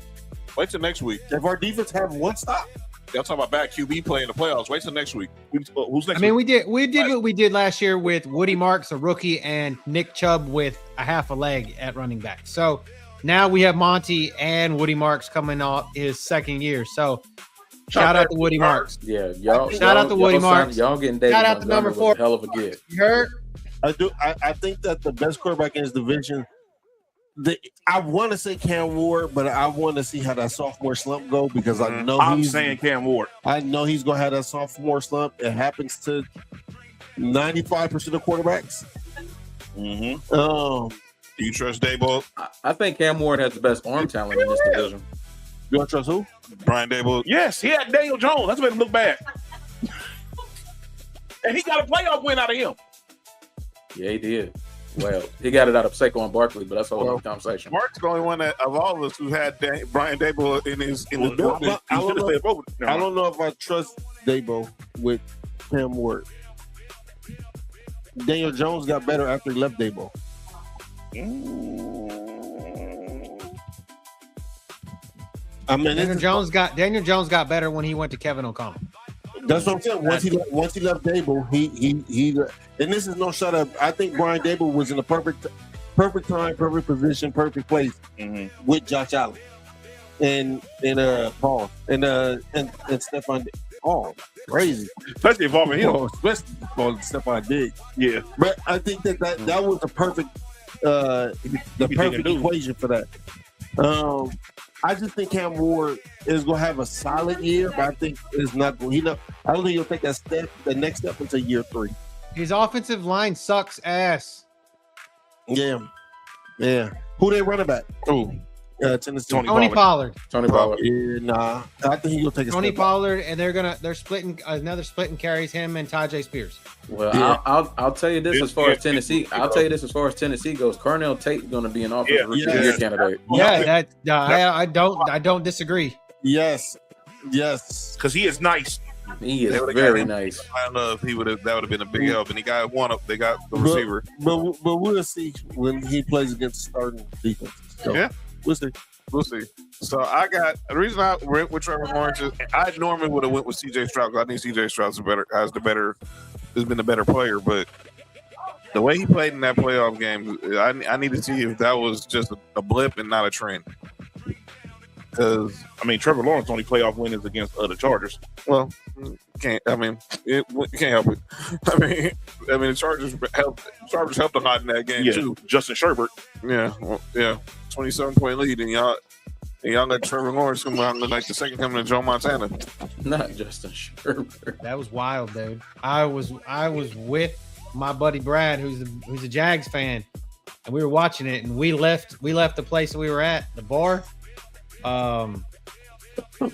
S8: Wait till next week.
S1: If our defense have one stop.
S8: Y'all talking about bad QB play in the playoffs. Wait till next week.
S2: Who's next?
S6: I mean, we did what we did last year with Woody Marks, a rookie, and Nick Chubb with a half a leg at running back. So now we have Monty and Woody Marks coming off his second year. So shout out to Woody Marks.
S5: Yeah, y'all.
S6: Shout out to Woody Marks.
S5: Y'all getting David.
S6: Shout out to number 4.
S5: Hell of a get.
S6: You heard?
S1: I do. I think that the best quarterback in his division. I want to say Cam Ward, but I want to see how that sophomore slump go, because I know
S2: I'm saying Cam Ward.
S1: I know he's gonna have that sophomore slump. It happens to 95% of quarterbacks.
S8: Do you trust Daboll?
S5: I think Cam Ward has the best arm talent in this division.
S1: You want to trust who?
S8: Brian Daboll.
S2: Yes, he had Daniel Jones. That's made him look bad. And he got a playoff win out of him.
S5: Yeah, he did. Well, he got it out of Saquon Barkley, but that's a whole other conversation.
S8: Mark's the only one of all of us who had Brian Daboll in his building.
S1: I don't know if I trust Daboll with Cam Ward. Daniel Jones got better after he left Daboll.
S6: I mean, Daniel Jones got better when he went to Kevin O'Connell.
S1: That's what I'm saying. Once he left Daboll, he and this is no shot up. I think Brian Daboll was in the perfect time, perfect position, perfect place with Josh Allen and Paul and Stephon. Oh, crazy!
S2: Especially involving him.
S1: Especially Stephon Diggs.
S2: Yeah,
S1: but I think that was the perfect equation for that. I just think Cam Ward is going to have a solid year, but I think it's not. I don't think he'll take the next step until year 3.
S6: His offensive line sucks ass.
S1: Yeah. Who they running back?
S2: Who?
S1: Tennessee.
S6: Tony Pollard.
S5: Tony Pollard.
S1: Yeah, nah. I think he'll take a
S6: Tony
S1: step back.
S6: Pollard, and they're splitting carries him and Tajay Spears.
S9: Well,
S1: Yeah.
S9: I'll tell you this as far as Tennessee. I'll tell you this as far as Tennessee goes. Carnell Tate's going to be an offensive rookie of the year candidate.
S6: Yeah, I don't disagree.
S1: Yes,
S2: because he is nice.
S9: He is
S8: They would've
S9: very
S8: got him.
S9: nice.
S8: I don't know if that would have been a big help, and he got one up. They got the receiver.
S1: But we'll see when he plays against starting defense. So,
S3: Yeah.
S1: we'll see.
S3: We'll see. So I got the reason I went with Trevor Lawrence is I normally would have went with CJ Stroud because I think CJ Stroud has been the better player, but the way he played in that playoff game, I need to see if that was just a blip and not a trend.
S2: Because Trevor Lawrence only playoff win is against the Chargers.
S3: Well, you can't help it. The Chargers helped a lot in that game too.
S2: Justin Sherbert.
S3: Yeah, 27-point lead, and y'all let Trevor Lawrence come out and look like the second coming of Joe Montana.
S9: Not Justin Sherbert.
S6: That was wild, dude. I was with my buddy Brad, who's a Jags fan, and we were watching it, and we left the place that we were at, the bar,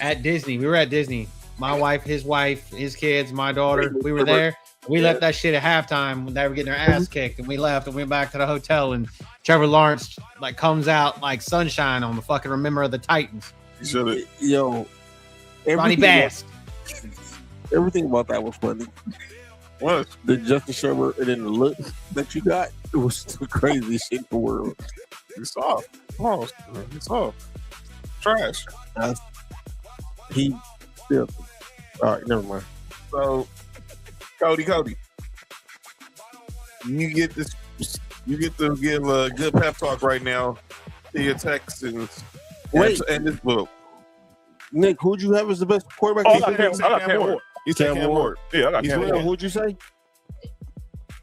S6: at Disney. We were at Disney. My wife, his kids, my daughter. We were there. We left that shit at halftime when they were getting their ass kicked, and we left and went back to the hotel. And Trevor Lawrence comes out like sunshine on the fucking Remember of the Titans.
S1: Yo,
S6: Ronnie Bass.
S1: Everything about that was funny.
S3: What?
S1: The Justin Sherbert and then the look that you got, it was the craziest shit in the world.
S3: It's soft. Oh, it's soft. Trash.
S1: He still. All right, never mind.
S3: So, Cody, you get to give a good pep talk right now to your Texans.
S1: Wait.
S3: And this book.
S1: Nick, who'd you have as the best quarterback?
S2: I got Cam Ward.
S3: You said Cam Ward.
S2: Yeah, I got Cam Ward.
S1: Who'd you say?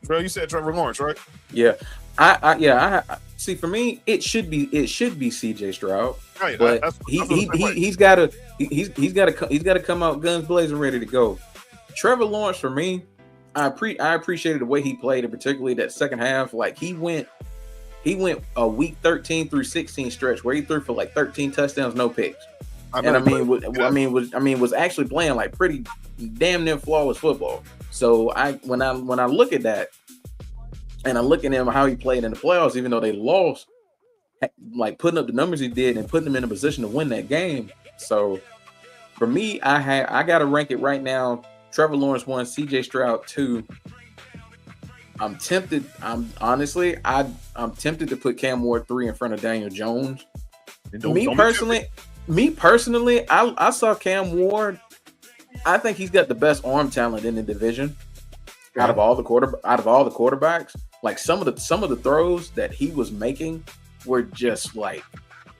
S3: Bro, you said Trevor Lawrence, right?
S9: Yeah, I see. For me, it should be CJ Stroud,
S3: Right,
S9: but he's got to come out guns blazing, ready to go. Trevor Lawrence, for me, I appreciated the way he played, and particularly that second half. Like he went a week 13 through 16 stretch where he threw for 13 touchdowns, no picks. Was actually playing pretty damn near flawless football. So when I look at that, and I look at him how he played in the playoffs, even though they lost, putting up the numbers he did and putting him in a position to win that game. So for me, I got to rank it right now. Trevor Lawrence 1, CJ Stroud 2. I'm tempted. I'm tempted to put Cam Ward 3 in front of Daniel Jones. Me personally, I saw Cam Ward. I think he's got the best arm talent in the division out of all the quarterbacks. Some of the throws that he was making were just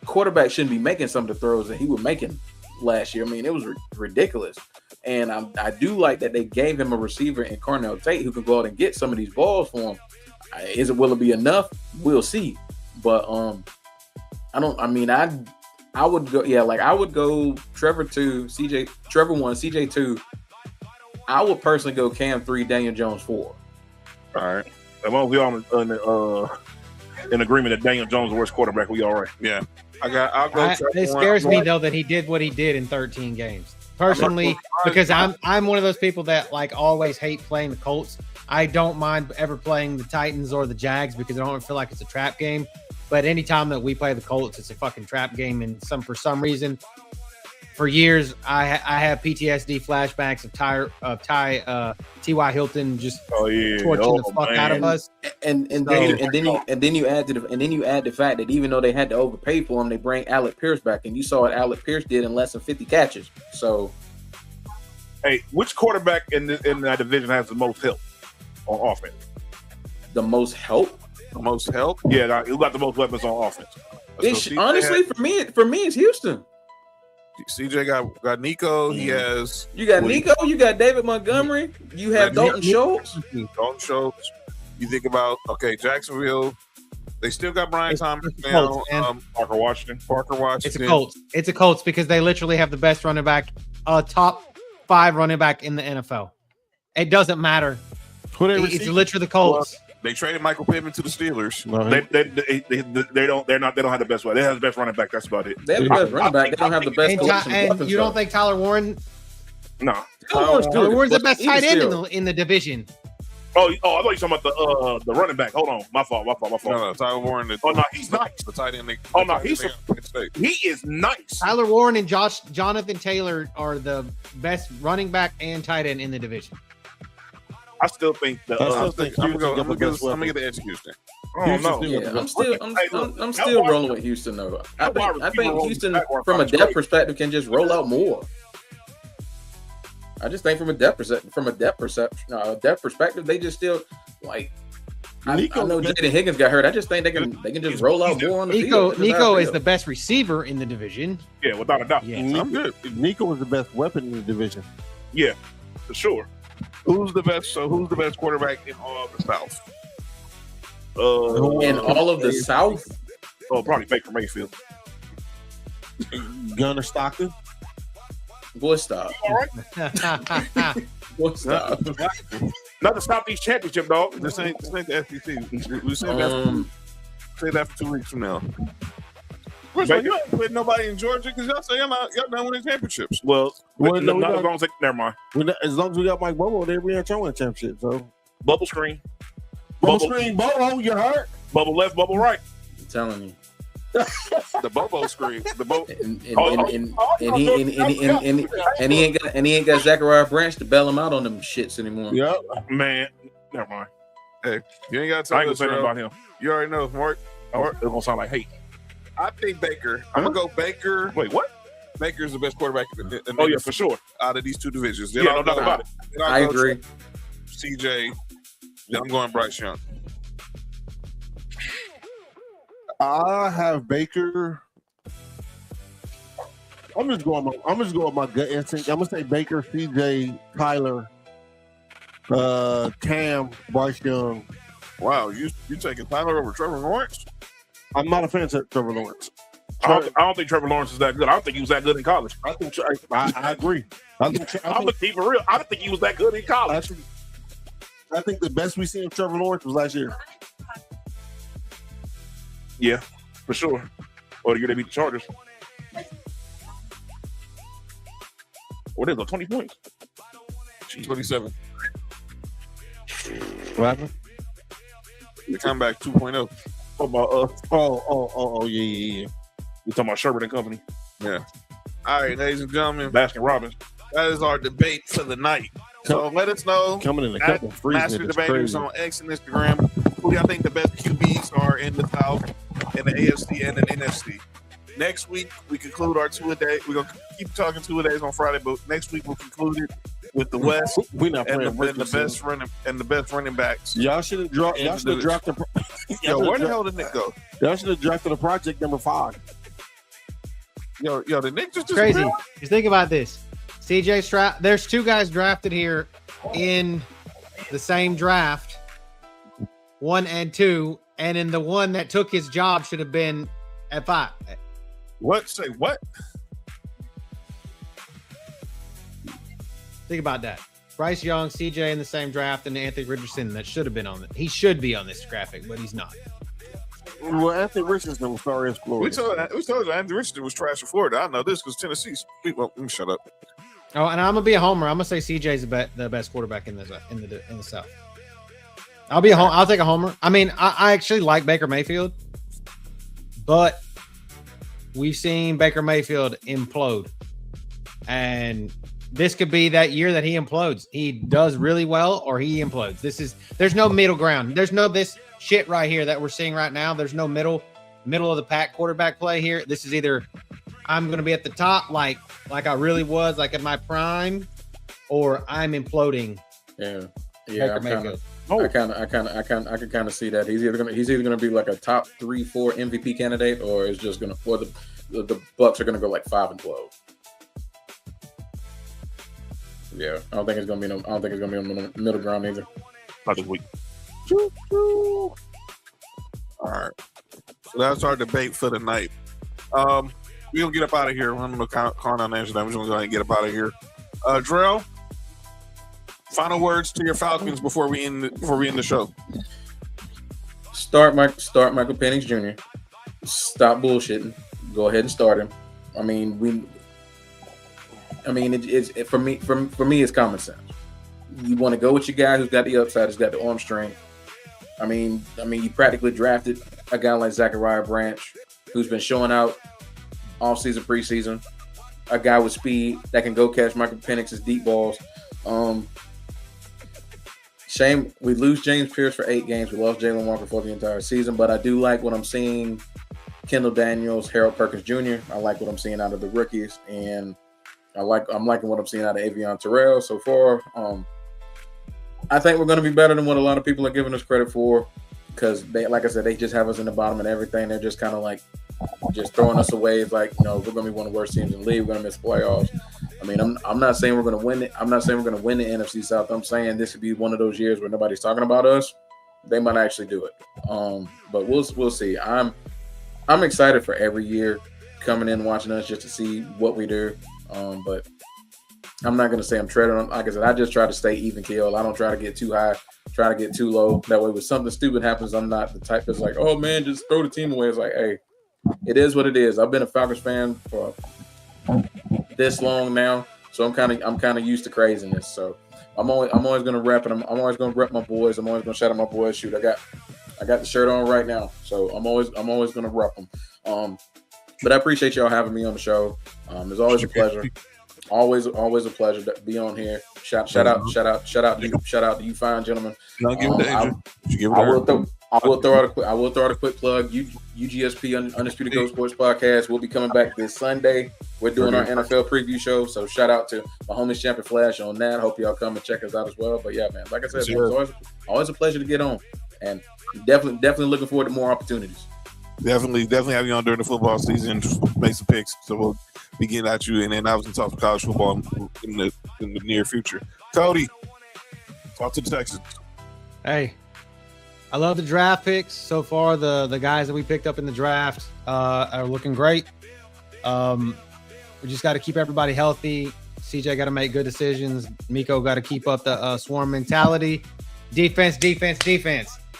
S9: quarterbacks shouldn't be making some of the throws that he was making last year. It was ridiculous. And I do like that they gave him a receiver in Carnell Tate who can go out and get some of these balls for him. Will it be enough? We'll see. But I would go, I would go Trevor 2, Trevor 1, CJ 2. I would personally go Cam 3, Daniel Jones 4.
S2: All right. As long as we all in agreement that Daniel Jones is the worst quarterback, we all right.
S3: Yeah. I'll go.
S6: It scares me though that he did what he did in 13 games. Personally, because I'm one of those people that always hate playing the Colts. I don't mind ever playing the Titans or the Jags because I don't feel like it's a trap game. But anytime that we play the Colts, it's a fucking trap game. And for some reason, for years, I have PTSD flashbacks of T.Y. Hilton just torching the fuck out of us.
S9: And then you add the fact that even though they had to overpay for him, they bring Alec Pierce back, and you saw what Alec Pierce did in less than 50 catches. So,
S2: hey, which quarterback in that division has the most help on offense?
S9: The most help?
S2: The most help? Yeah, who got the most weapons on offense?
S9: Honestly, for me, it's Houston.
S3: CJ got Nico. He has.
S9: You got Nico. You got David Montgomery. You have Dalton Schultz.
S3: Dalton Schultz. You think about Jacksonville. They still got Brian Thomas now.
S2: Parker Washington.
S6: It's a Colts because they literally have the best running back, top 5 running back in the NFL. It doesn't matter
S1: Who they
S6: It's literally the Colts.
S8: They traded Michael Pittman to the Steelers.
S2: They don't have the best one. They have the best running back. That's about it.
S9: They have the best running back. They don't have the best collection of
S6: And
S9: weapons,
S6: you don't
S9: though.
S6: think Tyler Warren?
S2: No.
S6: Tyler Warren's the best
S9: even
S6: tight end
S9: still.
S6: in the division.
S2: Oh, I thought you were talking about the running back. Hold on, my fault.
S8: No, Tyler Warren.
S2: Oh no, he's nice.
S8: The tight end.
S2: He is nice.
S6: Tyler Warren and Jonathan Taylor are the best running back and tight end in the division.
S2: I still think
S8: I'm gonna get the edge to Houston.
S2: Oh no,
S9: Yeah, I'm still rolling with Houston though. I think Houston, from a depth perspective, can just roll out more. I just think from a depth perspective, they just still like. I know Jaden Higgins got hurt. I just think they can just roll out more on the field.
S6: Nico is the best receiver in the division.
S2: Yeah, without a doubt.
S6: Yeah.
S1: I'm good. Nico is the best weapon in the division.
S2: Yeah, for sure.
S8: Who's the best quarterback in all of the South?
S9: In all of the South?
S2: Oh, probably Baker Mayfield.
S1: Gunnar Stockton.
S9: Boy, stop. Boy, stop.
S2: Not the Southeast Championship, dog.
S8: This ain't the SEC. We say that for 2 weeks from now. First of all, you ain't putting nobody in Georgia because y'all say y'all not winning championships.
S2: Well,
S1: never
S2: mind.
S1: As long as we got Mike Bobo there, we ain't trying to win championship. So
S2: bubble screen.
S1: Bobo, you hurt.
S2: Bubble left, bubble right.
S9: I'm telling you.
S8: The Bobo screen. The Bobo.
S9: And he ain't got Zachariah Branch to bail him out on them shits anymore.
S1: Yep.
S2: Man, never mind.
S8: Hey, you ain't got to
S2: I
S8: tell
S2: ain't
S8: us
S2: gonna say nothing about him.
S8: You already know, Mark.
S2: It's gonna sound like hate.
S8: I think Baker. I'm gonna go Baker.
S2: Wait, what?
S8: Baker's the best quarterback in
S2: Oh yeah, for sure.
S8: out of these two divisions.
S2: Yeah, no doubt about it.
S9: I agree.
S8: CJ. Then I'm going Bryce Young.
S1: I have Baker. I'm just going with my gut instinct. I'm gonna say Baker, CJ, Tyler, Cam, Bryce Young.
S8: Wow, you taking Tyler over Trevor Lawrence?
S1: I'm not a fan of Trevor Lawrence.
S2: I don't think Trevor Lawrence is that good. I don't think he was that good in college.
S1: I agree.
S2: I'm gonna be for real. I don't think he was that good in college.
S1: I think the best we seen of Trevor Lawrence was last year.
S2: Yeah, for sure. Or the year they beat the Chargers. What is it? 20 points?
S8: 27.
S1: What happened?
S8: The comeback 2.0.
S1: Yeah.
S2: We talking about Sherbert and Company.
S8: Yeah. All right, ladies and gentlemen.
S2: Baskin Robbins.
S8: That is our debate for the night. So let us know.
S1: Coming in a couple of free
S8: Master
S1: minutes,
S8: Debaters
S1: crazy.
S8: on X and Instagram. Who y'all think the best QBs are in the South, in the AFC, and the NFC? Next week, we conclude our two-a-day. We're going to keep talking two-a-days on Friday, but next week we'll conclude it with the West
S1: We're not
S8: and
S1: playing
S8: the best running backs.
S1: Y'all should have drafted.
S8: Yo, where the hell did Nick go?
S1: Y'all should have drafted a project number 5.
S8: Yo, the Nick just
S6: Crazy.
S8: disappeared?
S6: Just think about this. CJ Stroud. There's 2 guys drafted here in the same draft, 1 and 2, and in the one that took his job should have been at 5.
S8: What? Say what?
S6: Think about that. Bryce Young, CJ in the same draft, and Anthony Richardson that should have been on it. He should be on this graphic, but he's not.
S1: Well, Anthony Richardson was sorry as Florida.
S8: We told you Anthony Richardson was trash for Florida. I know this because Tennessee's. Well, let me shut up.
S6: Oh, and I'm gonna be a homer. I'm gonna say CJ's the best quarterback in the South. I'll take a homer. I mean, I actually like Baker Mayfield, but we've seen Baker Mayfield implode, and this could be that year that he implodes. He does really well, or he implodes. There's no middle ground. There's no this shit right here that we're seeing right now. There's no middle of the pack quarterback play here. This is either I'm going to be at the top like I really was, like in my prime, or I'm imploding.
S9: Yeah.
S6: Baker
S9: I can kind of see that he's either gonna be like a top 3-4 MVP candidate, or it's just gonna, or the Bucks are gonna go like 5-12. Yeah, I don't think it's gonna be on the middle ground either.
S2: Not this week.
S8: All right. So that's our debate for the night. We're gonna get up out of here. I'm gonna count on answer that. We're just gonna go ahead and get up out of here. Drell, Final words to your Falcons before we end the show.
S9: Start Michael Penix Jr. Stop bullshitting. Go ahead and start him. I mean, it's for me. For me, it's common sense. You want to go with your guy who's got the upside, who's got the arm strength. I mean, you practically drafted a guy like Zachariah Branch, who's been showing out off-season, preseason. A guy with speed that can go catch Michael Penix's deep balls. Shame we lose James Pierce for 8 games. We lost Jalen Walker for the entire season, but I do like what I'm seeing. Kendall Daniels, Harold Perkins Jr. I like what I'm seeing out of the rookies, and I'm liking what I'm seeing out of Avion Terrell so far. I think we're going to be better than what a lot of people are giving us credit for, because they, like I said, they just have us in the bottom of everything. They're just kind of like just throwing us away. It's like, we're going to be one of the worst teams in the league. We're going to miss playoffs. I mean, I'm not saying we're going to win it. I'm not saying we're going to win the NFC South. I'm saying this could be one of those years where nobody's talking about us. They might actually do it. But we'll see. I'm excited for every year coming in watching us just to see what we do. But I'm not going to say I'm treading on. Like I said, I just try to stay even keel. I don't try to get too high, try to get too low. That way, when something stupid happens, I'm not the type that's like, oh man, just throw the team away. It's like, hey, it is what it is. I've been a Falcons fan for this long now, so I'm kind of used to craziness. So I'm always going to rep, and I'm always going to rep my boys. I'm always going to shout out my boys. Shoot, I got the shirt on right now, so I'm always going to rep them. But I appreciate y'all having me on the show. It's always a pleasure. Always a pleasure to be on here. Shout out to you fine gentlemen. I will throw out a quick plug. UGSP Undisputed Go Sports Podcast will be coming back this Sunday. We're doing our NFL preview show, so shout out to my homies Champion Flash on that. Hope y'all come and check us out as well. But yeah, man, like I said, it's always a pleasure to get on, and definitely looking forward to more opportunities.
S8: Definitely have you on during the football season. Just make some picks, so we'll be getting at you, and then obviously talk to college football in the near future. Cody, talk to the Texans.
S6: Hey, I love the draft picks so far. The guys that we picked up in the draft are looking great. We just got to keep everybody healthy. CJ got to make good decisions. Miko got to keep up the swarm mentality. Defense.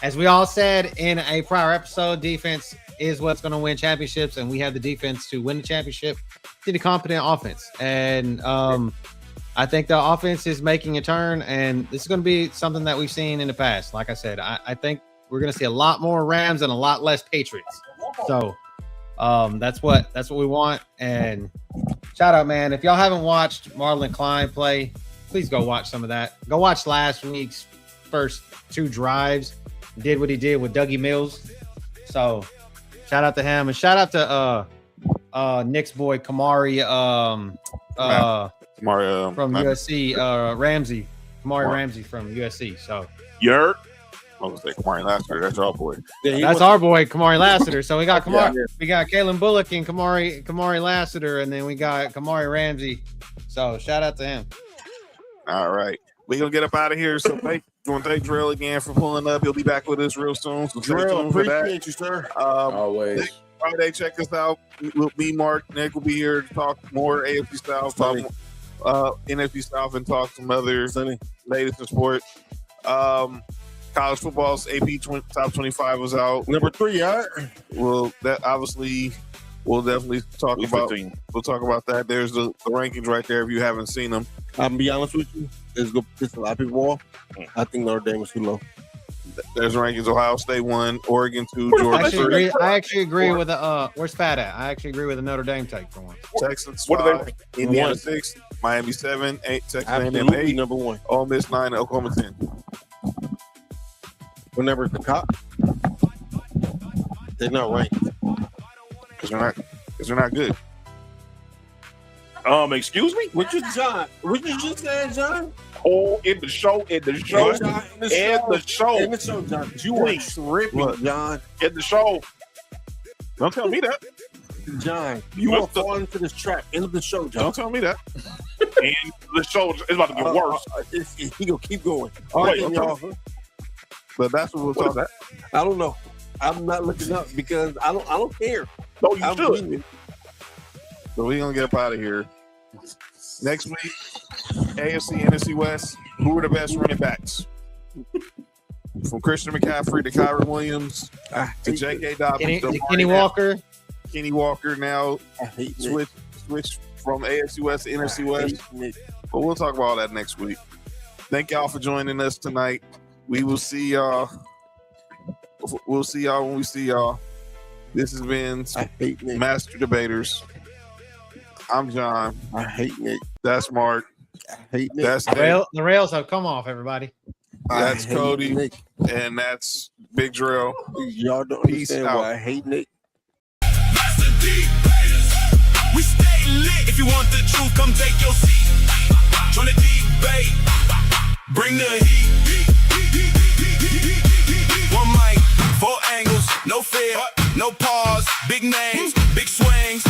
S6: As we all said in a prior episode, defense is what's going to win championships, and we have the defense to win the championship. Need a competent offense, and I think the offense is making a turn, and this is going to be something that we've seen in the past. Like I said, I think we're going to see a lot more Rams and a lot less Patriots. So that's what we want. And shout out, man! If y'all haven't watched Marlon Klein play, please go watch some of that. Go watch last week's first 2 drives. Did what he did with Dougie Mills. So shout out to him, and shout out to Nick's boy Kamari from USC, Ramsey. Ramsey from USC. So
S8: I was gonna say Kamari Lassiter. That's our boy.
S6: That's our boy Kamari Lassiter. So we got Kamari, we got Kalen Bullock and Kamari Lassiter, and then we got Kamari Ramsey. So shout out to him.
S8: All right, we're gonna get up out of here. So I want to thank Drell again for pulling up. He'll be back with us real soon. So
S1: Drell, appreciate you, sir.
S9: Always.
S8: Next Friday, check us out. Me, Mark, Nick will be here to talk more AFC South, talk NFC South, and talk some other latest in sports. College football's AP Top 25 was out.
S1: Number 3, all right.
S8: Well, that obviously we'll definitely talk about. We'll talk about that. There's the rankings right there if you haven't seen them.
S1: I'm gonna be honest with you. It's gonna piss a lot of people off. I think Notre Dame is too low.
S8: There's rankings. Ohio State 1, Oregon 2, Georgia 3.
S6: I actually agree with where's Fat at? I actually agree with the Notre Dame take for one.
S8: Texans 5, Indiana 6, Miami 7, 8, Texas A&M 8,
S1: number 1.
S8: Ole Miss 9, Oklahoma 10.
S1: Whenever the cop, they're not ranked
S8: because they're not good.
S2: Excuse me?
S1: What you just said, John?
S2: Oh, in the show,
S1: John. You are tripping, John.
S2: In the show. Don't tell me that.
S1: John, you are falling into this trap. End of the show, John.
S2: Don't tell me that. And the show is about to get worse.
S1: He gonna keep going.
S8: All right, y'all. But that's what we'll talk about.
S1: I don't know. I'm not looking up because I don't care.
S2: No, you should.
S8: So we're gonna get up out of here. Next week, AFC, NFC West, who are the best running backs? From Christian McCaffrey to Kyron Williams to J.K. Dobbins to
S6: Kenny Walker.
S8: Kenny Walker now switch from AFC West to NFC West. But we'll talk about all that next week. Thank y'all for joining us tonight. We will see y'all. We'll see y'all when we see y'all. This has been Master Debaters. I'm John.
S1: I hate Nick.
S8: That's Mark.
S1: I hate Nick.
S8: That's
S6: The rails have come off, everybody.
S8: That's Cody. And that's Big Drill.
S1: Y'all don't
S8: Peace
S1: understand
S8: out.
S1: why I hate Nick.
S10: We stay lit. If you want the truth, come take your seat. Join the debate. Bring the heat. One mic, 4 angles, no fear, no pause. Big names, big swings.